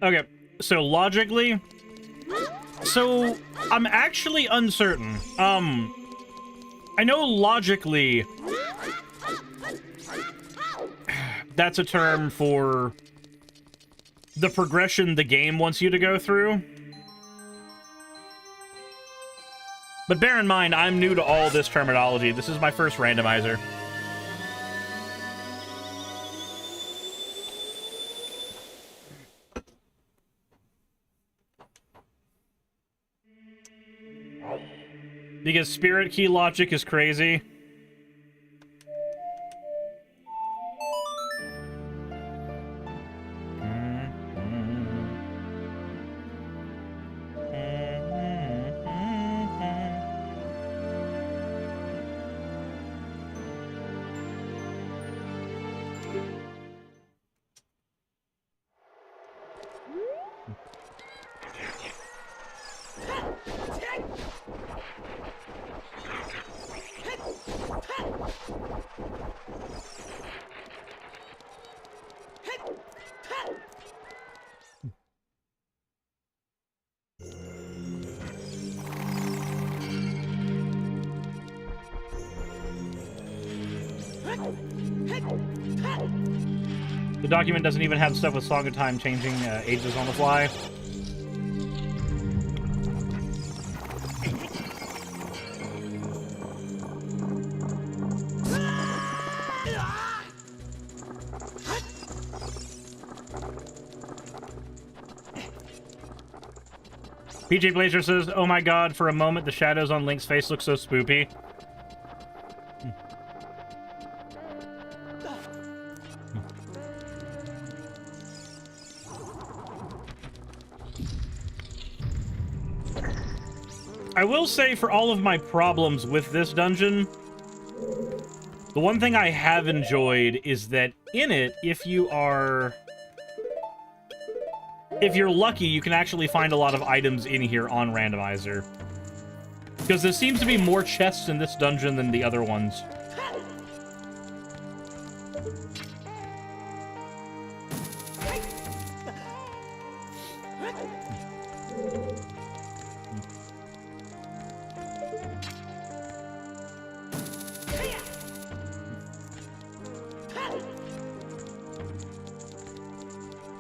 Okay, so logically... So, I'm actually uncertain. I know logically... That's a term for... the progression the game wants you to go through. But bear in mind, I'm new to all this terminology. This is my first randomizer. Because spirit key logic is crazy. The document doesn't even have stuff with Song of Time changing ages on the fly. PJ Blazer says, "Oh my god, for a moment the shadows on Link's face look so spoopy." I will say, for all of my problems with this dungeon, the one thing I have enjoyed is that in it, if you're lucky, you can actually find a lot of items in here on Randomizer. Because there seems to be more chests in this dungeon than the other ones.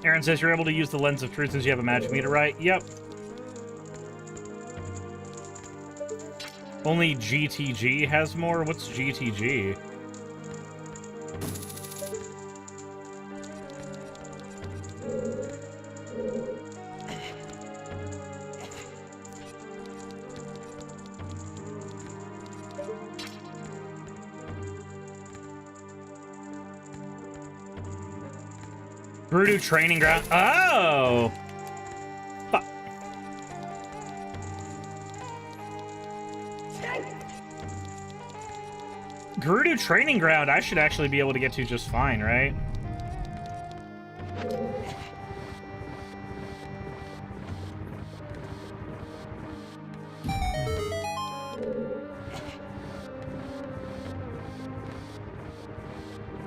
Aaron says you're able to use the lens of truth since you have a magic meter, right? Yep. Only GTG has more? What's GTG? Gerudo training ground. Oh! Fuck. Gerudo training ground, I should actually be able to get to just fine, right?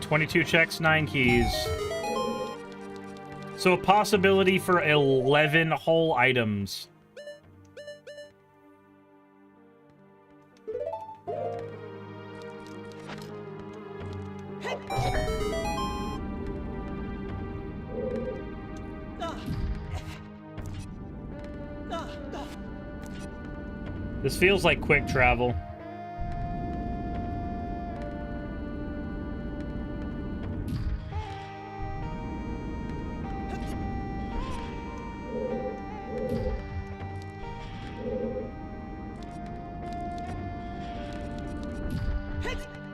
"22 checks, 9 keys. So a possibility for 11 whole items. This feels like quick travel.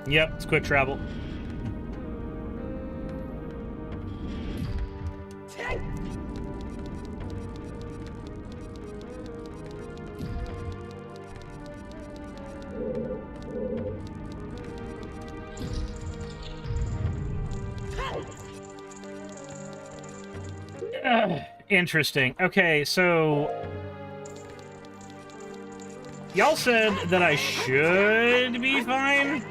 Yep, it's quick travel. Interesting. Okay, so y'all said that I should be fine.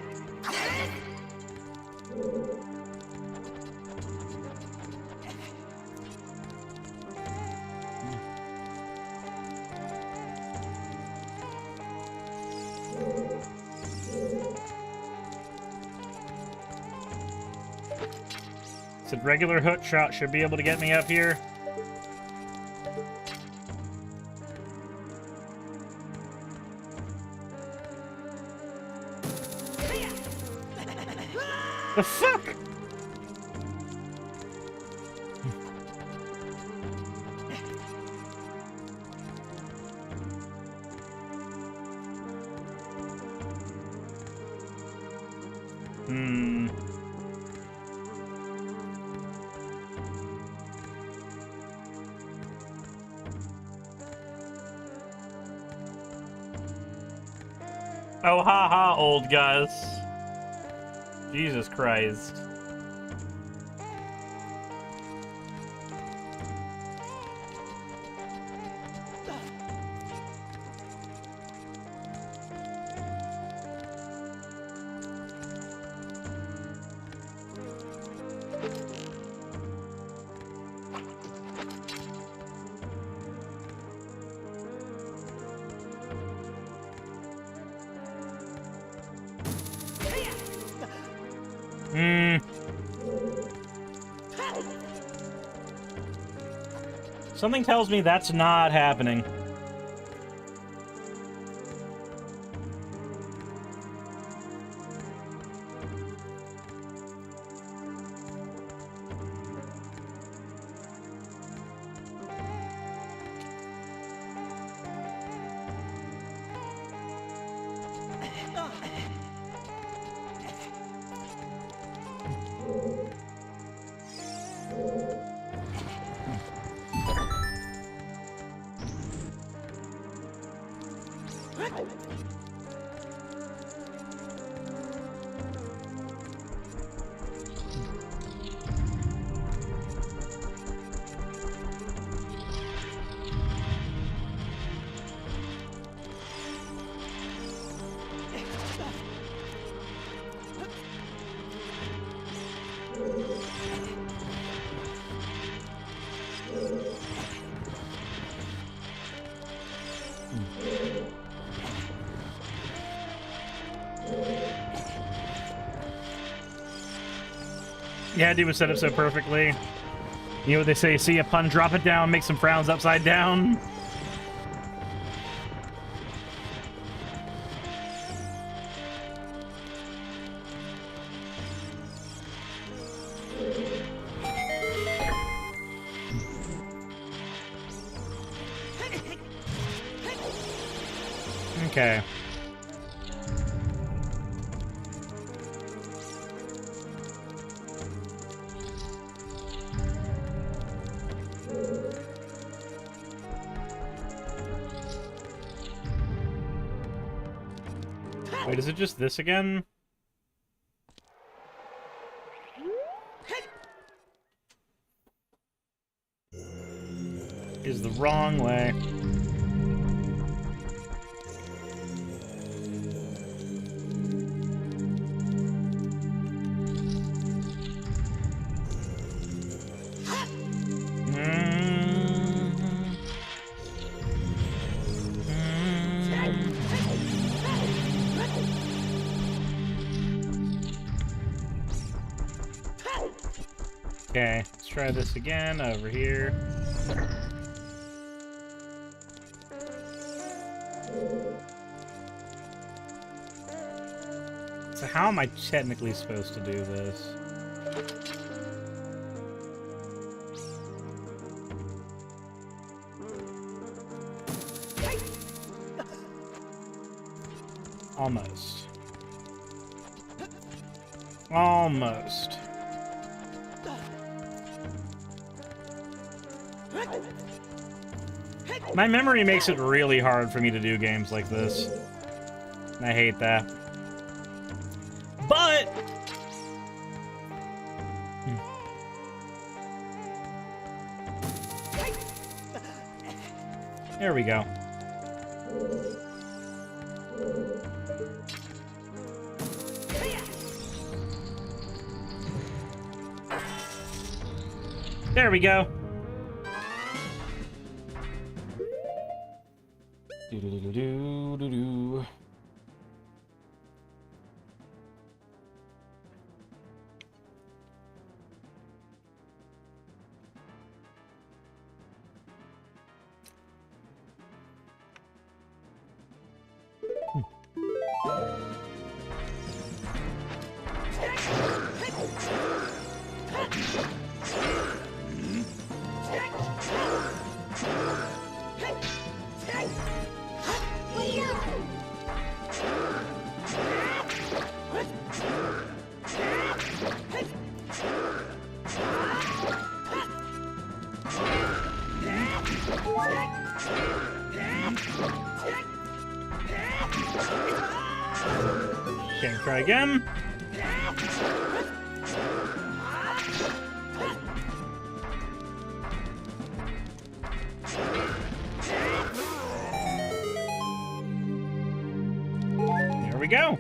Said regular hook shot should be able to get me up here. The fuck? Oh, haha, old guys. Jesus Christ. Something tells me that's not happening. Yeah, dude was set up so perfectly. You know what they say, see a pun, drop it down, make some frowns upside down. Okay. Wait, is it just this again? Is the wrong way. Okay, let's try this again over here. So how am I technically supposed to do this? Almost. Almost. My memory makes it really hard for me to do games like this. I hate that. But... There we go. There we go. Do-do-do-do-do-do. Okay, try again. There we go.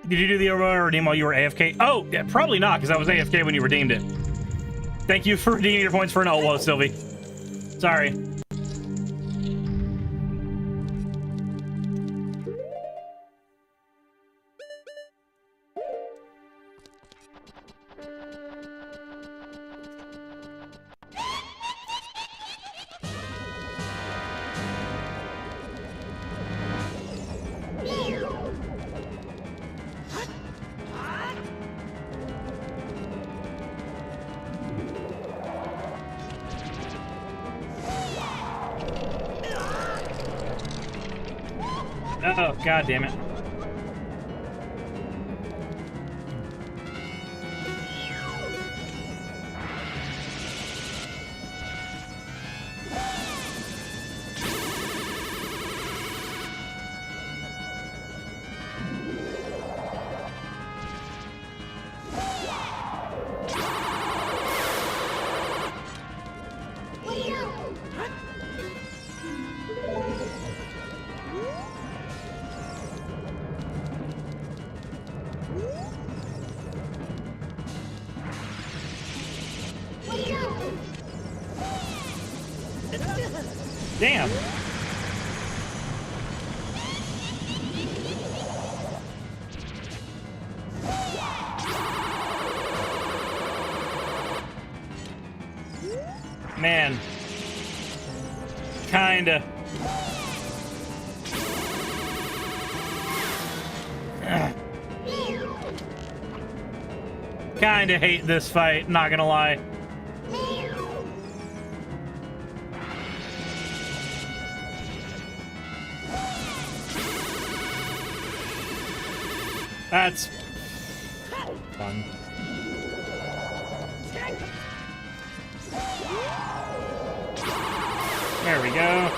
Did you do the redeem while you were AFK? Oh, yeah, probably not, because I was AFK when you redeemed it. Thank you for redeeming your points for an whoa, Sylvie. Sorry. Oh, god damn it. Damn. Man. Kinda. Kinda hate this fight, not gonna lie. That's fun. There we go.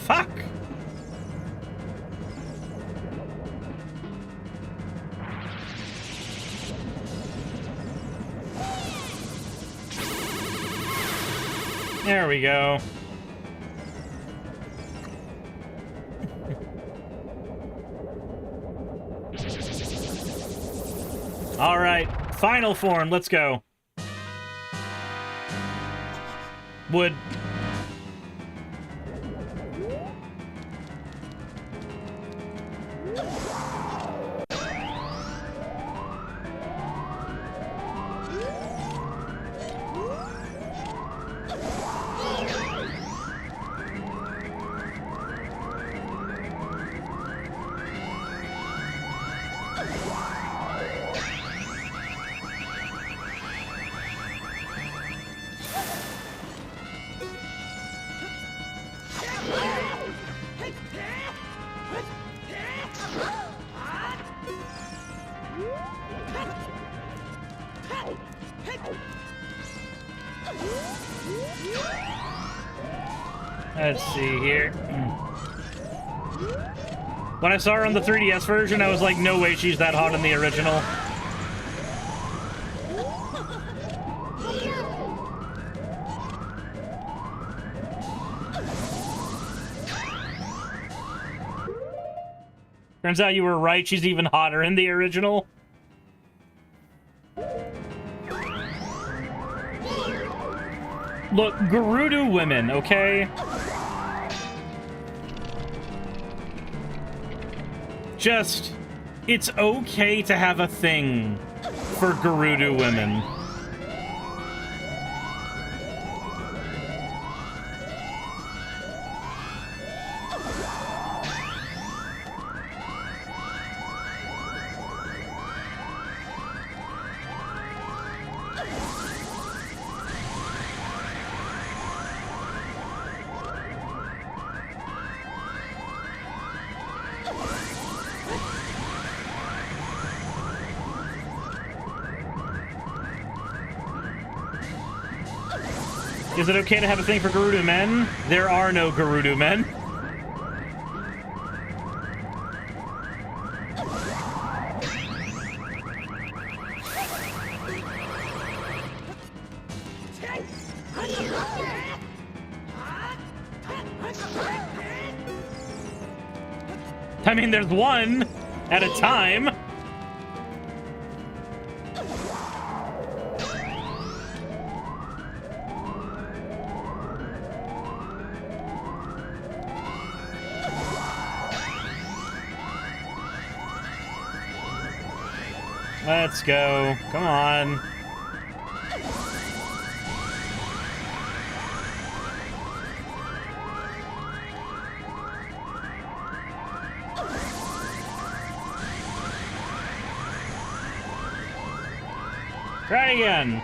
Fuck! There we go. All right, final form, let's go. Wood. Let's see here. When I saw her on the 3DS version, I was like, no way she's that hot in the original. Turns out you were right, she's even hotter in the original. Look, Gerudo women, okay? Just, it's okay to have a thing for Gerudo women. Is it okay to have a thing for Gerudo men? There are no Gerudo men. I mean, there's one at a time. Let's go. Come on. Try again.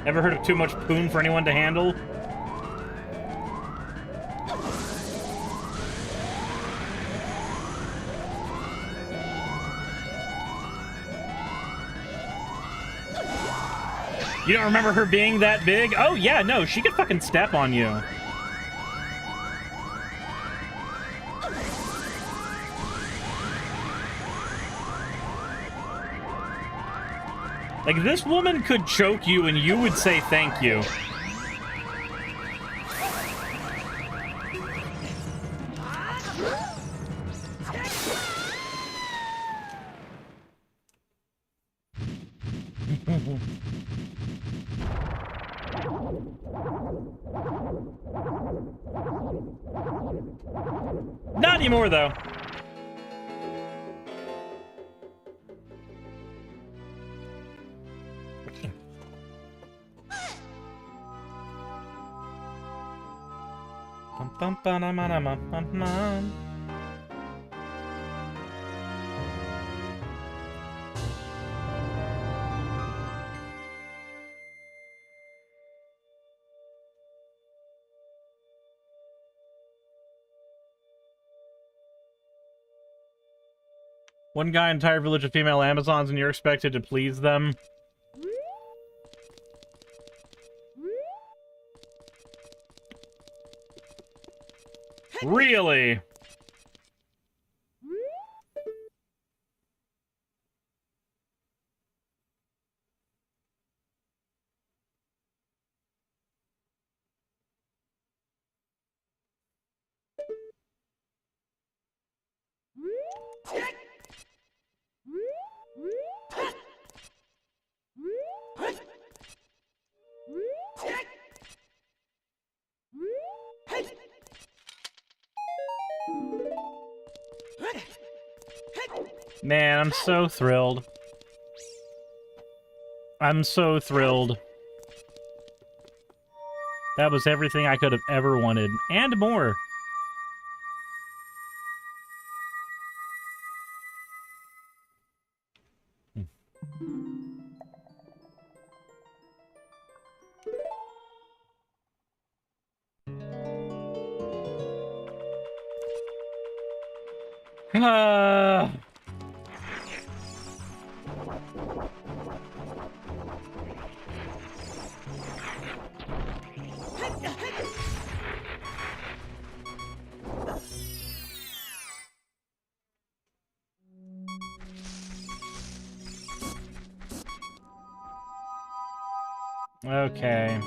Ever heard of too much poon for anyone to handle? You don't remember her being that big? Oh, yeah, no, she could fucking step on you. Like, this woman could choke you and you would say thank you. Not anymore, though. One guy, entire village of female Amazons, and you're expected to please them. Really? Man, I'm so thrilled. I'm so thrilled. That was everything I could have ever wanted, and more. Okay.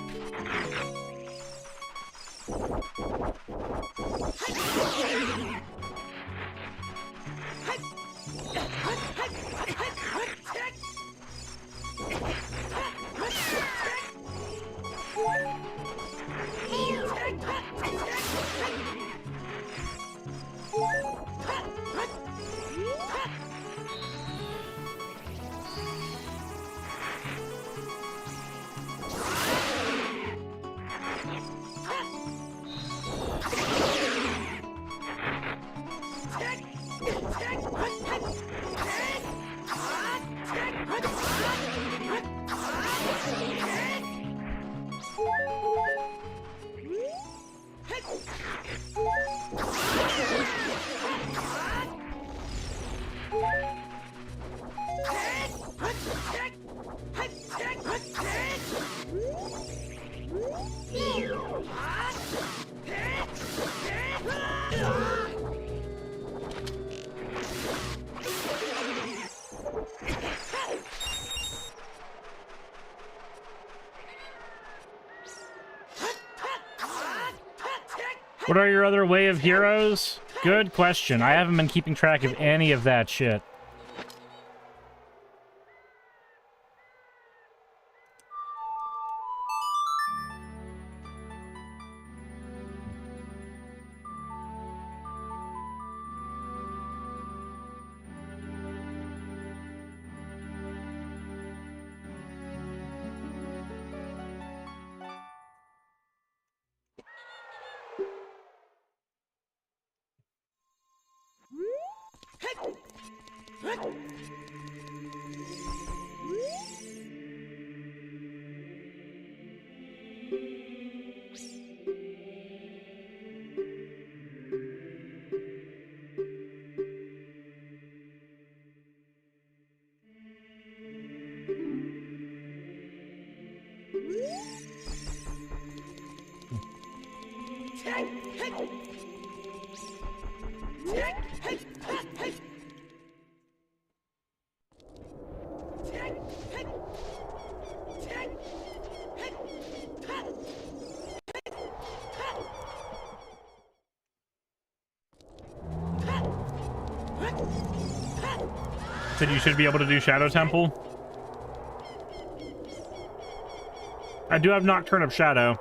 What are your other way of heroes? Good question. I haven't been keeping track of any of that shit. Said you should be able to do Shadow Temple. I do have Nocturne of Shadow.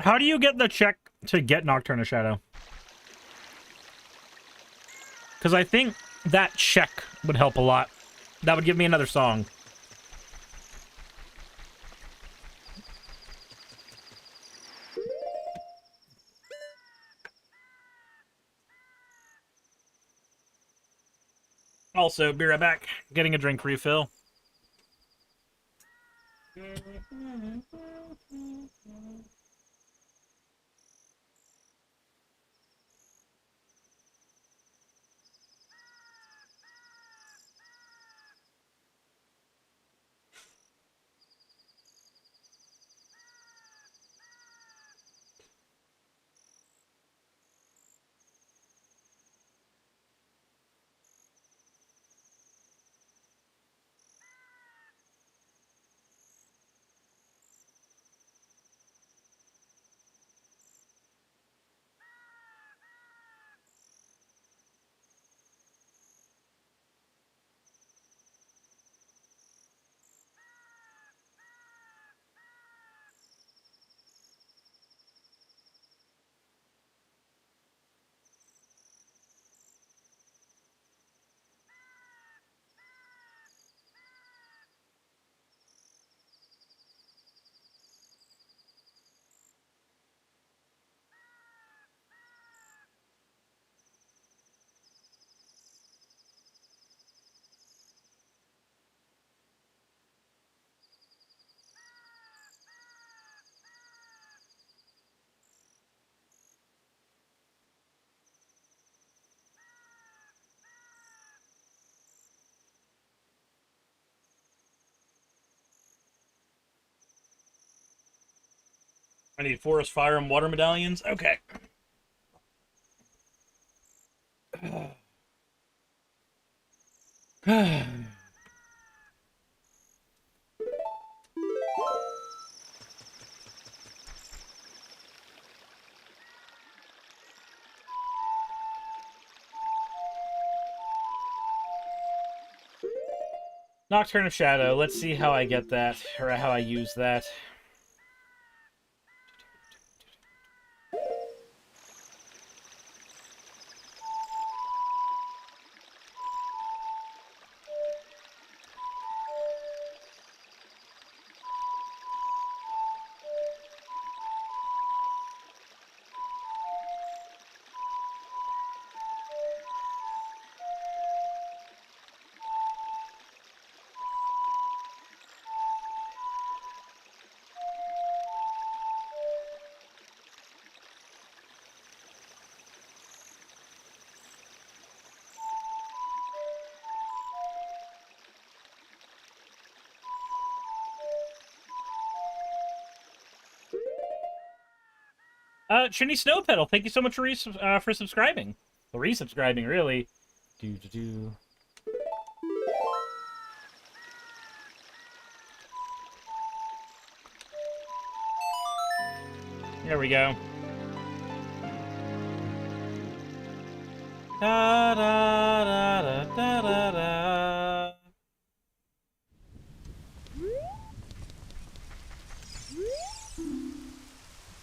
How do you get the check to get Nocturne of Shadow? Because I think that check would help a lot. That would give me another song. Also, be right back. Getting a drink refill. I need forest, fire, and water medallions. Okay. Nocturne of Shadow. Let's see how I get that, or how I use that. Trini Snow Petal, thank you so much for subscribing. Well, resubscribing, really. Do. There we go. Da da da da da da da.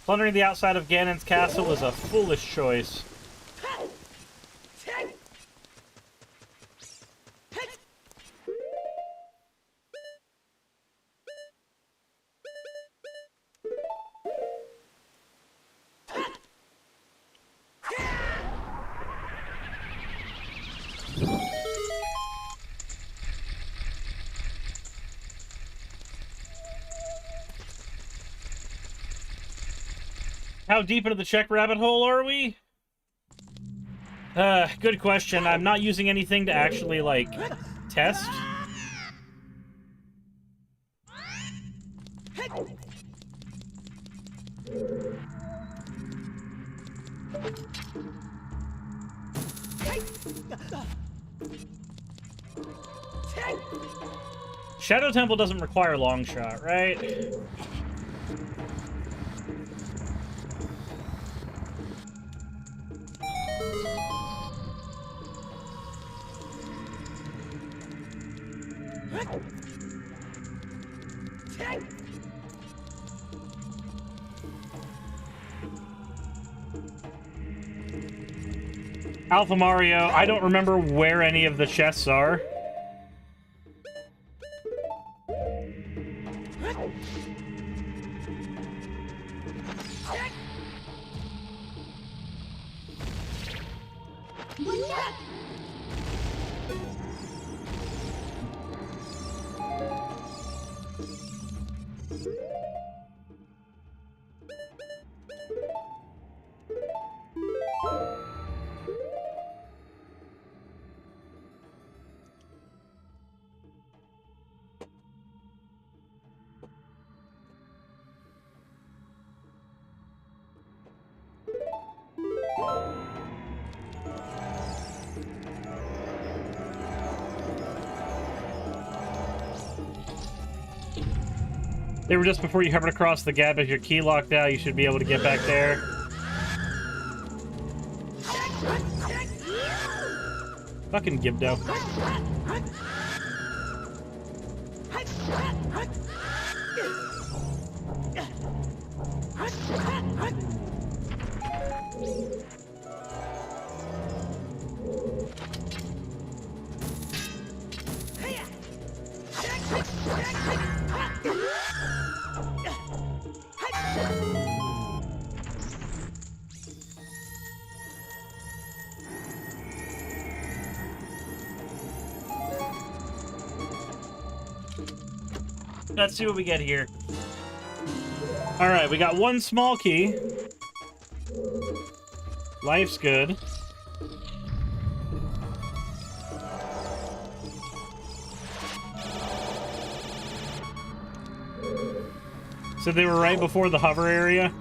Plundering the outside of Ganon's castle was a foolish choice. How deep into the check rabbit hole are we? Good question. I'm not using anything to actually, like, test. Shadow Temple doesn't require long shot, right? Alpha Mario, I don't remember where any of the chests are. They were just before you hovered across the gap. If your key locked out, you should be able to get back there. Fucking Gibdo. Let's see what we get here. Alright, we got one small key. Life's good. So they were right before the hover area?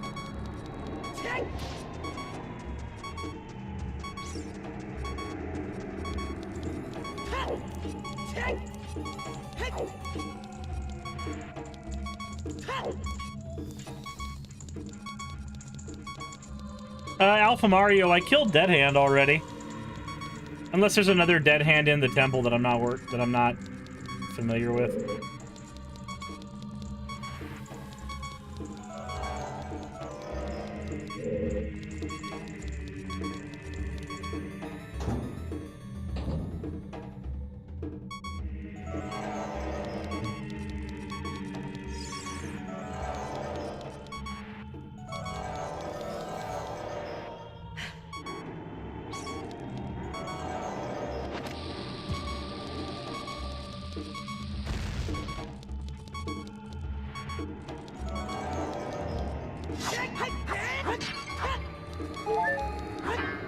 Alpha Mario, I killed Dead Hand already. Unless there's another Dead Hand in the temple that I'm not familiar with.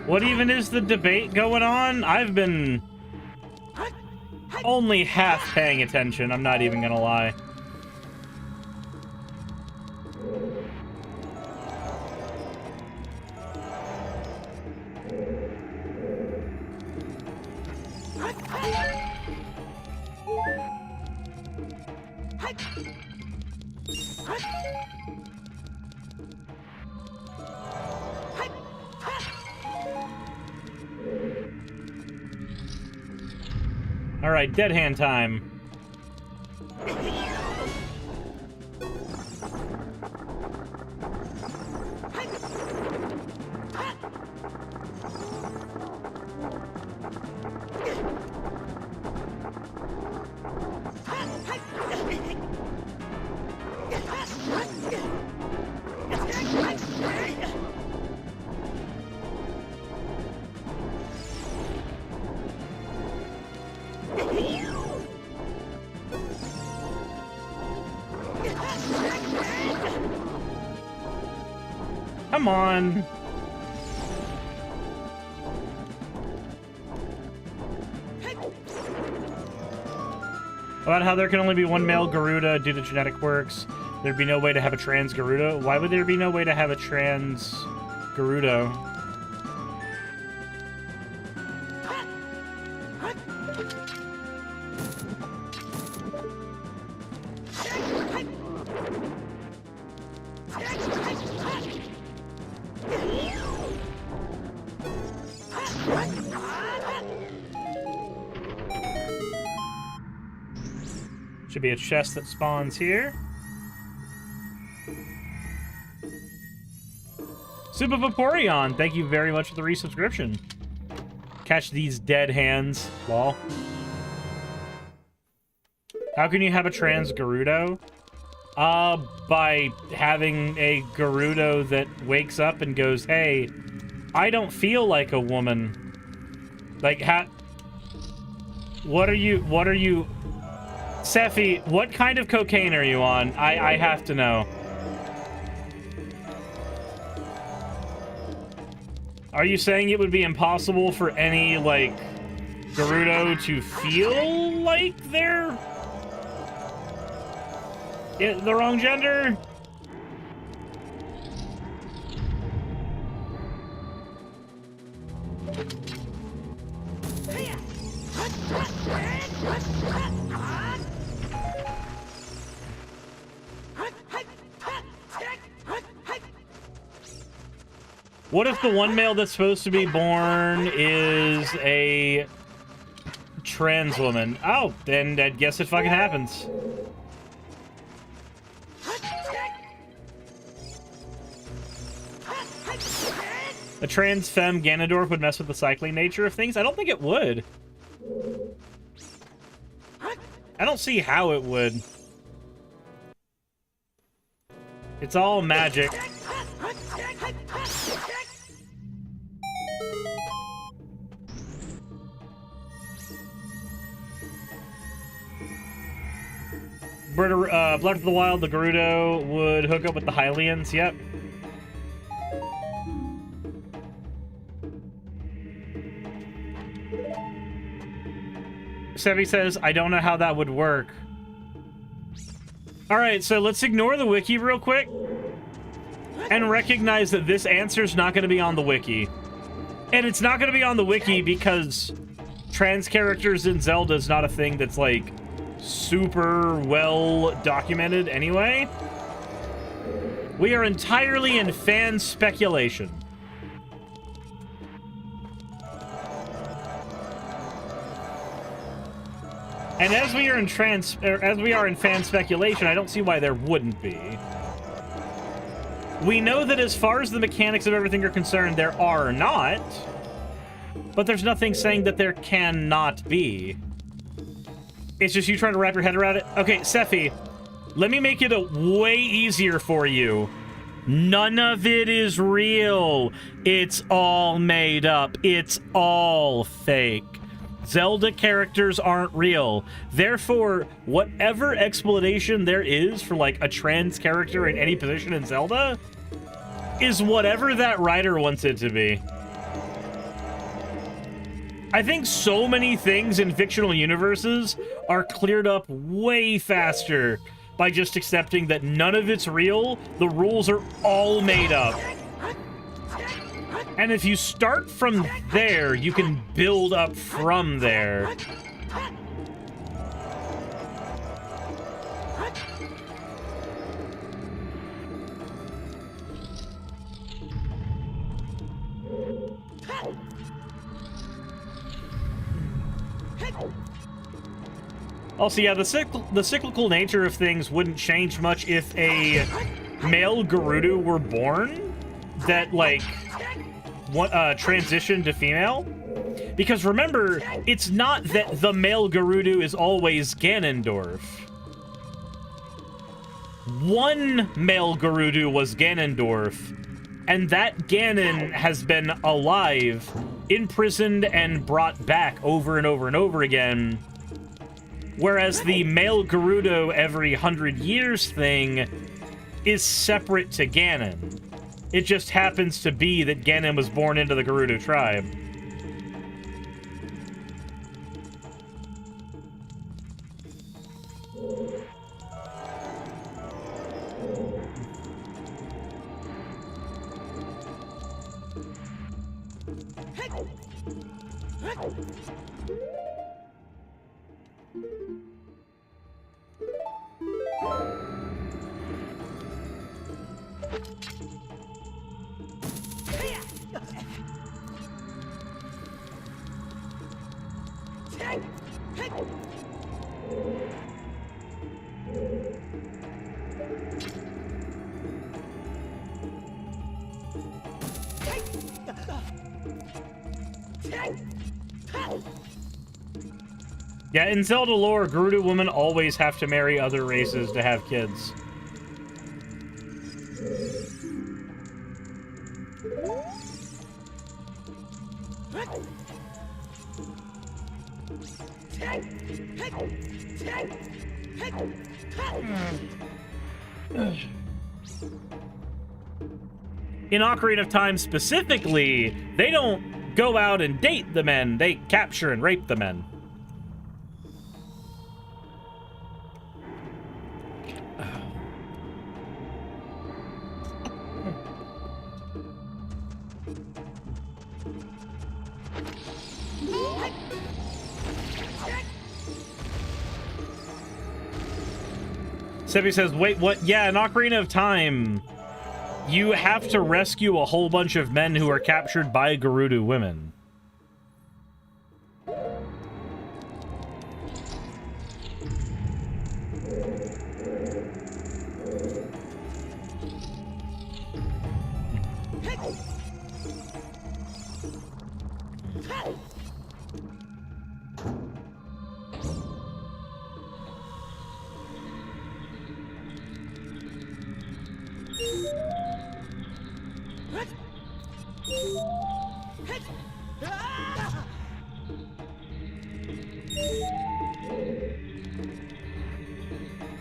What even is the debate going on? I've been only half paying attention, I'm not even gonna lie. Alright, Dead Hand time. Come on. About how there can only be one male Garuda due to genetic quirks. There'd be no way to have a trans Gerudo? Why would there be no way to have a trans Gerudo? Should be a chest that spawns here. Suba Vaporeon, thank you very much for the resubscription. Catch these dead hands, lol. How can you have a trans Gerudo? By having a Gerudo that wakes up and goes, hey, I don't feel like a woman. Like, what are you... Sephi, what kind of cocaine are you on? I have to know. Are you saying it would be impossible for any, like, Gerudo to feel like they're the wrong gender? What if the one male that's supposed to be born is a trans woman? Oh, then I guess it fucking happens. A trans femme Ganondorf would mess with the cycling nature of things? I don't think it would. I don't see how it would. It's all magic. Blood of the Wild, the Gerudo would hook up with the Hylians. Yep. Sevi says, I don't know how that would work. Alright, so let's ignore the wiki real quick and recognize that this answer's not going to be on the wiki. And it's not going to be on the wiki because trans characters in Zelda is not a thing that's, like, super well documented anyway. We are entirely in fan speculation. And as we are in fan speculation, I don't see why there wouldn't be. We know that as far as the mechanics of everything are concerned, there are not. But there's nothing saying that there cannot be. It's just you trying to wrap your head around it. Okay, Sephi, let me make it way easier for you. None of it is real. It's all made up. It's all fake. Zelda characters aren't real. Therefore, whatever explanation there is for, like, a trans character in any position in Zelda is whatever that writer wants it to be. I think so many things in fictional universes are cleared up way faster by just accepting that none of it's real. The rules are all made up. And if you start from there, you can build up from there. Also, yeah, the cyclical nature of things wouldn't change much if a male Gerudo were born that, like, transitioned to female. Because remember, it's not that the male Gerudo is always Ganondorf. One male Gerudo was Ganondorf, and that Ganon has been alive, imprisoned, and brought back over and over and over again. Whereas the male Gerudo every 100 years thing is separate to Ganon. It just happens to be that Ganon was born into the Gerudo tribe. Yeah, in Zelda lore, Gerudo women always have to marry other races to have kids. In Ocarina of Time specifically, they don't go out and date the men, they capture and rape the men. Sebby says, wait, what? Yeah, in Ocarina of Time, you have to rescue a whole bunch of men who are captured by Gerudo women.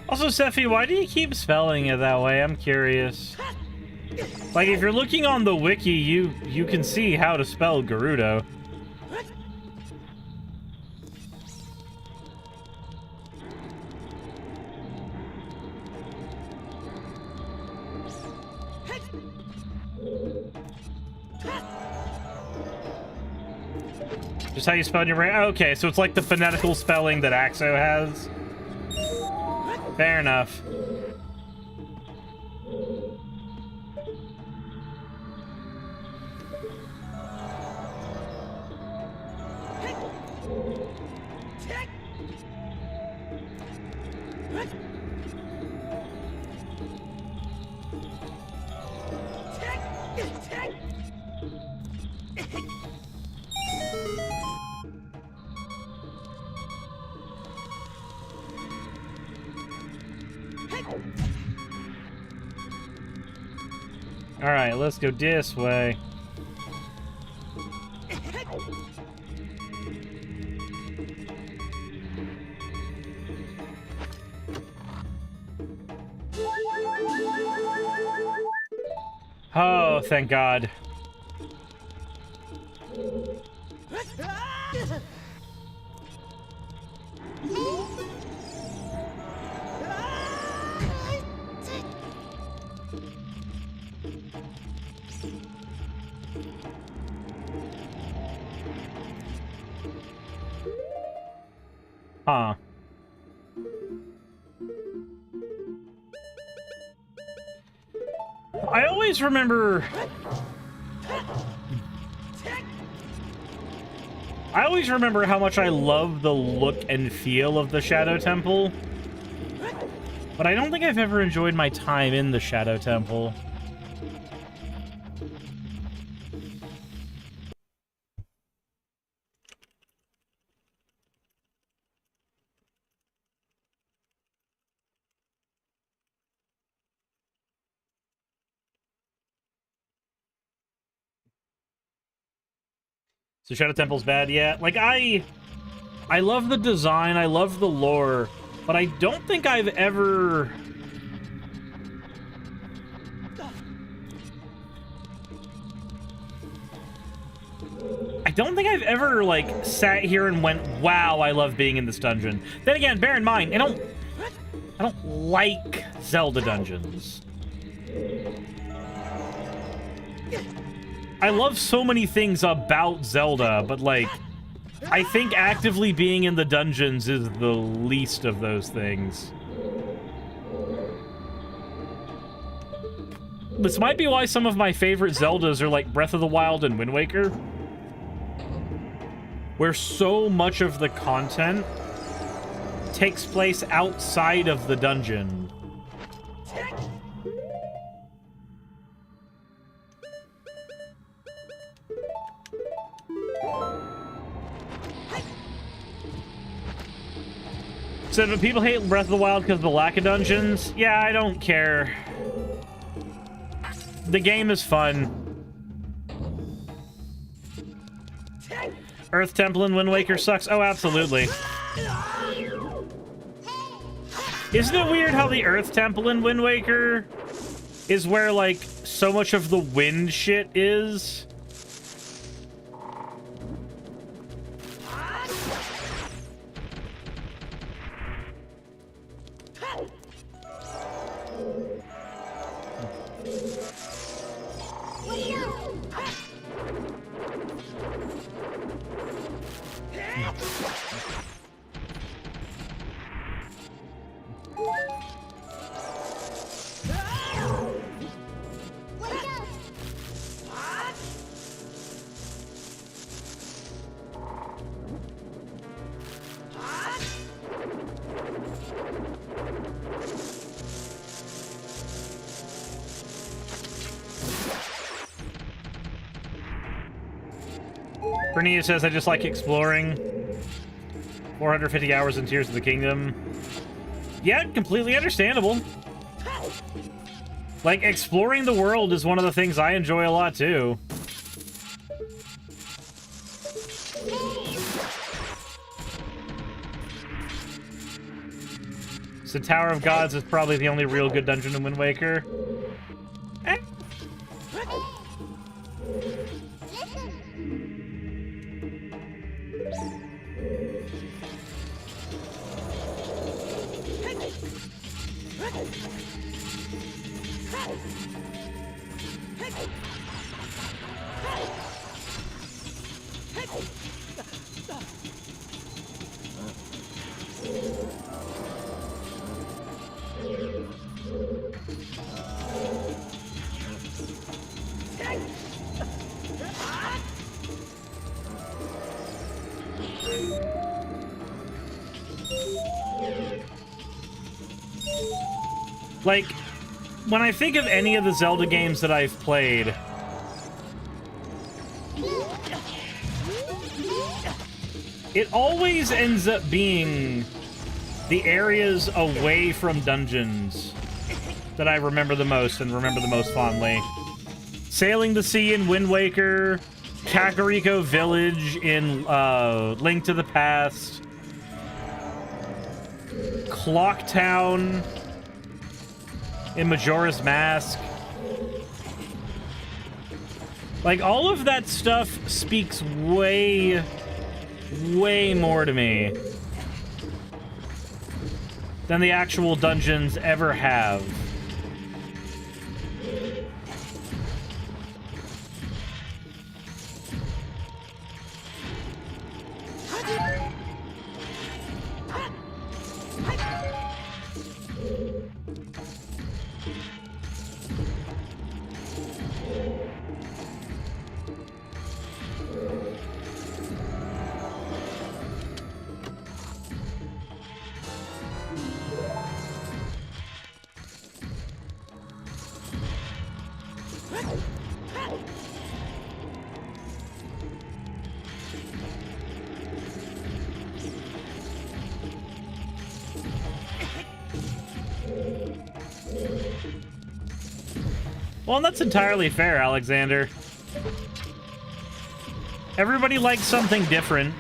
Also, Sephi, why do you keep spelling it that way? I'm curious. Like, if you're looking on the wiki, you can see how to spell Gerudo. Just how you spell your brain? Okay, so it's like the phonetical spelling that Axo has. Fair enough. Alright, let's go this way. Oh, thank God. Huh. I always remember... how much I love the look and feel of the Shadow Temple. But I don't think I've ever enjoyed my time in the Shadow Temple. So Shadow Temple's bad, yeah. Like, I love the design, I love the lore, but I don't think I've ever... like, sat here and went, wow, I love being in this dungeon. Then again, bear in mind, I don't like Zelda dungeons. I love so many things about Zelda, but, like, I think actively being in the dungeons is the least of those things. This might be why some of my favorite Zeldas are like Breath of the Wild and Wind Waker, where so much of the content takes place outside of the dungeon. So do people hate Breath of the Wild because of the lack of dungeons? Yeah, I don't care. The game is fun. Earth Temple in Wind Waker sucks? Oh, absolutely. Isn't it weird how the Earth Temple in Wind Waker is where, like, so much of the wind shit is? Bernia says, I just like exploring. 450 hours in Tears of the Kingdom. Yeah, completely understandable. Like, exploring the world is one of the things I enjoy a lot, too. So Tower of Gods is probably the only real good dungeon in Wind Waker. Eh. Like, when I think of any of the Zelda games that I've played, it always ends up being the areas away from dungeons that I remember the most and remember the most fondly. Sailing the Sea in Wind Waker, Kakariko Village in Link to the Past, Clock Town in Majora's Mask. Like, all of that stuff speaks way, way more to me than the actual dungeons ever have. Well, and that's entirely fair, Alexander. Everybody likes something different.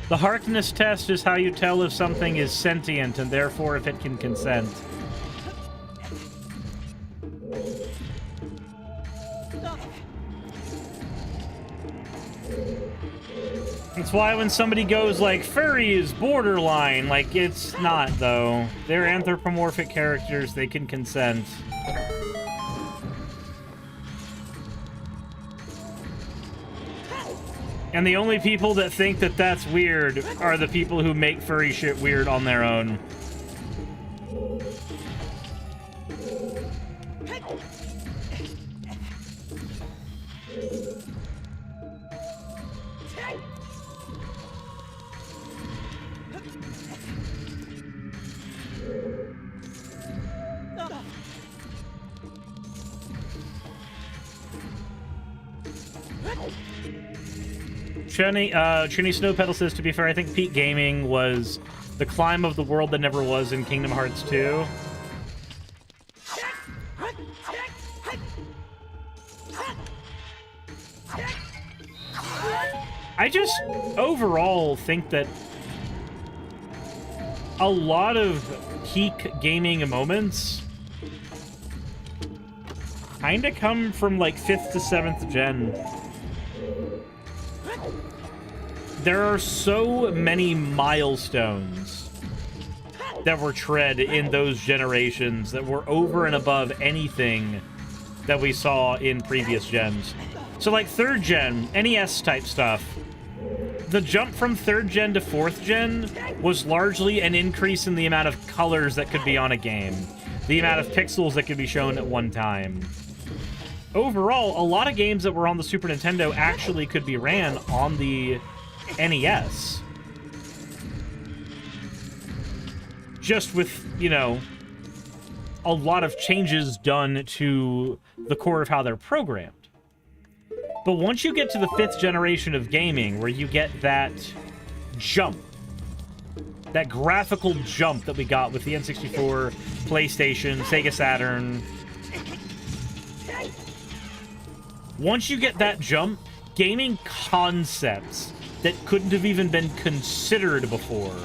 The Harkness test is how you tell if something is sentient and therefore if it can consent. It's why when somebody goes like, furry is borderline, like, it's not, though. They're anthropomorphic characters, they can consent. And the only people that think that that's weird are the people who make furry shit weird on their own. Trini Snowpedal says, to be fair, I think peak gaming was the climb of the world that never was in Kingdom Hearts 2. I just overall think that a lot of peak gaming moments kind of come from like 5th to 7th gen. There are so many milestones that were tread in those generations that were over and above anything that we saw in previous gens. So like 3rd gen, NES type stuff, the jump from 3rd gen to 4th gen was largely an increase in the amount of colors that could be on a game, the amount of pixels that could be shown at one time. Overall, a lot of games that were on the Super Nintendo actually could be ran on the NES. Just with, you know, a lot of changes done to the core of how they're programmed. But once you get to the 5th generation of gaming, where you get that jump, that graphical jump that we got with the N64, PlayStation, Sega Saturn, once you get that jump, gaming concepts that couldn't have even been considered before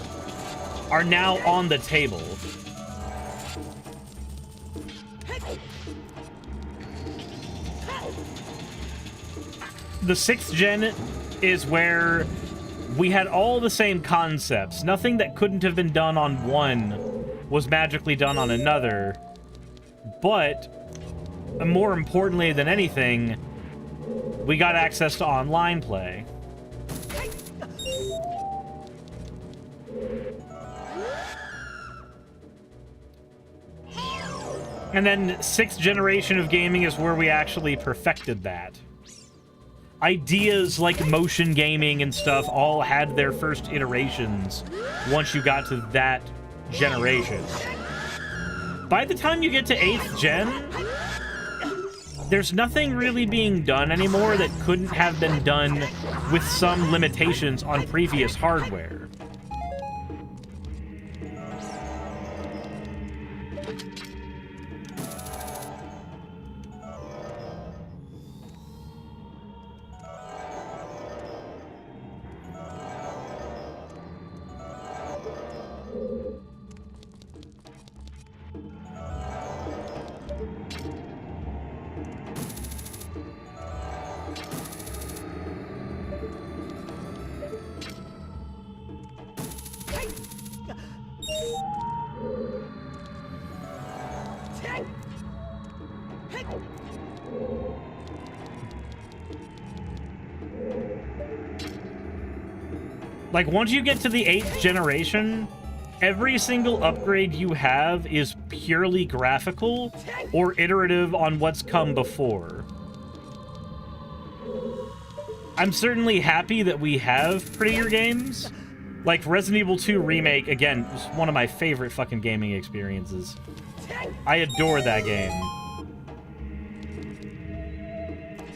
are now on the table. The 6th gen is where we had all the same concepts. Nothing that couldn't have been done on one was magically done on another. But, more importantly than anything, we got access to online play. And then 6th generation of gaming is where we actually perfected that. Ideas like motion gaming and stuff all had their first iterations once you got to that generation. By the time you get to 8th gen, there's nothing really being done anymore that couldn't have been done with some limitations on previous hardware. Like, once you get to the 8th generation, every single upgrade you have is purely graphical or iterative on what's come before. I'm certainly happy that we have prettier games. Like, Resident Evil 2 Remake, again, was one of my favorite fucking gaming experiences. I adore that game.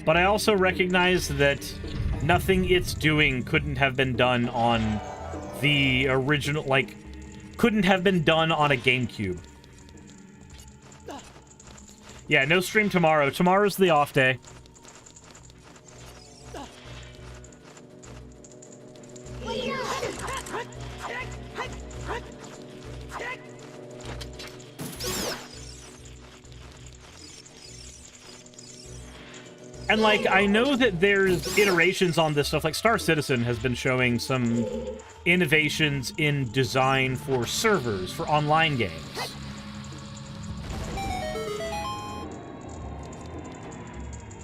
But I also recognize that nothing it's doing couldn't have been done on the original, like, couldn't have been done on a GameCube. Yeah, no stream tomorrow. Tomorrow's the off day. And, like, I know that there's iterations on this stuff. Like, Star Citizen has been showing some innovations in design for servers, for online games.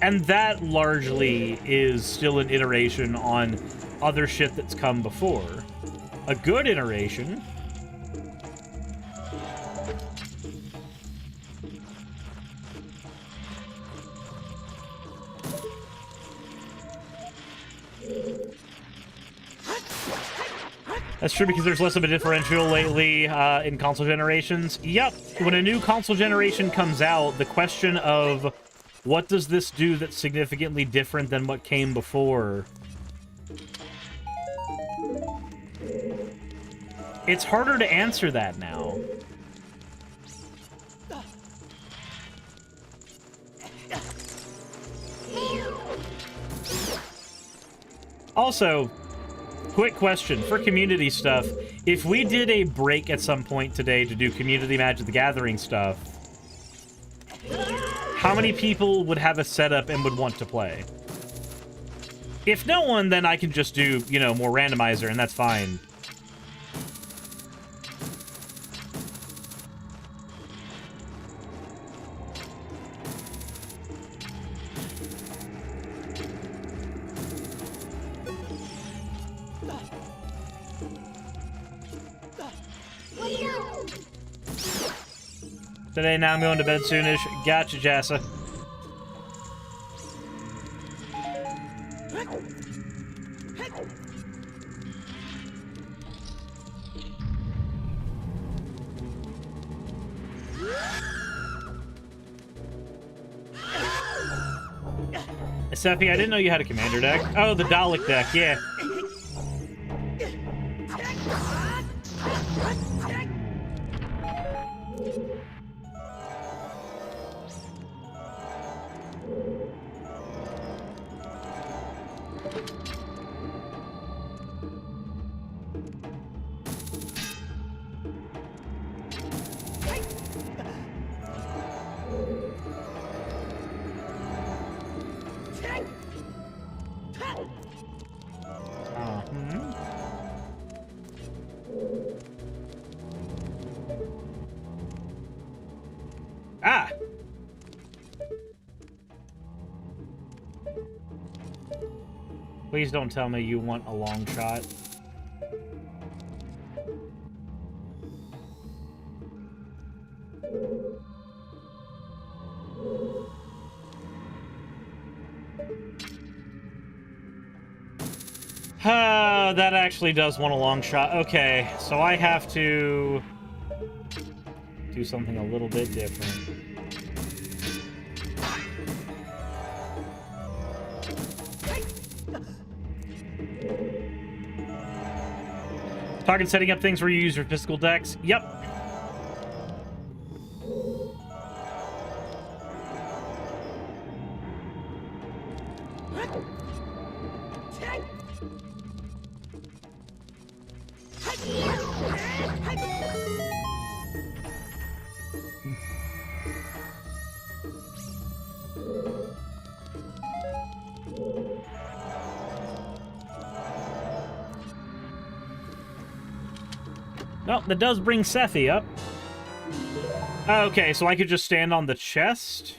And that largely is still an iteration on other shit that's come before. A good iteration. That's true because there's less of a differential lately in console generations. Yep, when a new console generation comes out, the question of what does this do that's significantly different than what came before? It's harder to answer that now. Also, quick question for community stuff. If we did a break at some point today to do community Magic the Gathering stuff, how many people would have a setup and would want to play? If no one, then I can just do, you know, more randomizer, and that's fine. Today, now I'm going to bed soonish. Gotcha, Jassa. Seppi, I didn't know you had a commander deck. Oh, the Dalek deck, yeah. Ah! Please don't tell me you want a long shot. That actually does want a long shot. Okay, so I have to do something a little bit different. Talking setting up things where you use your physical decks. Yep. Well, that does bring Sephi up. Okay, so I could just stand on the chest?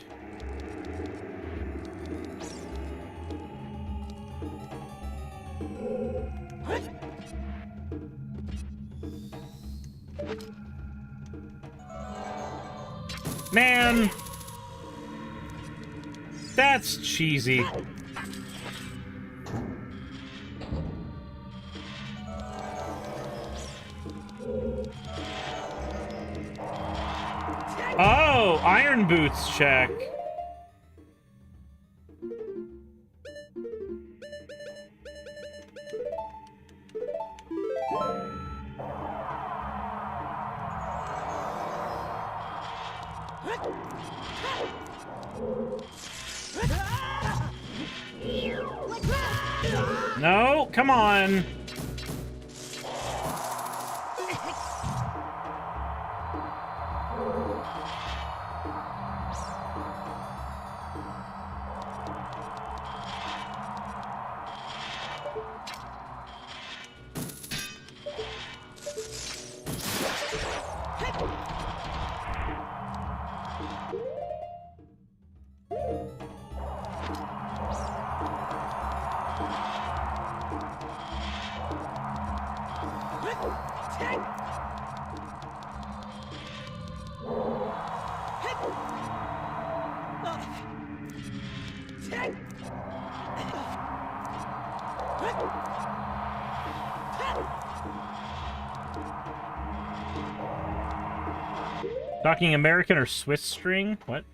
Man! That's cheesy. Oh, Iron Boots check. No, come on. Talking American or Swiss string? What?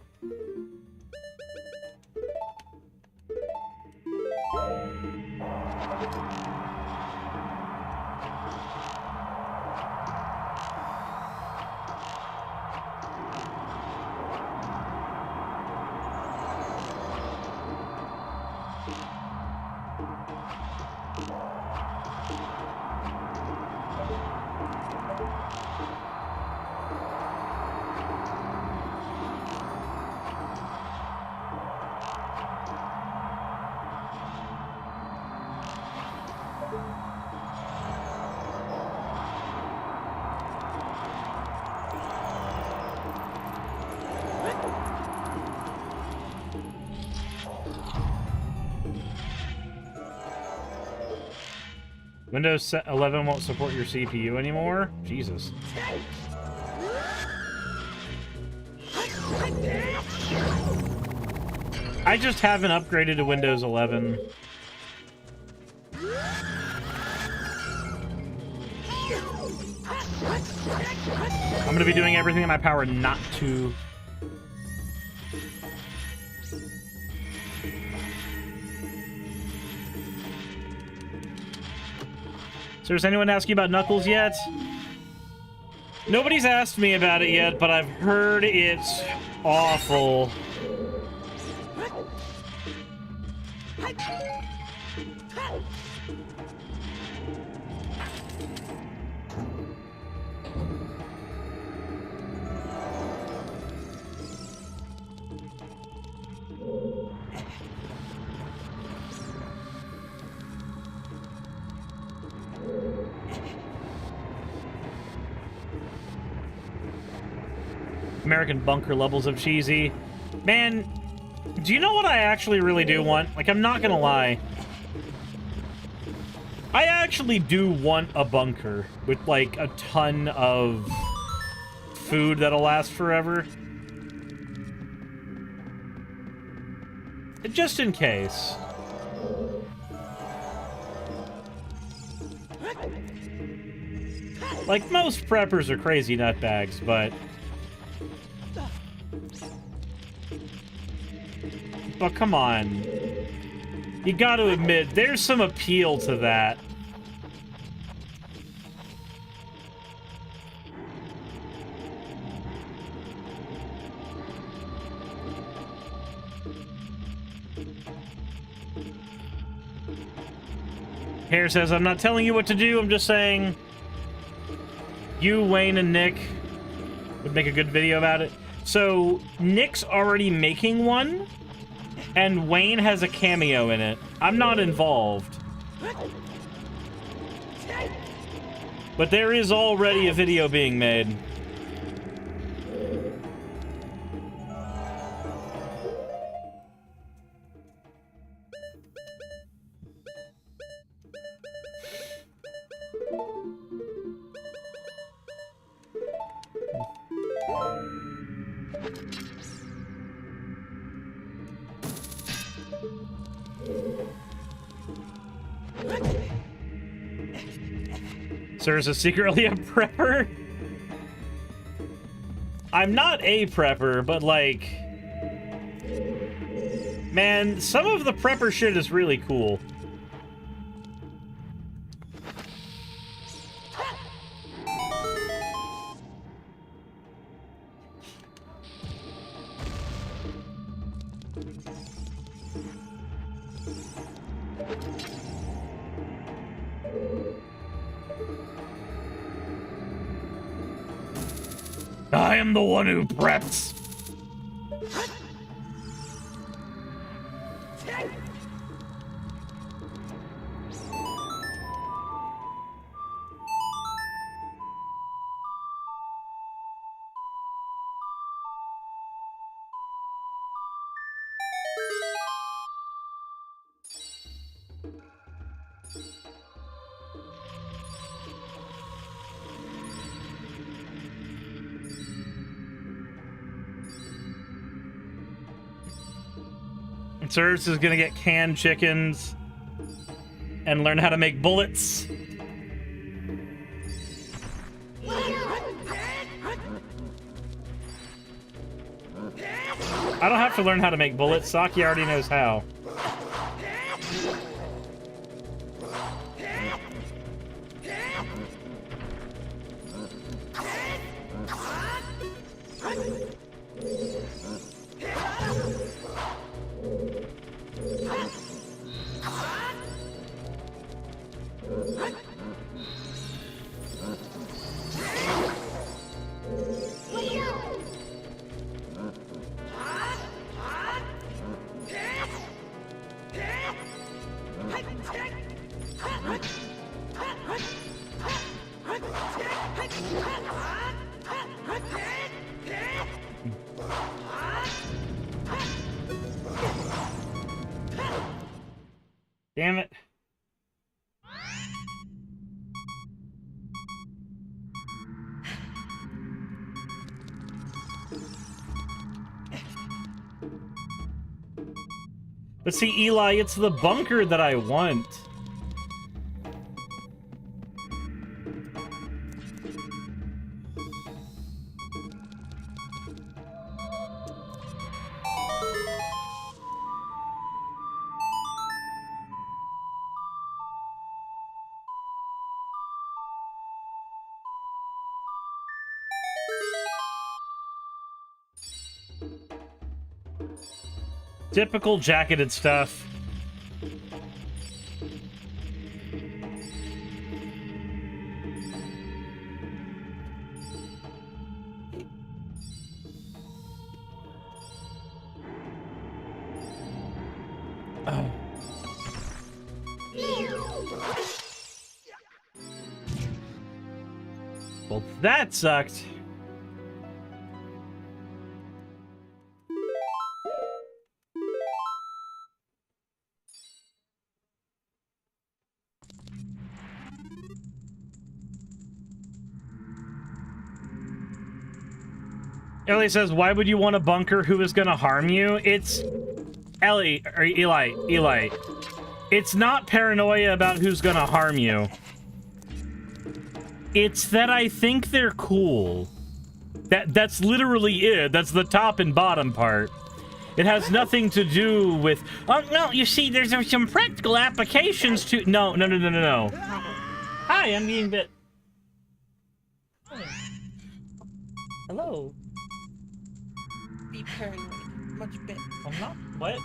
Windows 11 won't support your CPU anymore? Jesus. I just haven't upgraded to Windows 11. I'm gonna be doing everything in my power not to. So has anyone asked you about Knuckles yet? Nobody's asked me about it yet, but I've heard it's awful. American bunker levels of cheesy. Man, do you know what I actually really do want? Like, I'm not gonna lie. I actually do want a bunker with, like, a ton of food that'll last forever. Just in case. Like, most preppers are crazy nutbags, but... But come on. You gotta admit, there's some appeal to that. Hare says, I'm not telling you what to do, I'm just saying you, Wayne, and Nick would make a good video about it. So, Nick's already making one, and Wayne has a cameo in it. I'm not involved. But there is already a video being made. Sir is secretly a prepper? I'm not a prepper, but like... Man, some of the prepper shit is really cool. I am the one who preps. Serves is gonna get canned chickens and learn how to make bullets. I don't have to learn how to make bullets. Saki already knows how. Damn it. But see, Eli, it's the bunker that I want. Typical jacketed stuff. Oh. Well, that sucked. Ellie says, why would you want a bunker who is going to harm you? It's... Ellie, or Eli. It's not paranoia about who's going to harm you. It's that I think they're cool. That's literally it. That's the top and bottom part. It has nothing to do with... Oh, no, you see, there's some practical applications to... No. Hi, I'm being bit. Hello. Be paranoid. Much bit. I'm not. What?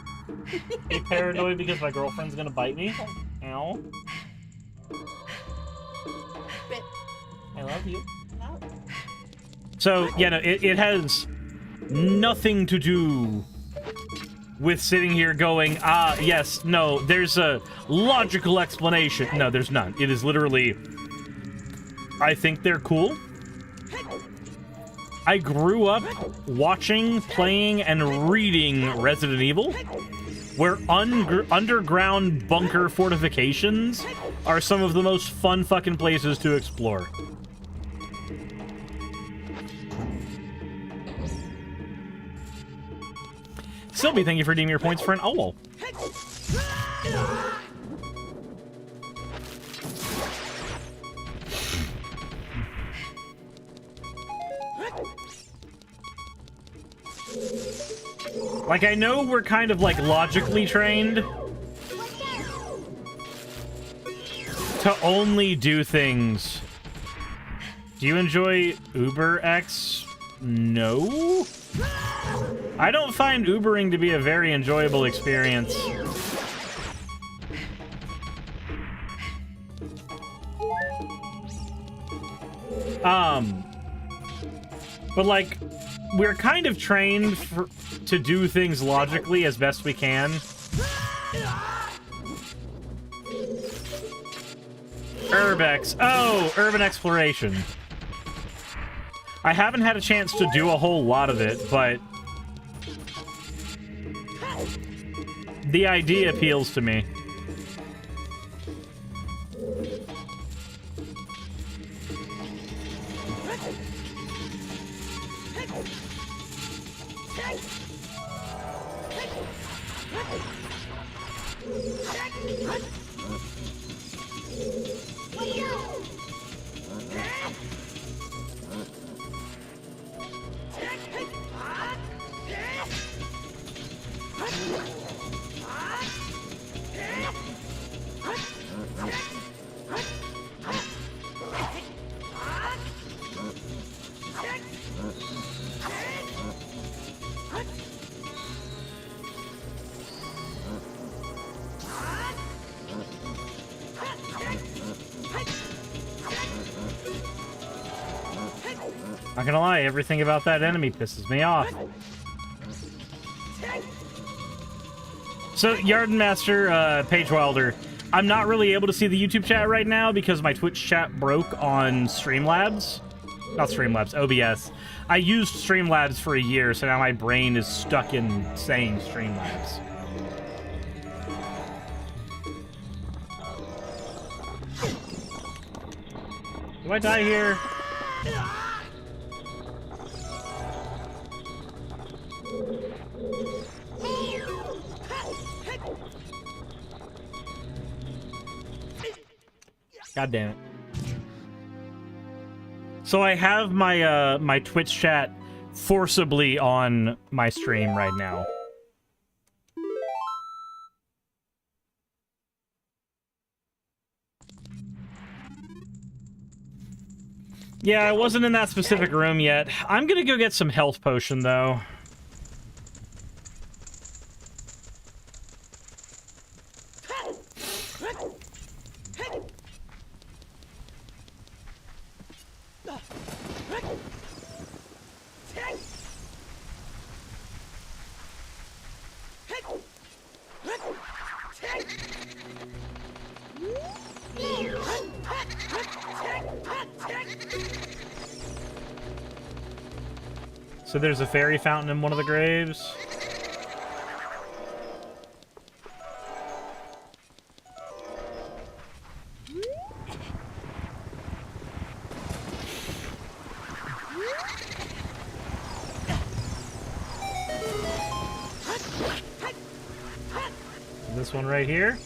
Be paranoid because my girlfriend's gonna bite me? Ow. Bit. I love you. No. So, yeah, no, it has nothing to do with sitting here going, yes, no, there's a logical explanation. No, there's none. It is literally, I think they're cool. I grew up watching, playing, and reading Resident Evil, where underground bunker fortifications are some of the most fun fucking places to explore. Sylvie, thank you for redeeming your points for an owl. Like, I know we're kind of, like, logically trained to only do things. Do you enjoy Uber X? No? I don't find Ubering to be a very enjoyable experience. But, like, we're kind of trained to do things logically as best we can. Urbex. Oh, urban exploration. I haven't had a chance to do a whole lot of it, but the idea appeals to me. Not gonna lie, everything about that enemy pisses me off. So, Yarden Master, Page Wilder, I'm not really able to see the YouTube chat right now because my Twitch chat broke on Streamlabs. Not Streamlabs, OBS. I used Streamlabs for a year, so now my brain is stuck in saying Streamlabs. Do I die here? God damn it. So I have my my Twitch chat forcibly on my stream right now. Yeah, I wasn't in that specific room yet. I'm gonna go get some health potion, though. So there's a fairy fountain in one of the graves. This one right here.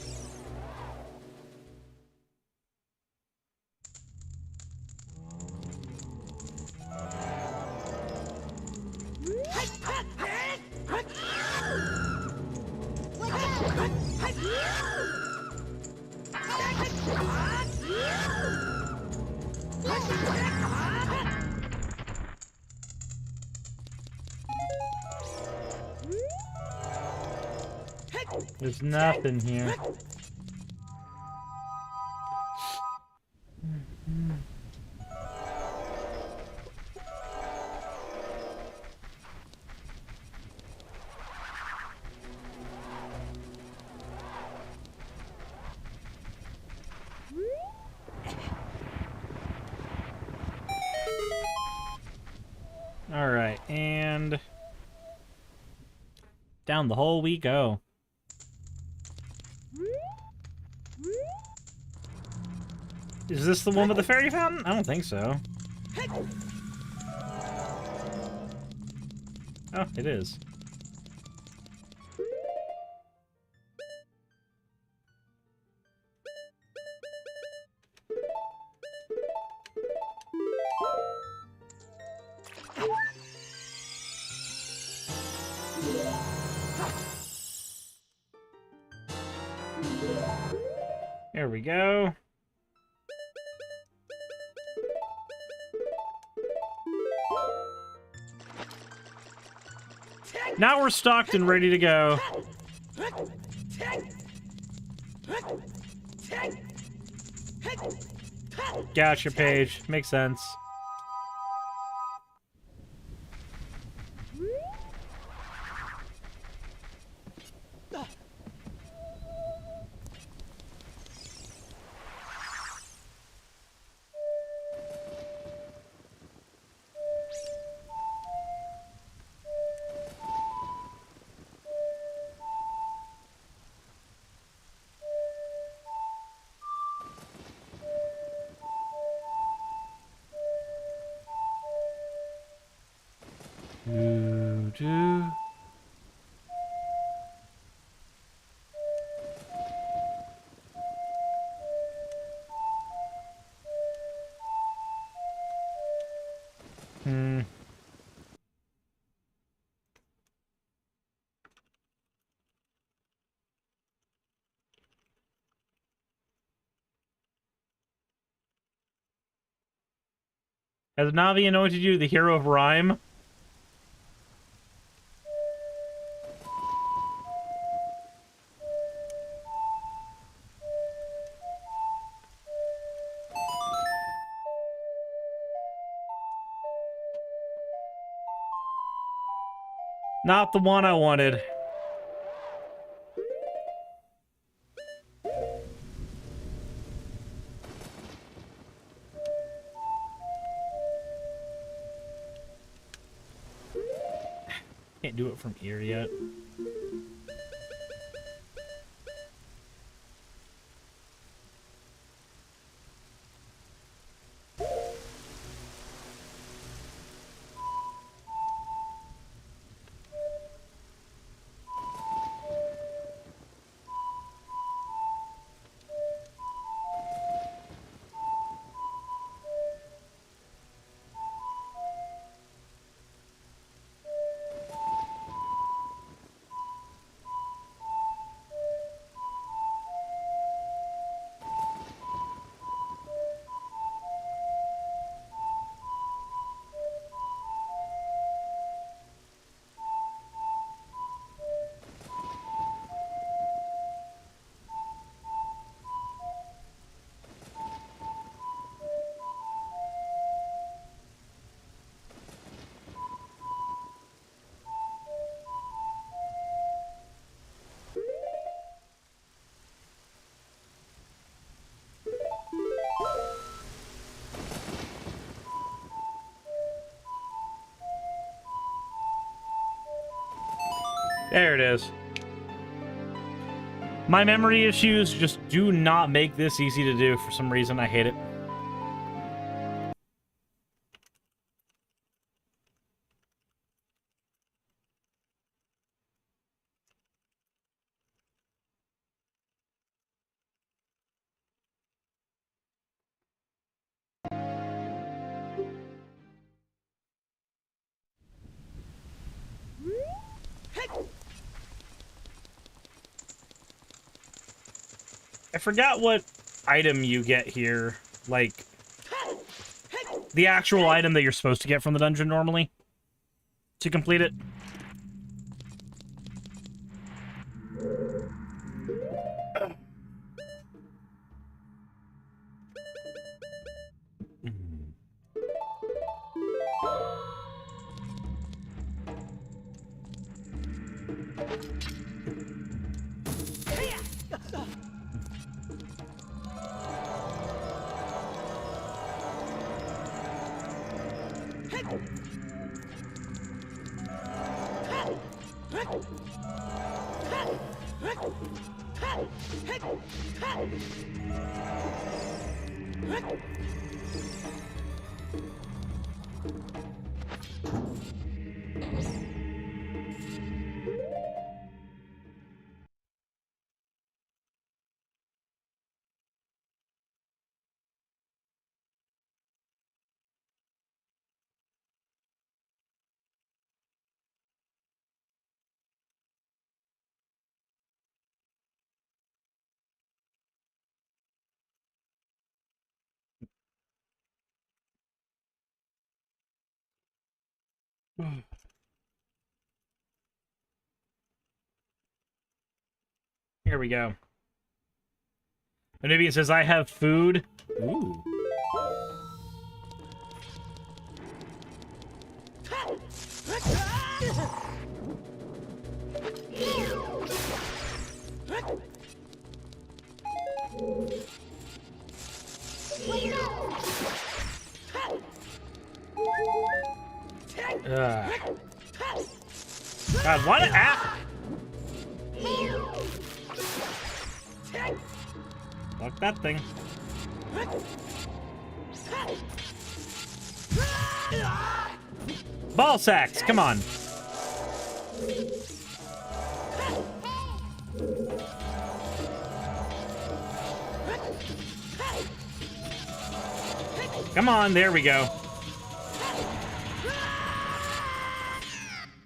There's nothing here. All right, and down the hole we go. Is this the one with the fairy fountain? I don't think so. Oh, it is. There we go. Now we're stocked and ready to go. Gotcha, Paige. Makes sense. Has Navi anointed you the hero of rhyme? Not the one I wanted. Can't do it from here yet. There it is. My memory issues just do not make this easy to do. For some reason, I hate it. I forgot what item you get here. Like, the actual item that you're supposed to get from the dungeon normally to complete it. Here we go. Anubian says, I have food. Ooh. God, what an app! Fuck that thing. Ball sacks, come on. Come on, there we go.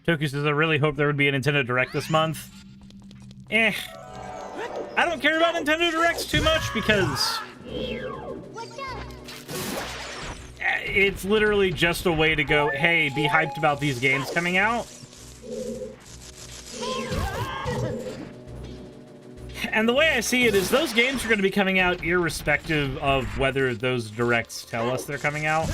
Toku says, I really hope there would be a Nintendo Direct this month. I don't care about Nintendo Directs too much because it's literally just a way to go, hey, be hyped about these games coming out. And the way I see it is those games are going to be coming out irrespective of whether those Directs tell us they're coming out.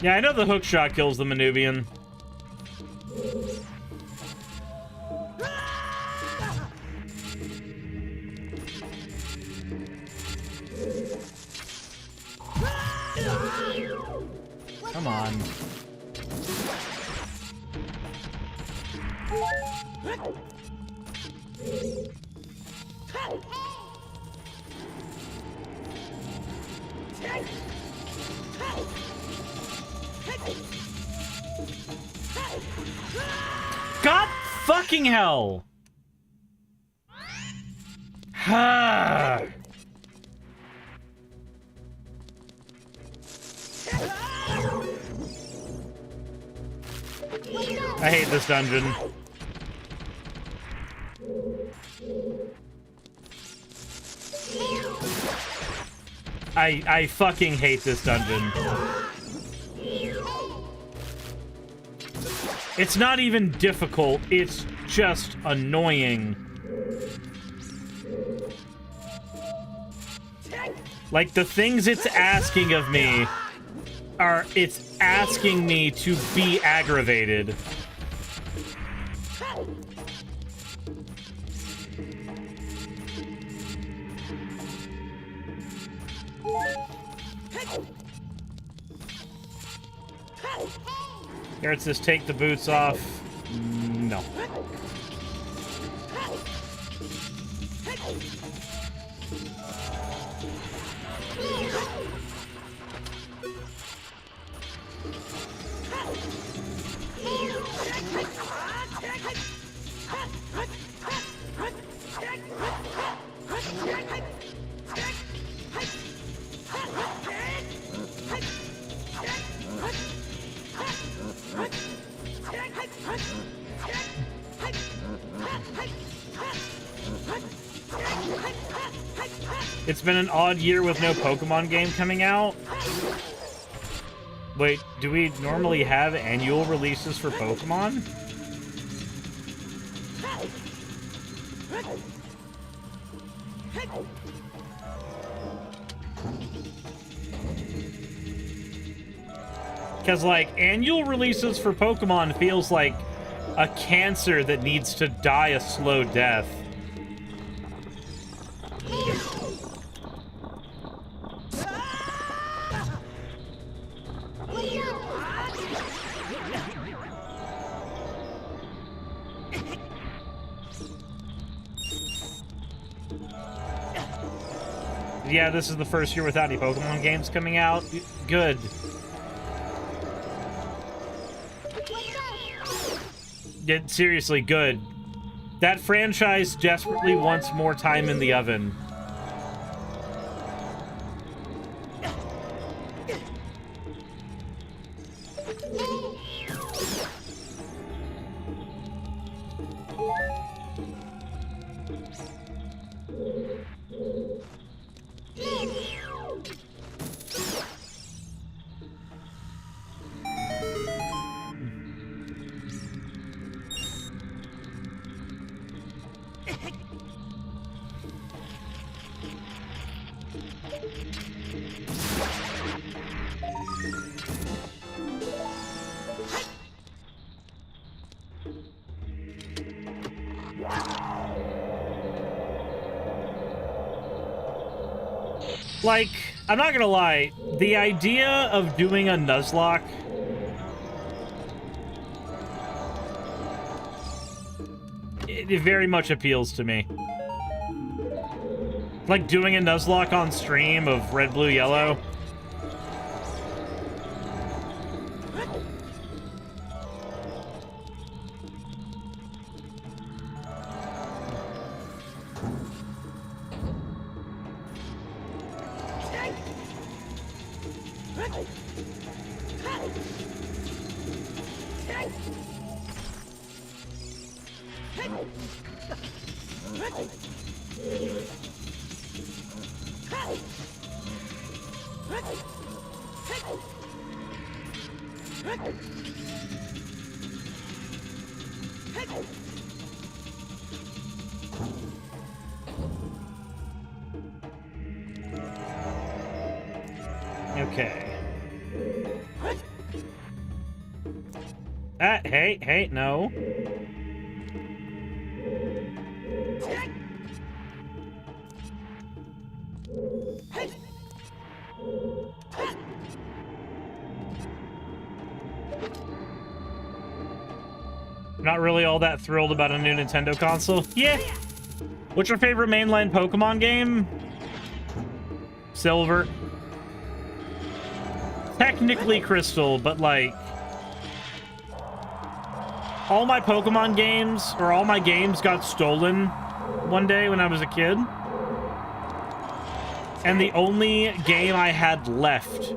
Yeah, I know the hook shot kills the Manubian. Come on. God fucking hell! I hate this dungeon. I fucking hate this dungeon. It's not even difficult, it's just annoying. Like, the things it's asking of me are, it's asking me to be aggravated. Here it says take the boots off. No. It's been an odd year with no Pokemon game coming out. Wait, do we normally have annual releases for Pokemon? Because, like, annual releases for Pokemon feels like a cancer that needs to die a slow death. Yeah, this is the first year without any Pokemon games coming out. Good. Yeah, seriously, good. That franchise desperately wants more time in the oven. Like, I'm not gonna lie, the idea of doing a Nuzlocke it very much appeals to me. Like doing a Nuzlocke on stream of Red, Blue, Yellow. Okay. Hey, no. Not really all that thrilled about a new Nintendo console. Yeah. What's your favorite mainline Pokemon game? Silver. Technically Crystal, but like... all my Pokemon games, or all my games got stolen one day when I was a kid. And the only game I had left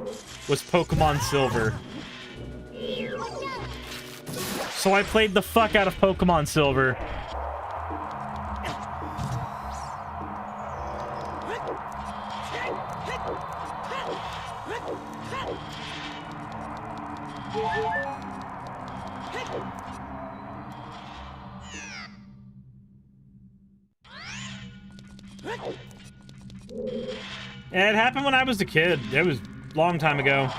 was Pokemon Silver. So I played the fuck out of Pokemon Silver. It happened when I was a kid. It was a long time ago.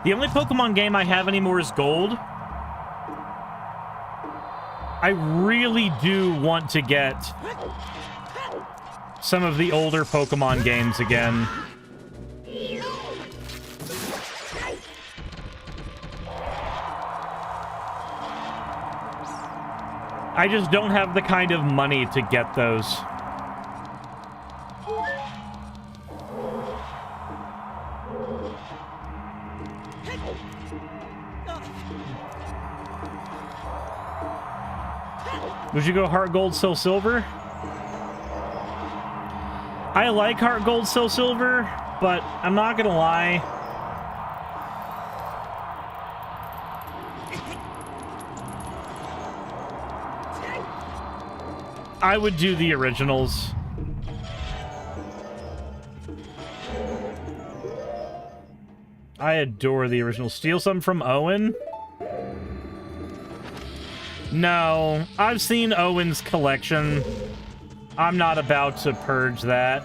The only Pokemon game I have anymore is Gold. I really do want to get some of the older Pokemon games again. I just don't have the kind of money to get those. Would you go Heart Gold, Soul Silver? I like Heart Gold, Soul Silver, but I'm not gonna lie. I would do the originals. I adore the originals. Steal some from Owen? No, I've seen Owen's collection. I'm not about to purge that.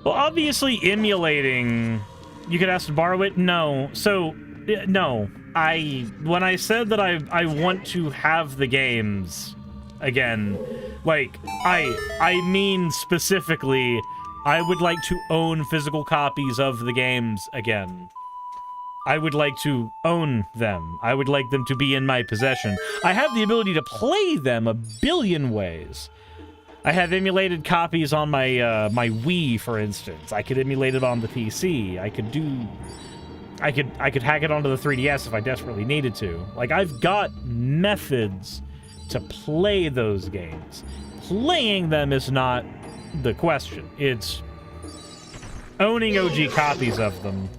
Well, obviously emulating... You could ask to borrow it? No. So... No, when I said that I want to have the games again, like, I mean specifically, I would like to own physical copies of the games again. I would like to own them. I would like them to be in my possession. I have the ability to play them a billion ways. I have emulated copies on my my Wii, for instance. I could emulate it on the PC. I could hack it onto the 3DS if I desperately needed to. Like, I've got methods to play those games. Playing them is not the question. It's owning OG copies of them.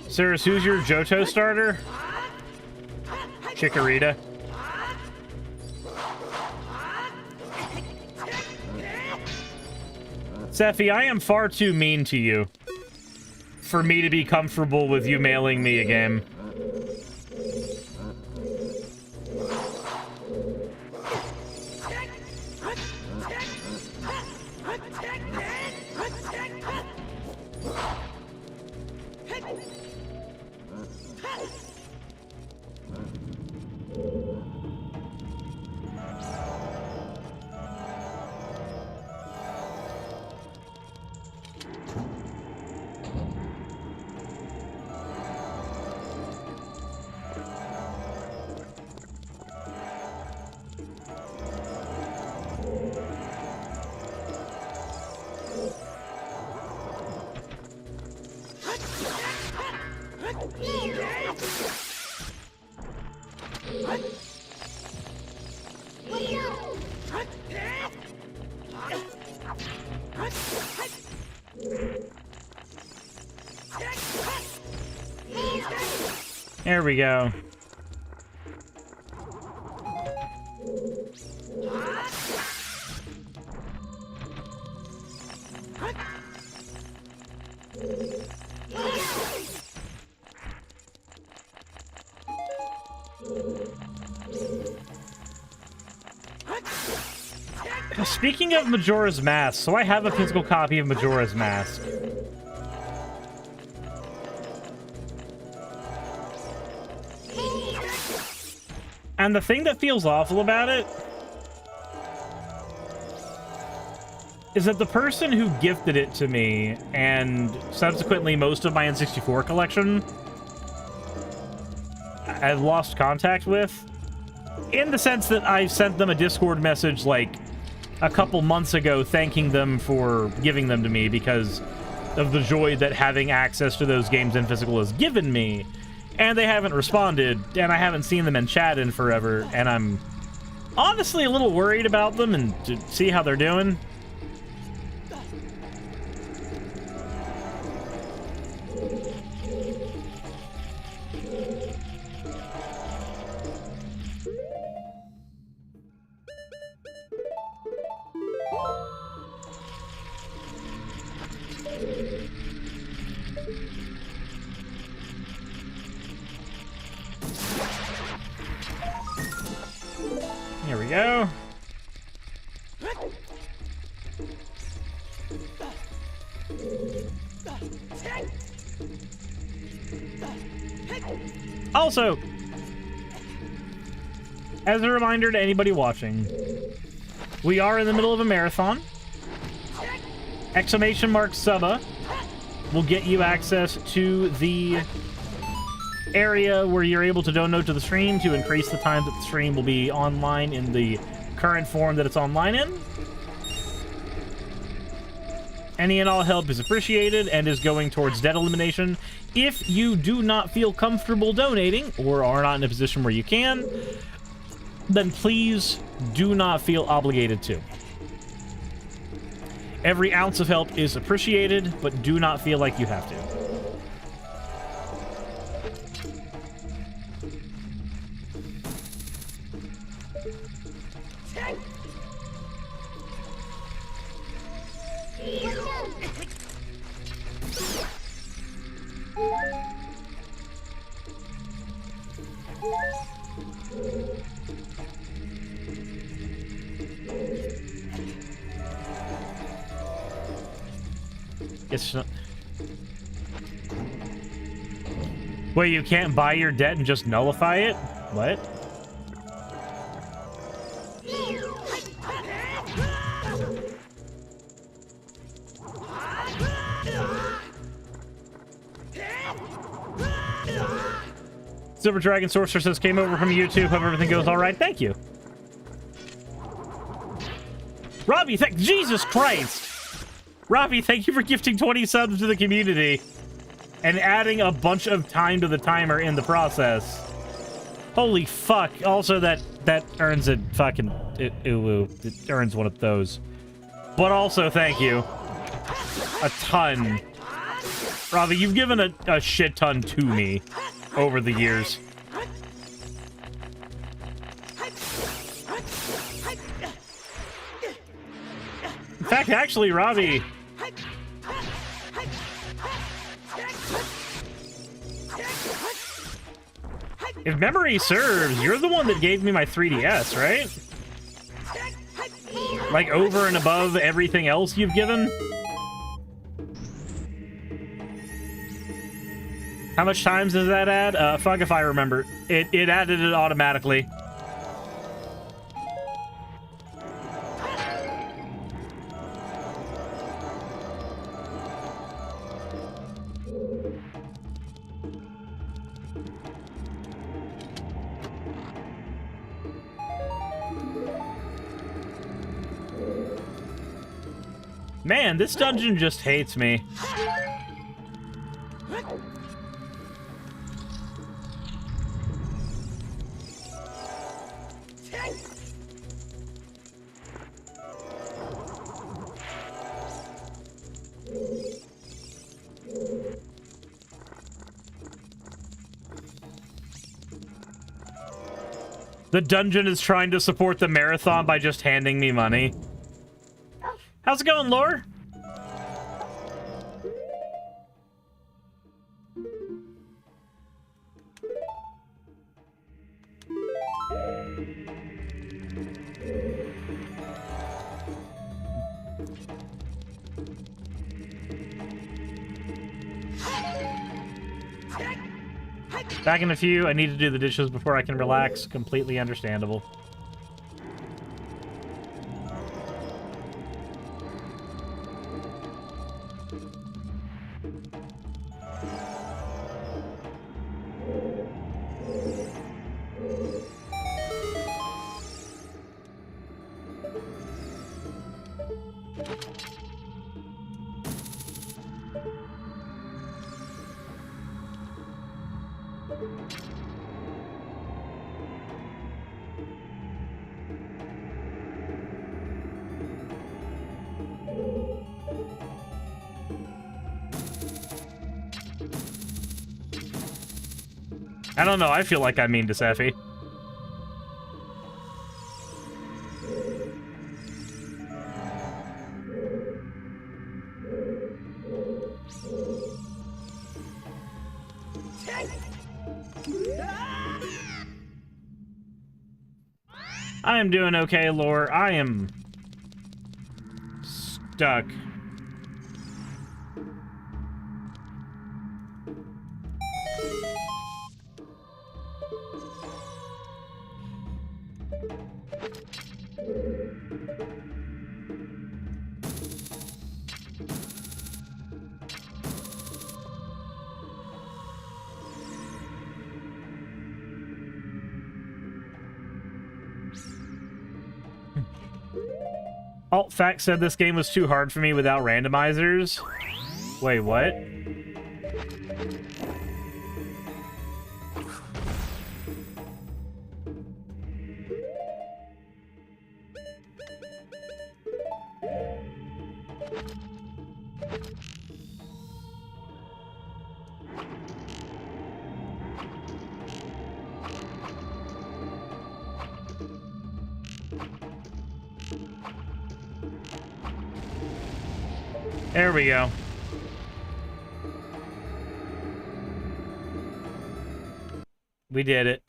Cirrus, who's your Johto starter? Chikorita. Sephi, I am far too mean to you for me to be comfortable with you mailing me a game. There we go. Speaking of Majora's Mask, so I have a physical copy of Majora's Mask. And the thing that feels awful about it is that the person who gifted it to me, and subsequently most of my N64 collection, I've lost contact with, in the sense that I sent them a Discord message like a couple months ago thanking them for giving them to me because of the joy that having access to those games in physical has given me. And they haven't responded, and I haven't seen them in chat in forever, and I'm honestly a little worried about them and to see how they're doing. Here we go. Also, as a reminder to anybody watching, we are in the middle of a marathon. Exclamation mark suba will get you access to the area where you're able to donate to the stream to increase the time that the stream will be online in the current form that it's online in. Any and all help is appreciated and is going towards debt elimination. If you do not feel comfortable donating or are not in a position where you can, then please do not feel obligated to. Every ounce of help is appreciated, but do not feel like you have to. It's not... Wait, you can't buy your debt and just nullify it? What? Silver Dragon Sorcerer says, came over from YouTube. Hope everything goes all right. Thank you. Robbie, Jesus Christ! Robbie, thank you for gifting 20 subs to the community and adding a bunch of time to the timer in the process. Holy fuck. Also, that earns a fucking... It earns one of those. But also, thank you. A ton. Robbie, you've given a shit ton to me over the years. In fact, actually, Robbie... If memory serves, you're the one that gave me my 3DS, right? Like, over and above everything else you've given? How much times does that add? Fuck if I remember. It added it automatically. Man, this dungeon just hates me. The dungeon is trying to support the marathon by just handing me money. How's it going, Lore? Back in a few. I need to do the dishes before I can relax. Completely understandable. I don't know, I feel like I'm mean to Seffi. I am doing okay, Lore. I am stuck. Alt-Fact said this game was too hard for me without randomizers. Wait, what? There we go. We did it.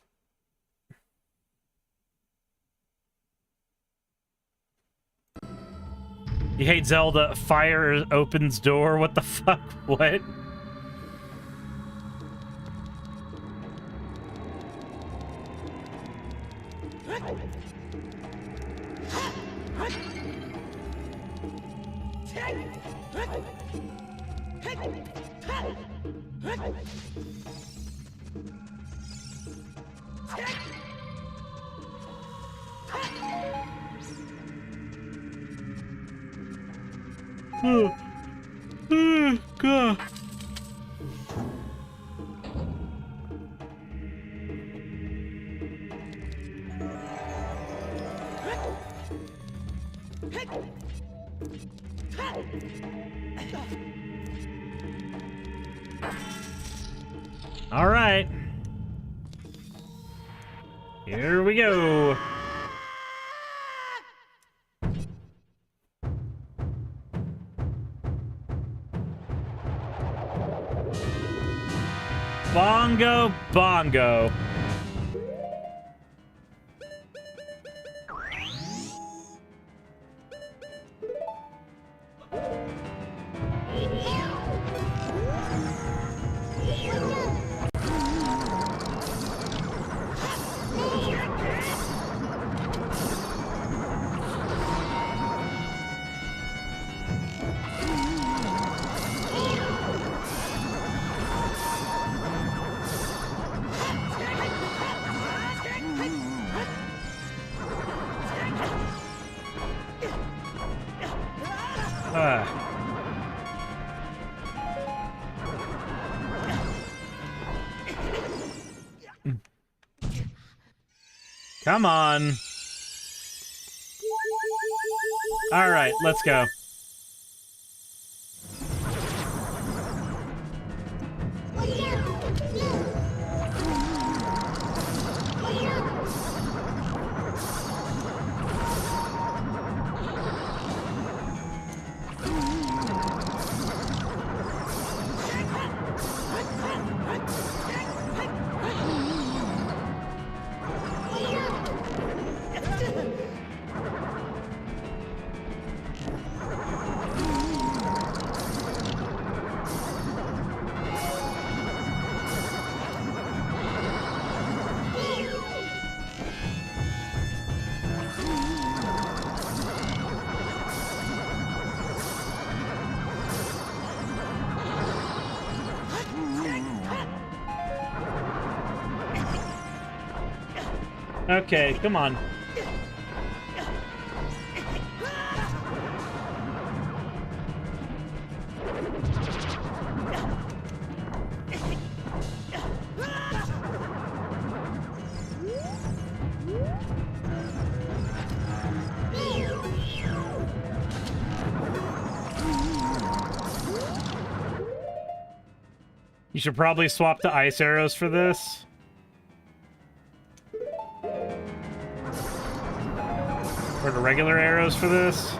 You hate Zelda, fire opens door, what the fuck, what? God. All right. Here we go. Bongo, bongo. Come on. All right, let's go. Okay, come on. You should probably swap the ice arrows for this. Or the regular arrows for this.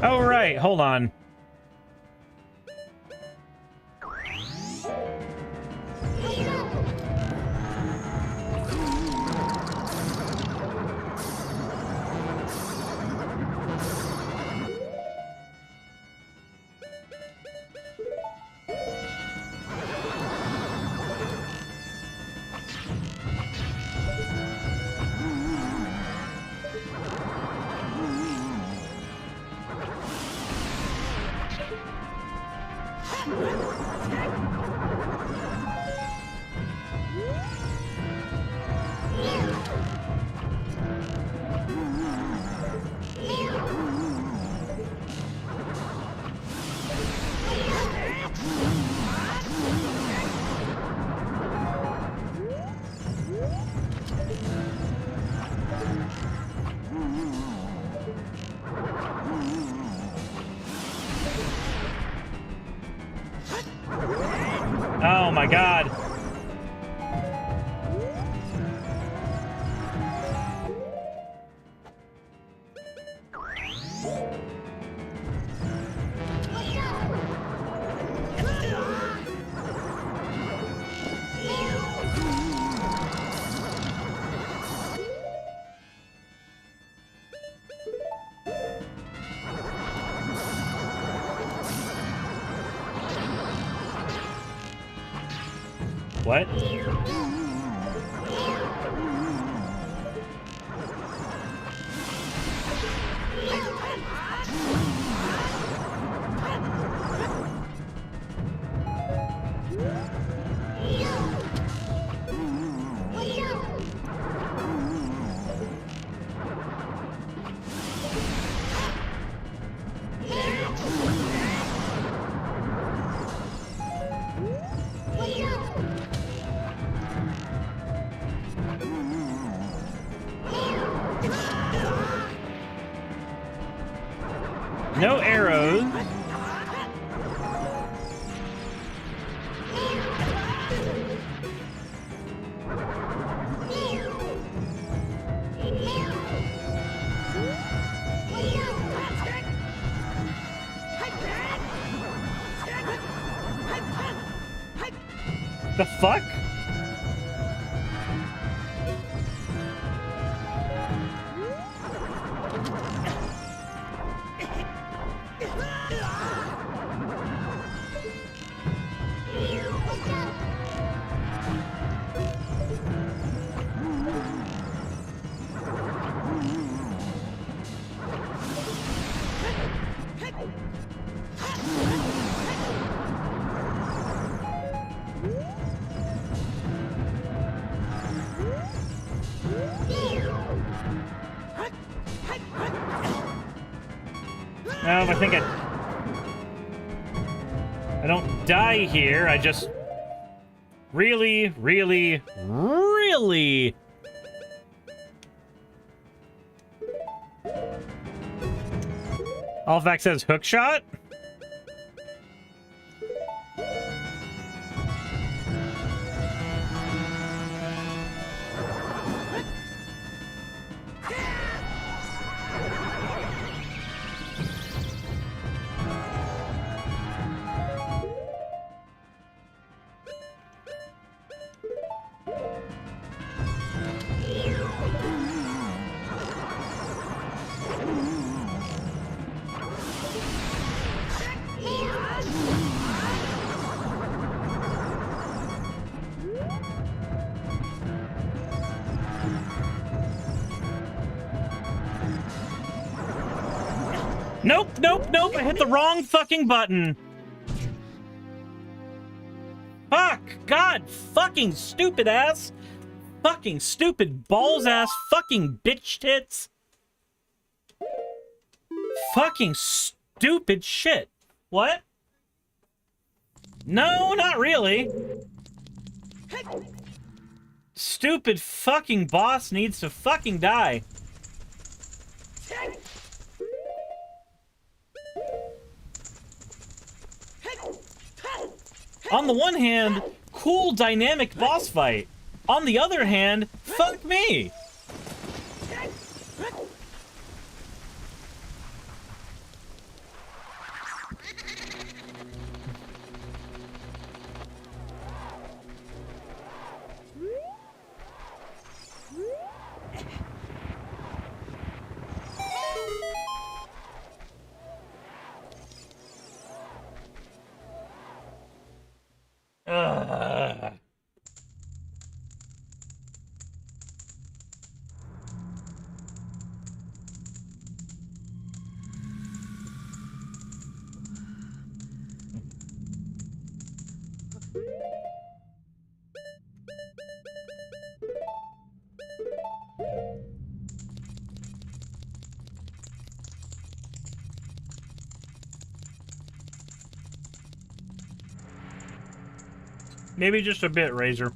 Oh, right. Hold on. Oh my god. What? No arrows. The fuck? No, I think I don't die here. I just really, really, Really? Alvac says hook shot? Nope, nope, nope. I hit the wrong fucking button. Fuck. God. Fucking stupid ass. Fucking stupid balls ass. Fucking bitch tits. Fucking stupid shit. What? No, not really. Stupid fucking boss needs to fucking die. On the one hand, cool dynamic boss fight. On the other hand, fuck me. Ugh. Maybe just a bit, Razor.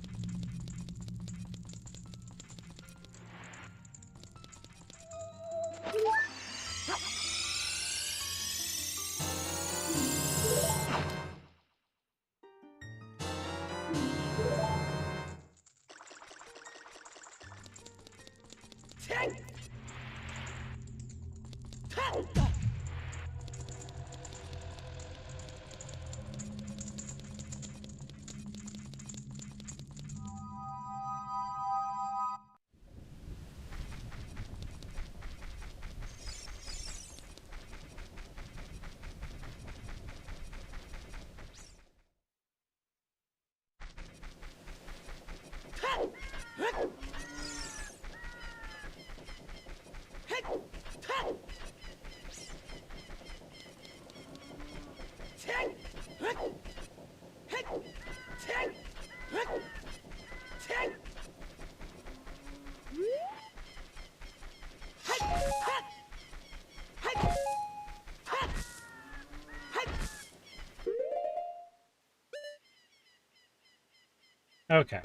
Okay.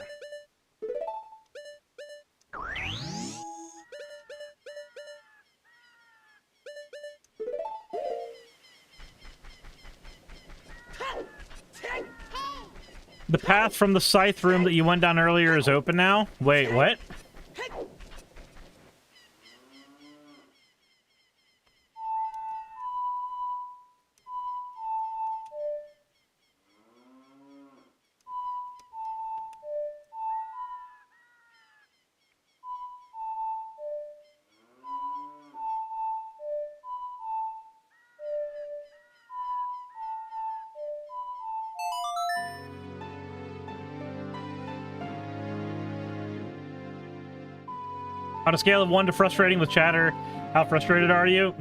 The path from the scythe room that you went down earlier is open now? Wait, what? On a scale of 1 to frustrating with chatter, how frustrated are you?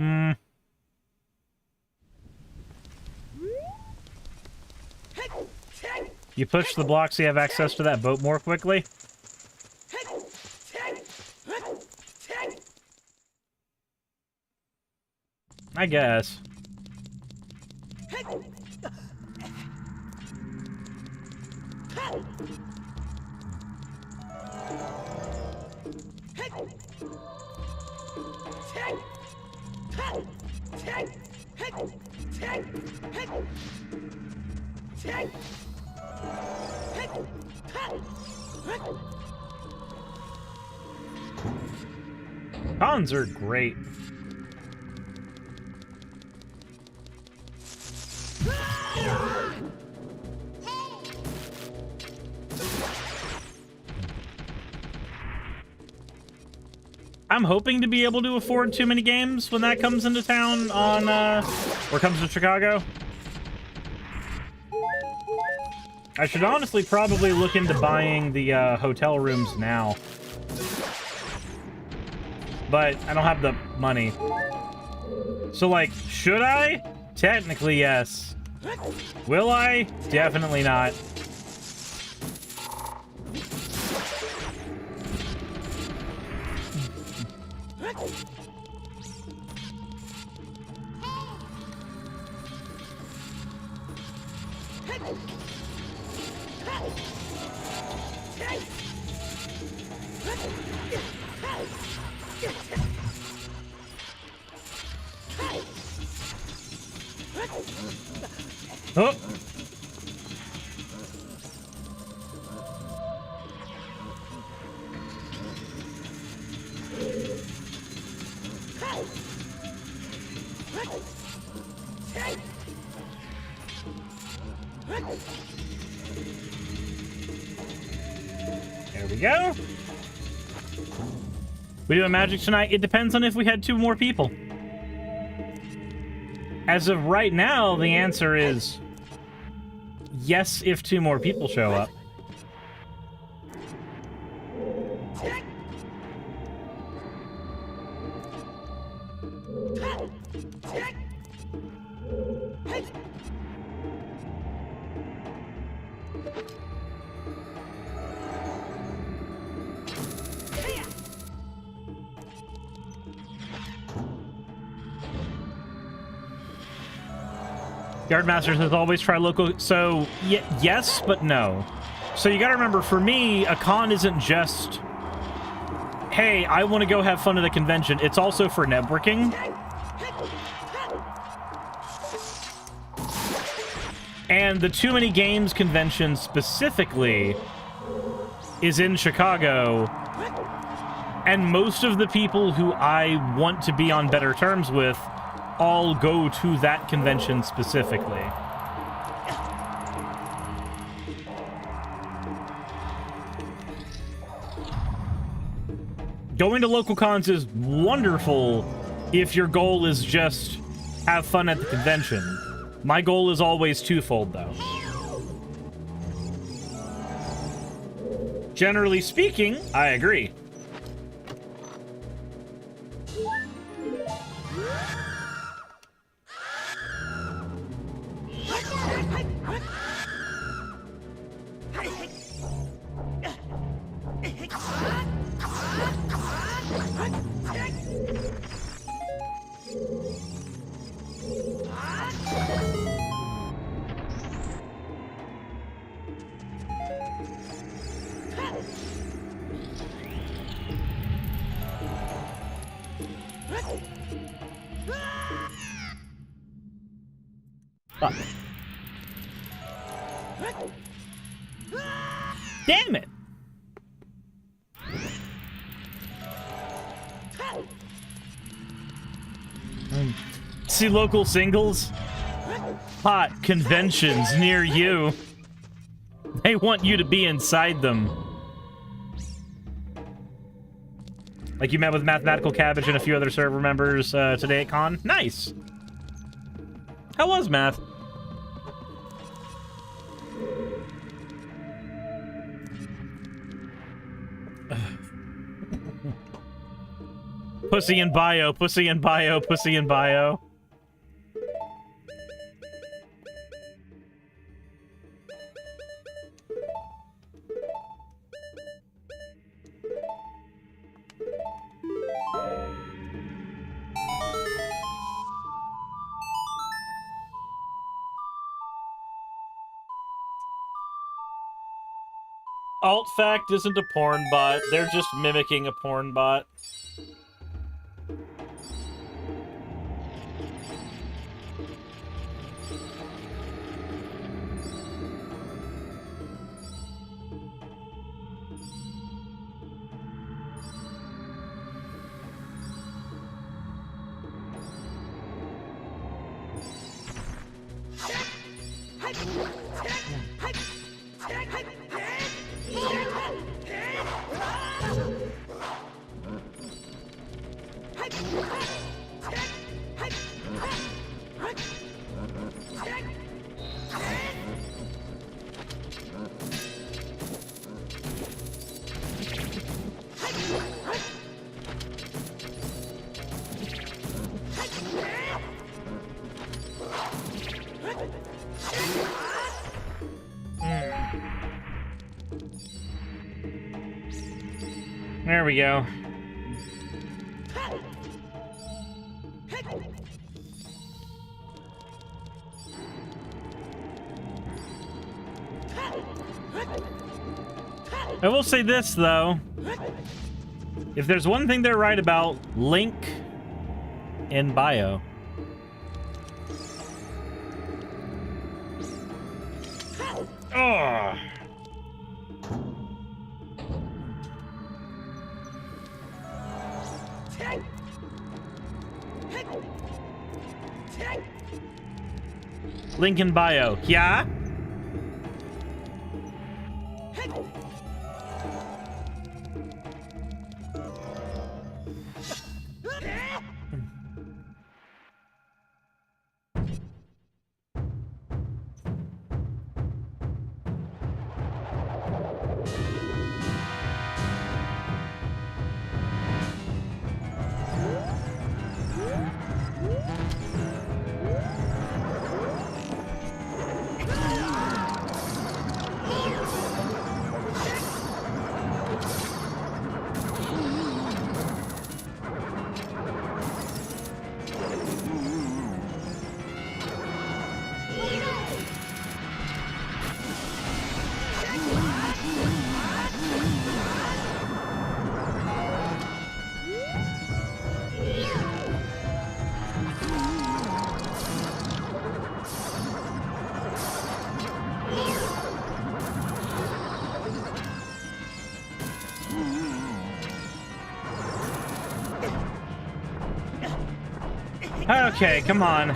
You push the block so you have access to that boat more quickly? I guess. Cons are great. I'm hoping to be able to afford too many games when that comes into town on, or comes to Chicago. I should honestly probably look into buying the hotel rooms now. But I don't have the money. So, like, should I? Technically, yes. Will I? Definitely not. Oh. There we go. We doing magic tonight? It depends on if we had 2 more people. As of right now, the answer is yes if 2 more people show up. Yardmaster says always try local. So, yes, but no. So you gotta remember, for me, a con isn't just, hey, I want to go have fun at a convention. It's also for networking. And the Too Many Games convention specifically is in Chicago. And most of the people who I want to be on better terms with all go to that convention specifically. Going to local cons is wonderful if your goal is just have fun at the convention. My goal is always twofold, though. Generally speaking, I agree. Fuck. Damn it! See local singles? Hot conventions near you. They want you to be inside them. Like you met with Mathematical Cabbage and a few other server members today at Con? Nice! How was math? Pussy in bio, pussy in bio, pussy in bio. Alt-fact isn't a porn bot. They're just mimicking a porn bot. There we go. I will say this, though. If there's one thing they're right about, Link in bio. Oh. Link in bio. Yeah? Okay, come on.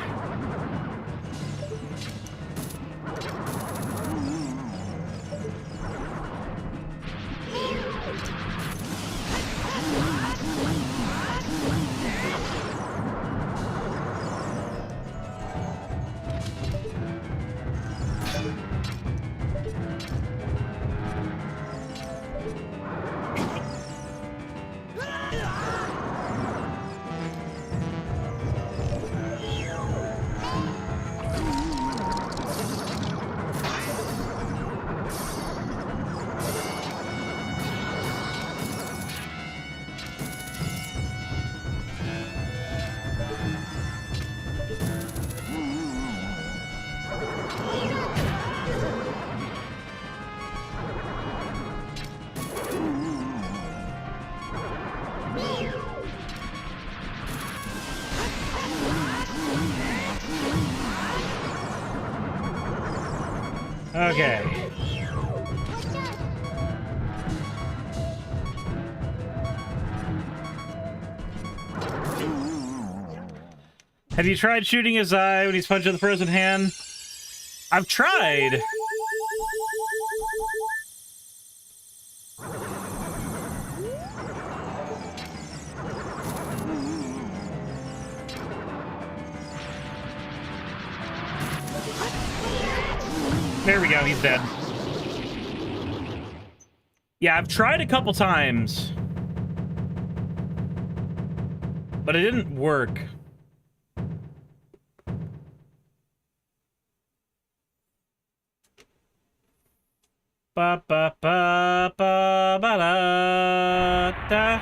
Okay. Have you tried shooting his eye when he's punching the frozen hand? I've tried. There we go, he's dead. Yeah, I've tried a couple times, but it didn't work. Ba ba ba ba ba da da.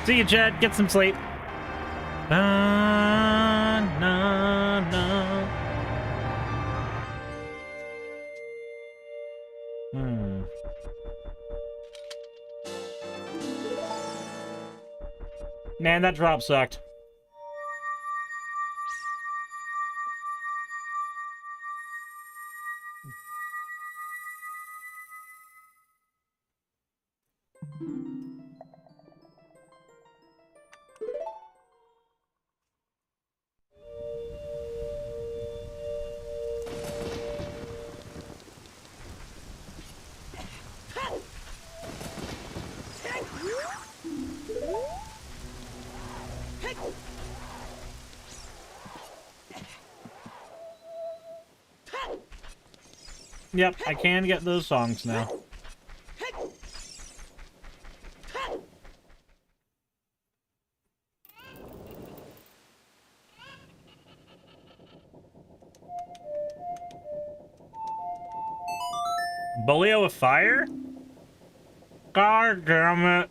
See you, Jet. Get some sleep. Na na na. Man, that drop sucked. Yep, I can get those songs now. Bolio of fire? God damn it.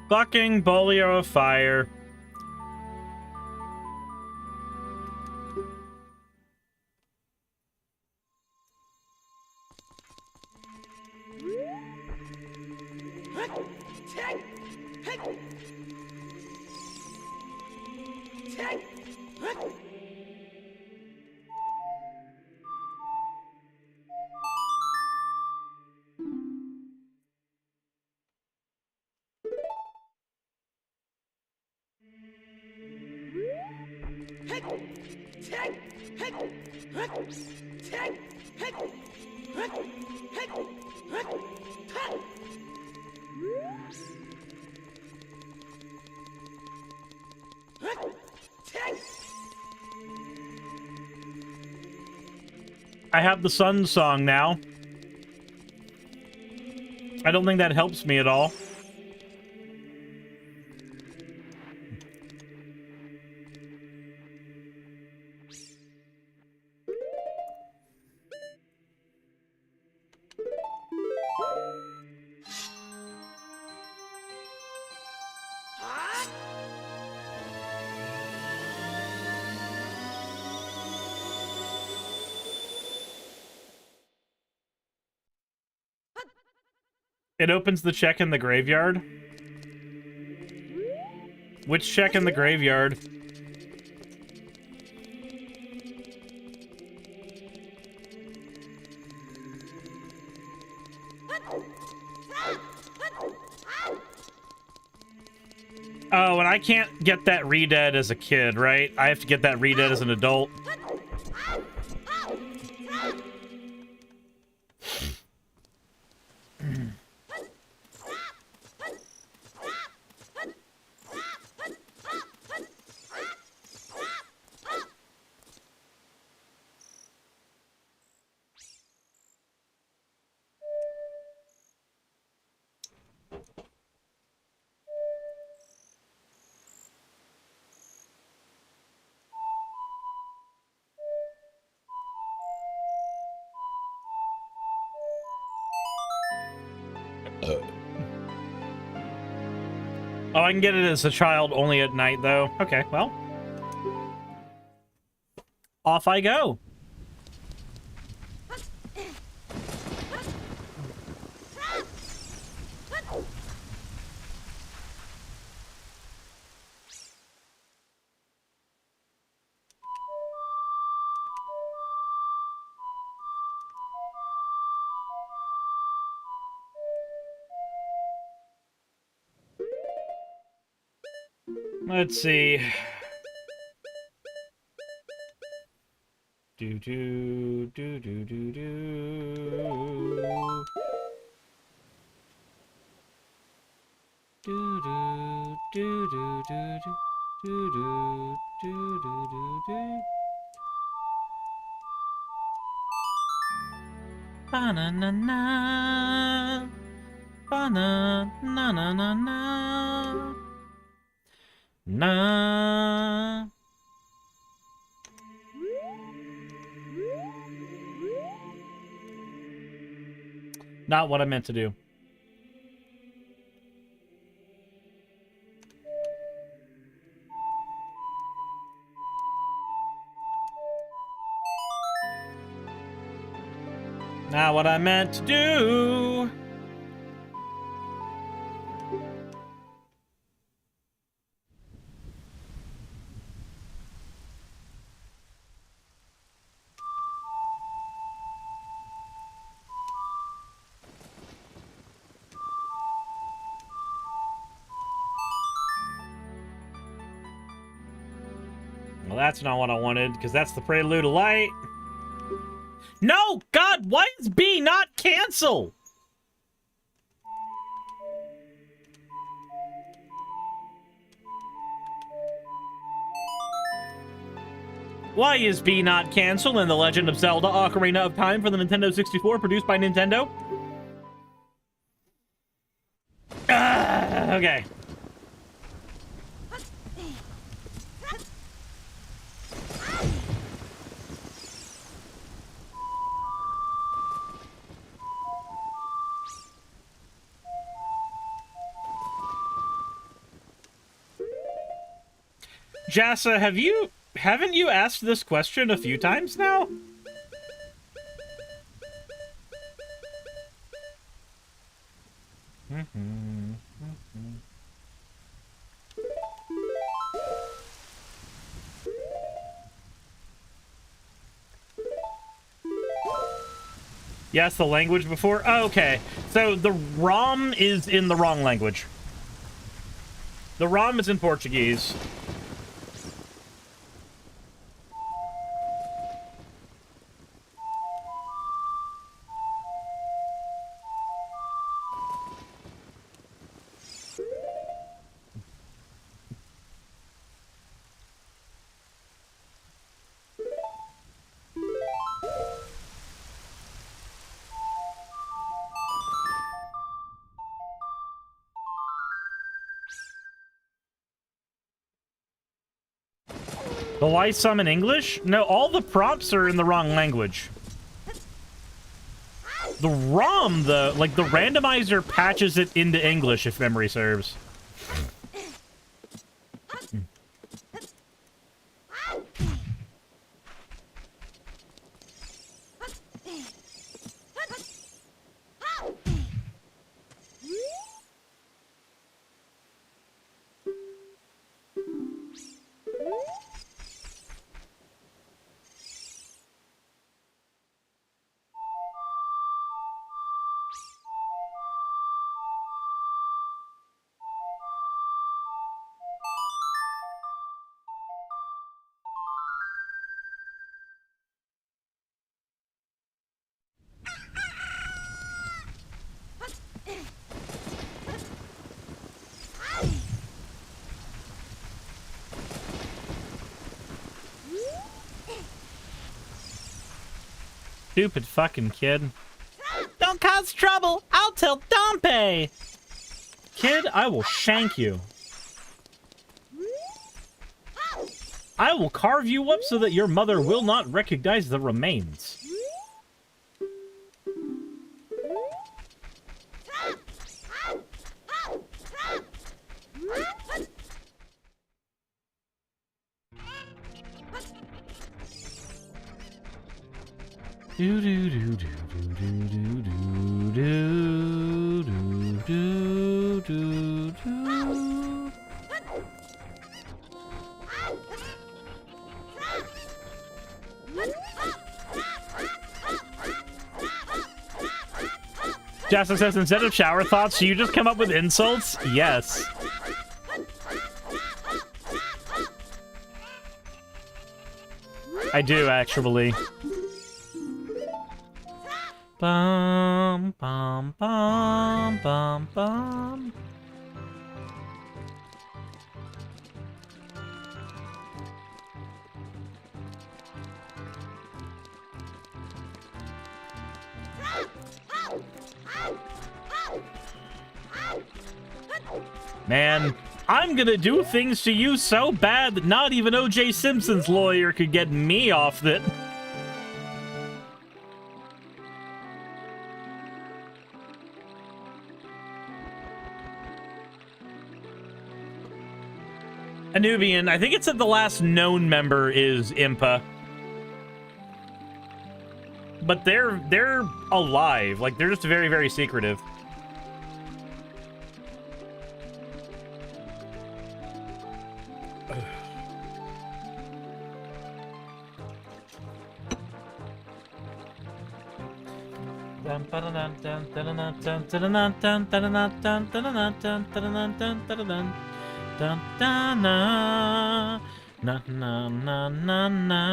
Fucking Bolio of fire. I have the sun song now. I don't think that helps me at all. It opens the check in the graveyard. Which check in the graveyard? Oh, and I can't get that redead as a kid, right? I have to get that redead as an adult. Oh, I can get it as a child only at night, though. Okay, well. Off I go. Let's see. Do do do do do do. Do do do do do do do do do do do. Ba-na-na-na. Ba-na-na-na-na-na. Na. Not what I meant to do. Not what I meant to do. Well, that's not what I wanted, because that's the Prelude of Light. No! God, why is B not cancel? Why is B not canceled in The Legend of Zelda Ocarina of Time for the Nintendo 64 produced by Nintendo? Okay. Jassa, haven't you asked this question a few times now? Yes, the language before? Oh, okay. So the ROM is in the wrong language. The ROM is in Portuguese. The why some in English? No, all the prompts are in the wrong language. The ROM, the randomizer patches it into English, if memory serves. Stupid fucking kid. Don't cause trouble! I'll tell Dompe! Kid, I will shank you. I will carve you up so that your mother will not recognize the remains. Do do do do do do do do do do do do. Jasper says, instead of shower thoughts, you just come up with insults? Yes. I do, actually. Bum, bum, bum, bum, bum. Man, I'm gonna do things to you so bad that not even O.J. Simpson's lawyer could get me off it. Anubian, I think it said the last known member is Impa. But they're alive. Like, they're just very, very secretive. Dun, dun, na, na, na, na, na, na,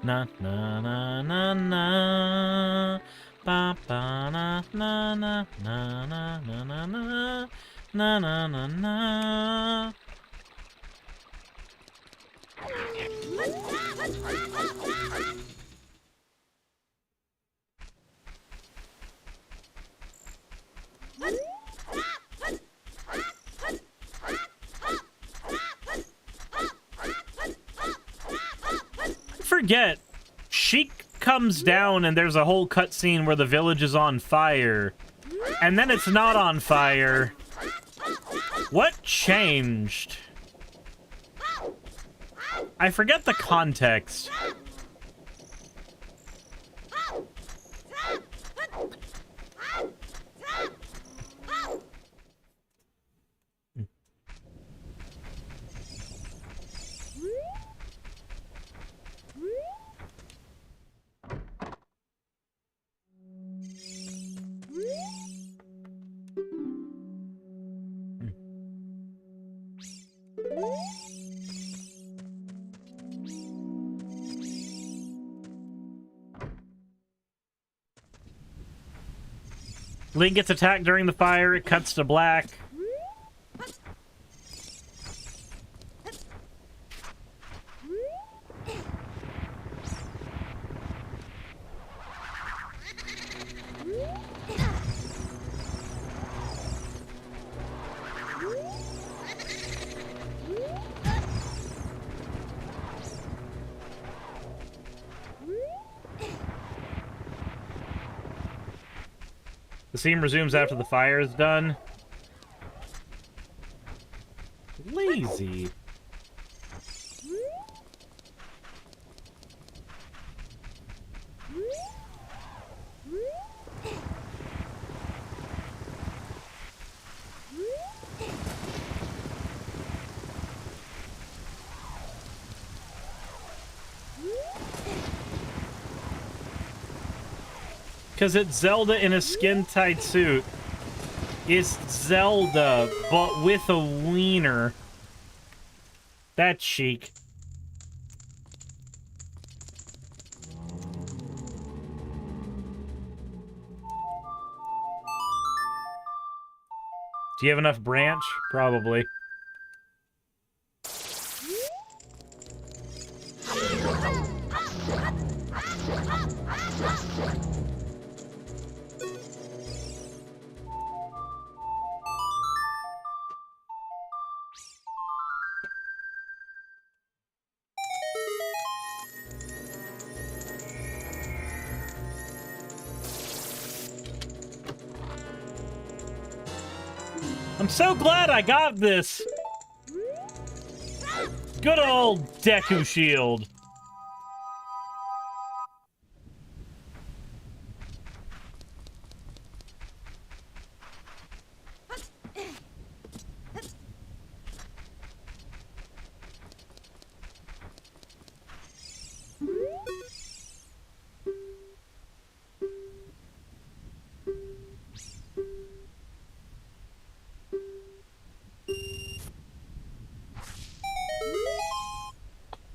na, na, na, na, na, ba, ba, na, na, na, na, na, na, na, na, na, na, na. Forget, Sheik comes down and there's a whole cutscene where the village is on fire, and then it's not on fire. What changed? I forget the context. Link gets attacked during the fire, it cuts to black. The scene resumes after the fire is done. Lazy. Because it's Zelda in a skin-tight suit. It's Zelda, but with a wiener. That's chic. Do you have enough branch? Probably. I'm so glad I got this. Good old Deku Shield.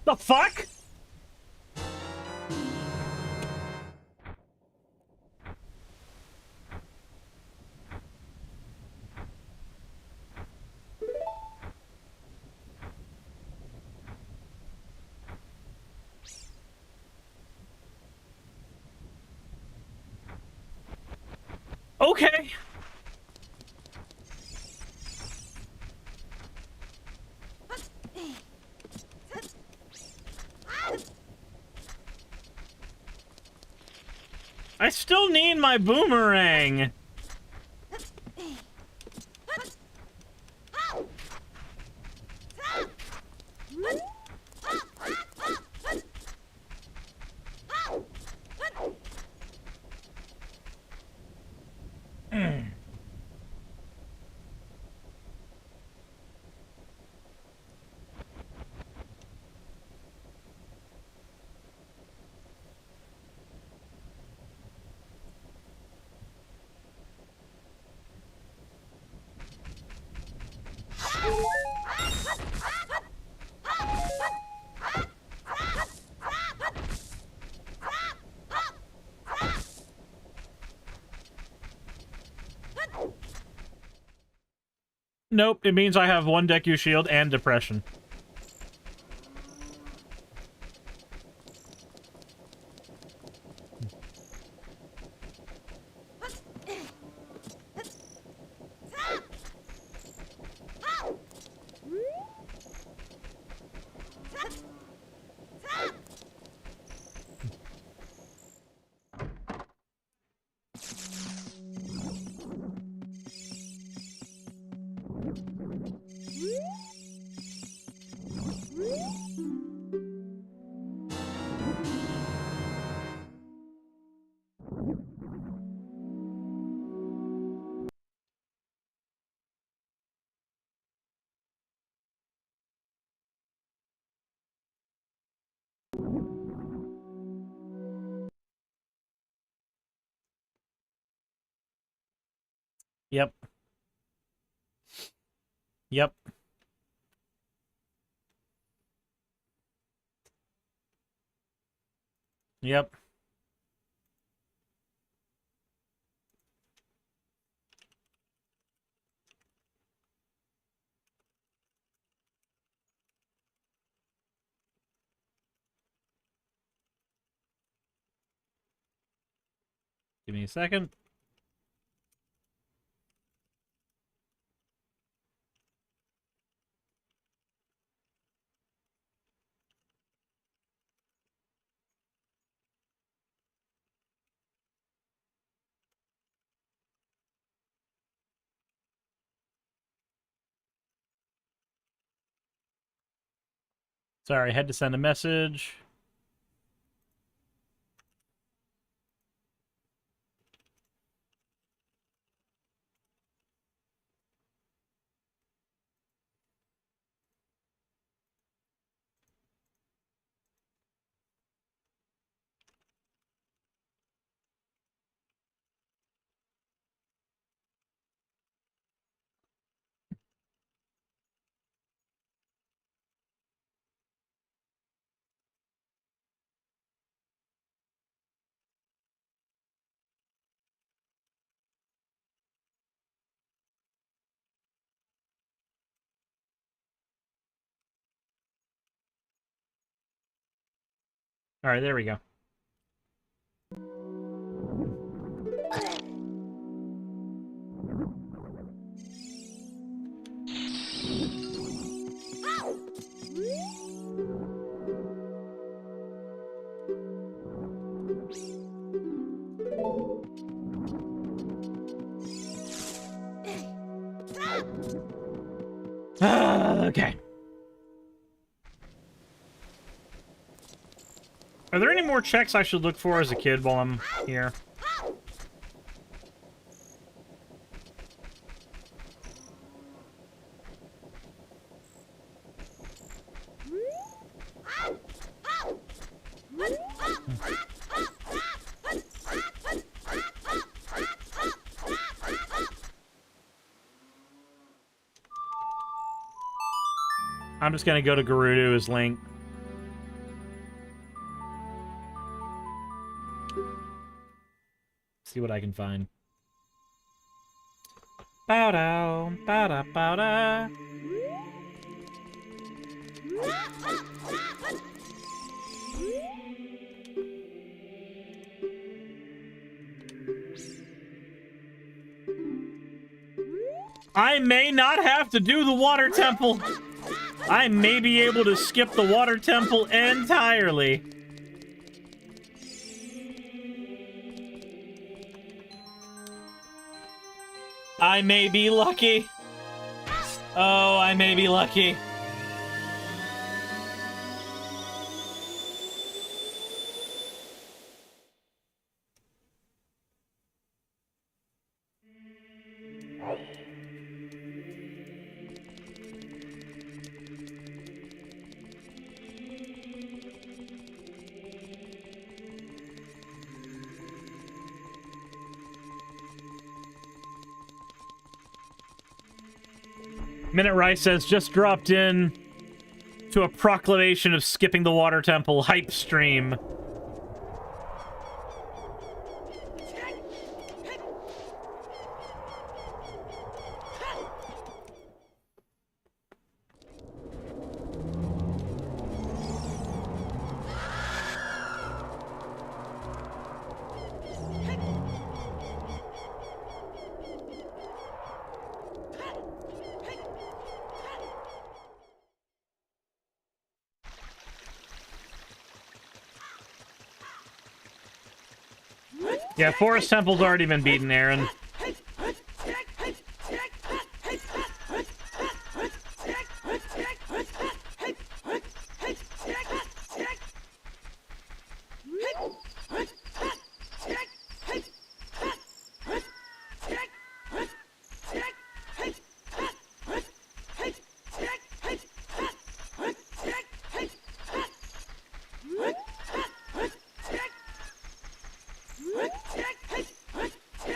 The fuck? Okay. I still need my boomerang. Nope, it means I have one Deku Shield and Depression. Yep. Yep. Yep. Give me a second. Sorry, I had to send a message. All right, there we go. Okay. Are there any more checks I should look for as a kid while I'm here? I'm just gonna go to Gerudo as Link. See what I can find. Bow-dow, bow-da, bow-da. I may not have to do the water temple. I may be able to skip the water temple entirely. I may be lucky. Oh, I may be lucky. Minute Rice says, just dropped in to a proclamation of skipping the water temple hype stream. Yeah, Forest Temple's already been beaten, Aaron.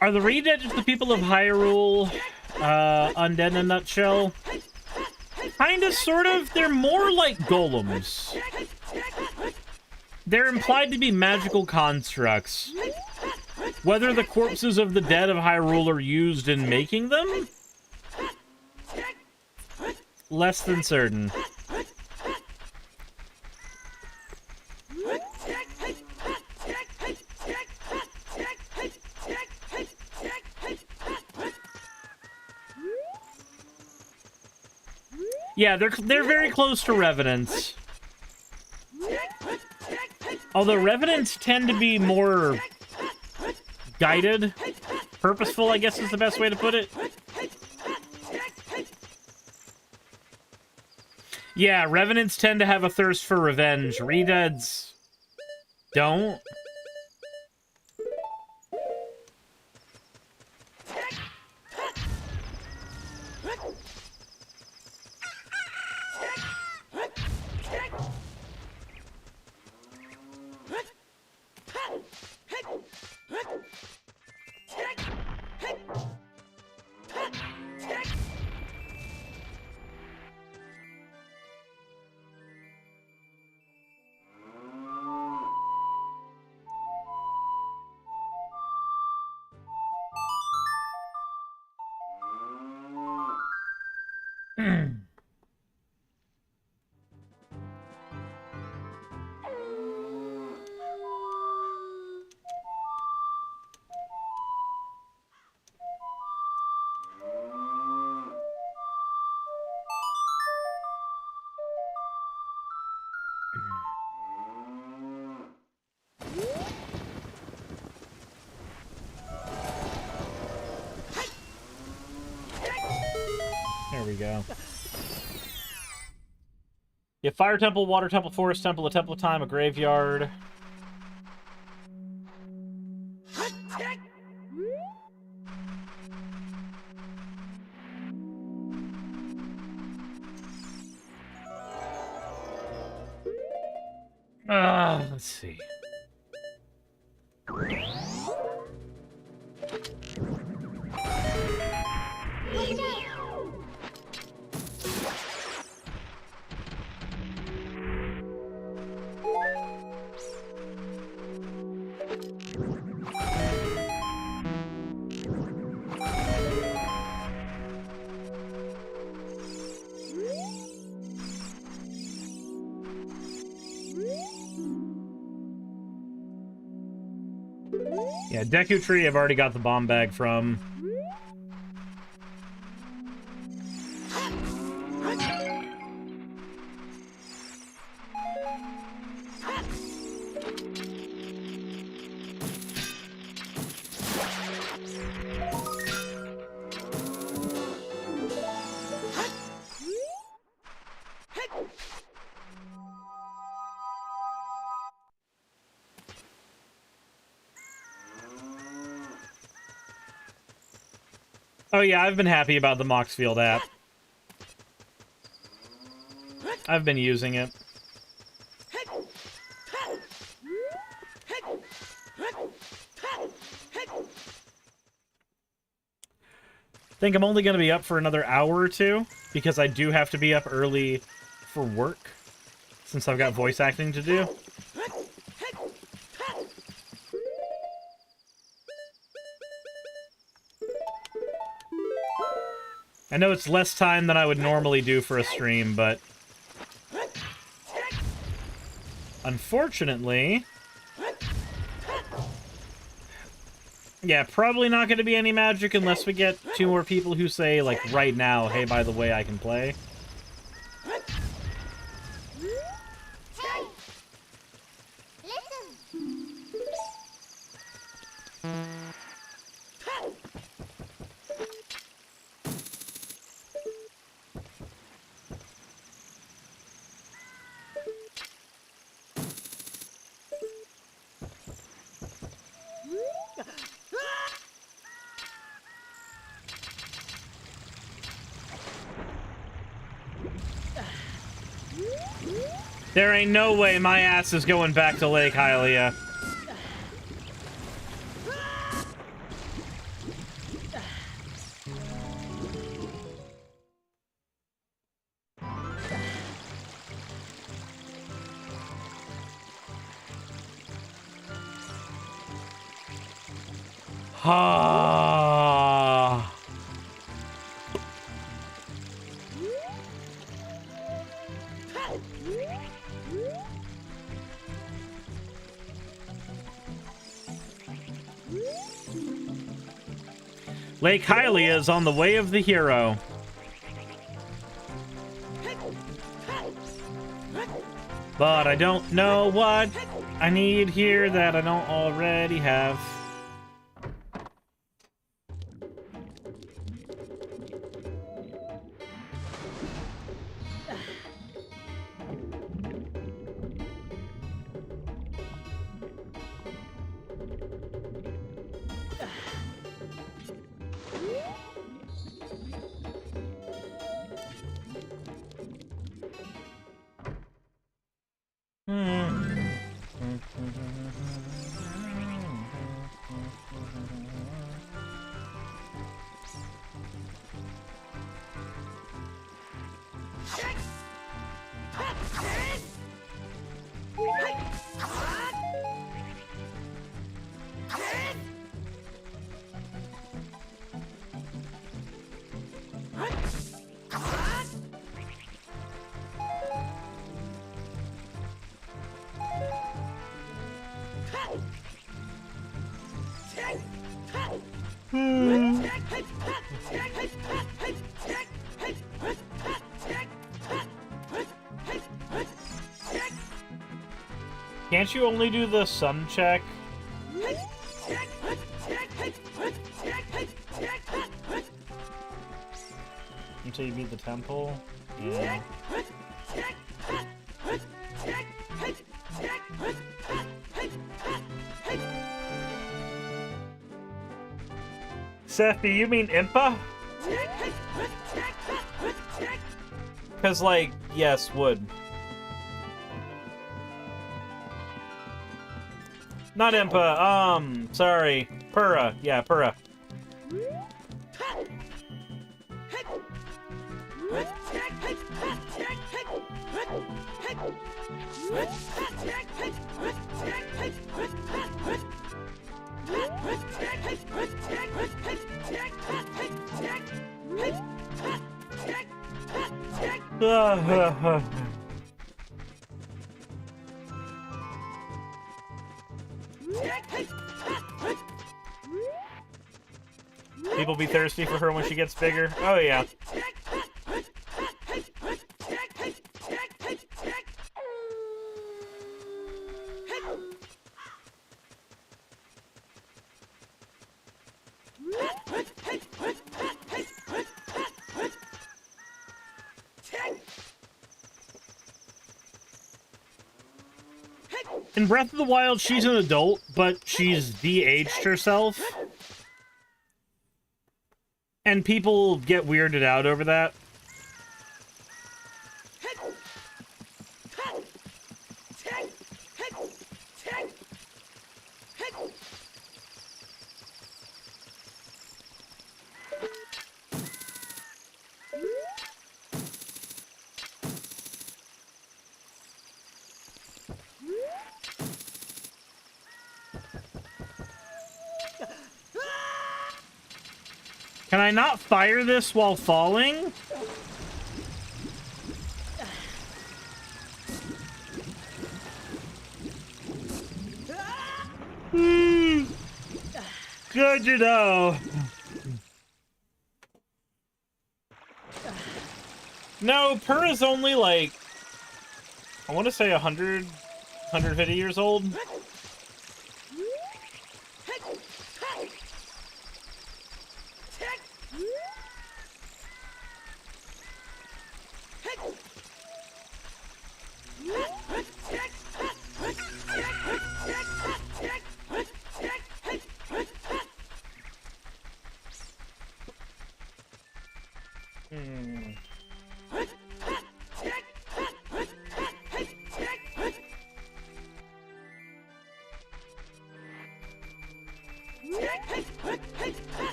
Are the Redead just the people of Hyrule undead in a nutshell? Kinda, sort of. They're more like golems. They're implied to be magical constructs. Whether the corpses of the dead of Hyrule are used in making them? Less than certain. Yeah, they're very close to Revenants. Although Revenants tend to be more guided. Purposeful, I guess is the best way to put it. Yeah, Revenants tend to have a thirst for revenge. Redeads don't. There we go. Yeah, Fire Temple, Water Temple, Forest Temple, a Temple of Time, a Graveyard. Let's see. Yeah, Deku Tree I've already got the bomb bag from. Oh yeah, I've been happy about the Moxfield app. I've been using it. I think I'm only going to be up for another hour or two, because I do have to be up early for work, since I've got voice acting to do. I know it's less time than I would normally do for a stream, but unfortunately, yeah, probably not going to be any magic unless we get 2 more people who say, like, right now, hey, by the way, I can play. There ain't no way my ass is going back to Lake Hylia. Ah. Lake Hylia is on the way of the hero. But I don't know what I need here that I don't already have. Can't you only do the sun check? Until you beat the temple? Yeah. Seth, do you mean Impa? Because, like, yes, would. Not Impa, sorry. Purra. Yeah, Purra. People be thirsty for her when she gets bigger. Oh, yeah. In Breath of the Wild, she's an adult, but she's de-aged herself. And people get weirded out over that. Can I not fire this while falling? Good to know. No, Purra's only like, I want to say 100, 150 years old.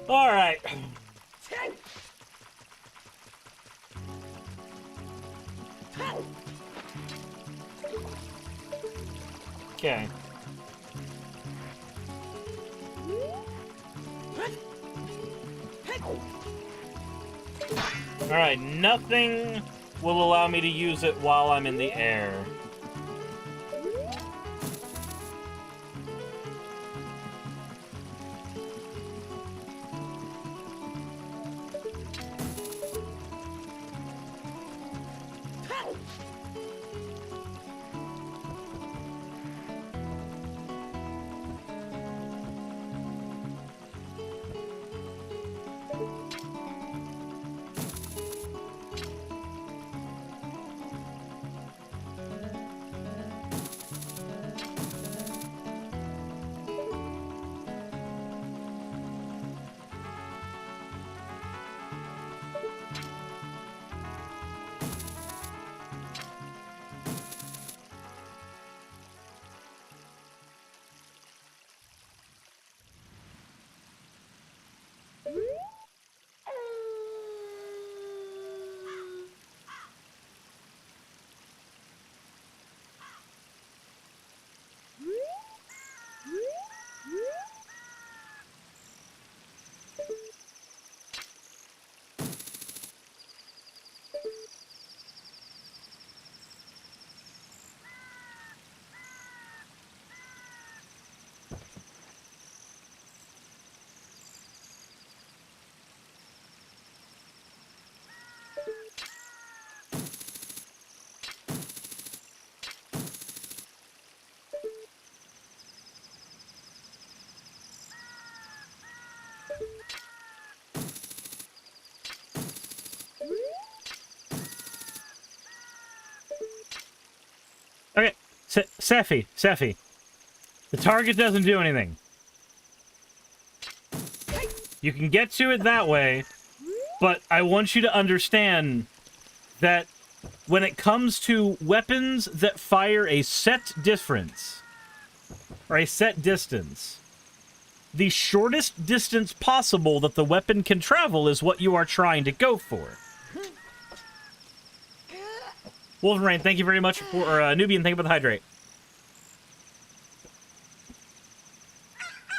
All right. Okay. Alright, nothing will allow me to use it while I'm in the air. Okay, Sephi. The target doesn't do anything. You can get to it that way, but I want you to understand that when it comes to weapons that fire a set difference, or a set distance, the shortest distance possible that the weapon can travel is what you are trying to go for. Wolverine, thank you very much for, Nubian, thank you for the hydrate.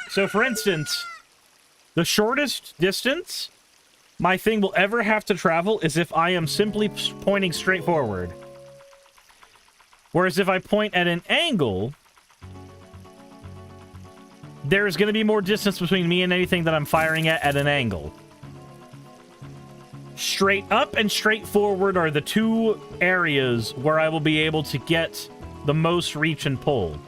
So, for instance, the shortest distance my thing will ever have to travel is if I am simply pointing straight forward. Whereas if I point at an angle, there's going to be more distance between me and anything that I'm firing at an angle. Straight up and straight forward are the two areas where I will be able to get the most reach and pull.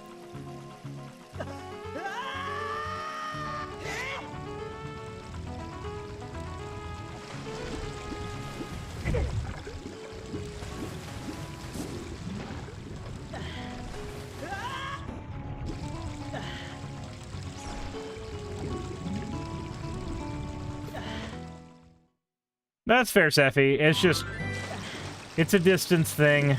That's fair, Sephi. It's just... it's a distance thing.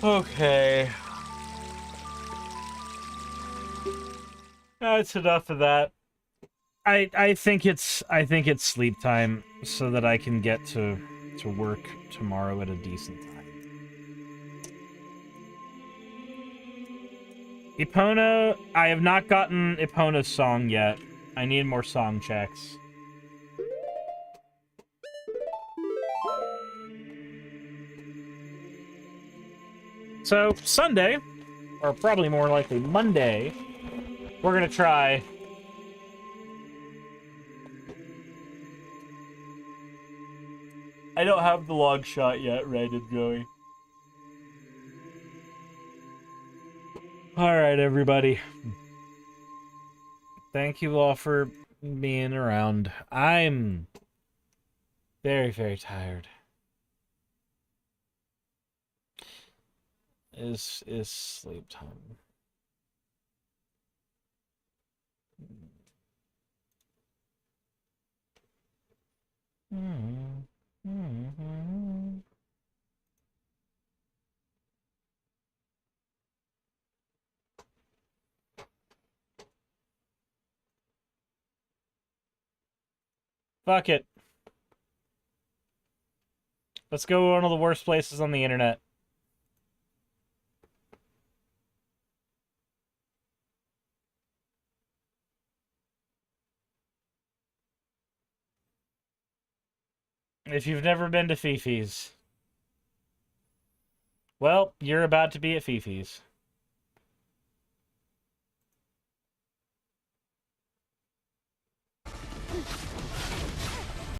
Okay. That's enough of that. I think it's sleep time so that I can get to work tomorrow at a decent time. Epona, I have not gotten Epona's song yet. I need more song checks. So, Sunday, or probably more likely Monday, we're gonna try... I don't have the log shot yet, Rated Joey. Alright, everybody. Thank you all for being around. I'm Very, very tired. Is sleep time. Fuck it. Let's go to one of the worst places on the internet. If you've never been to Fifi's, well, you're about to be at Fifi's.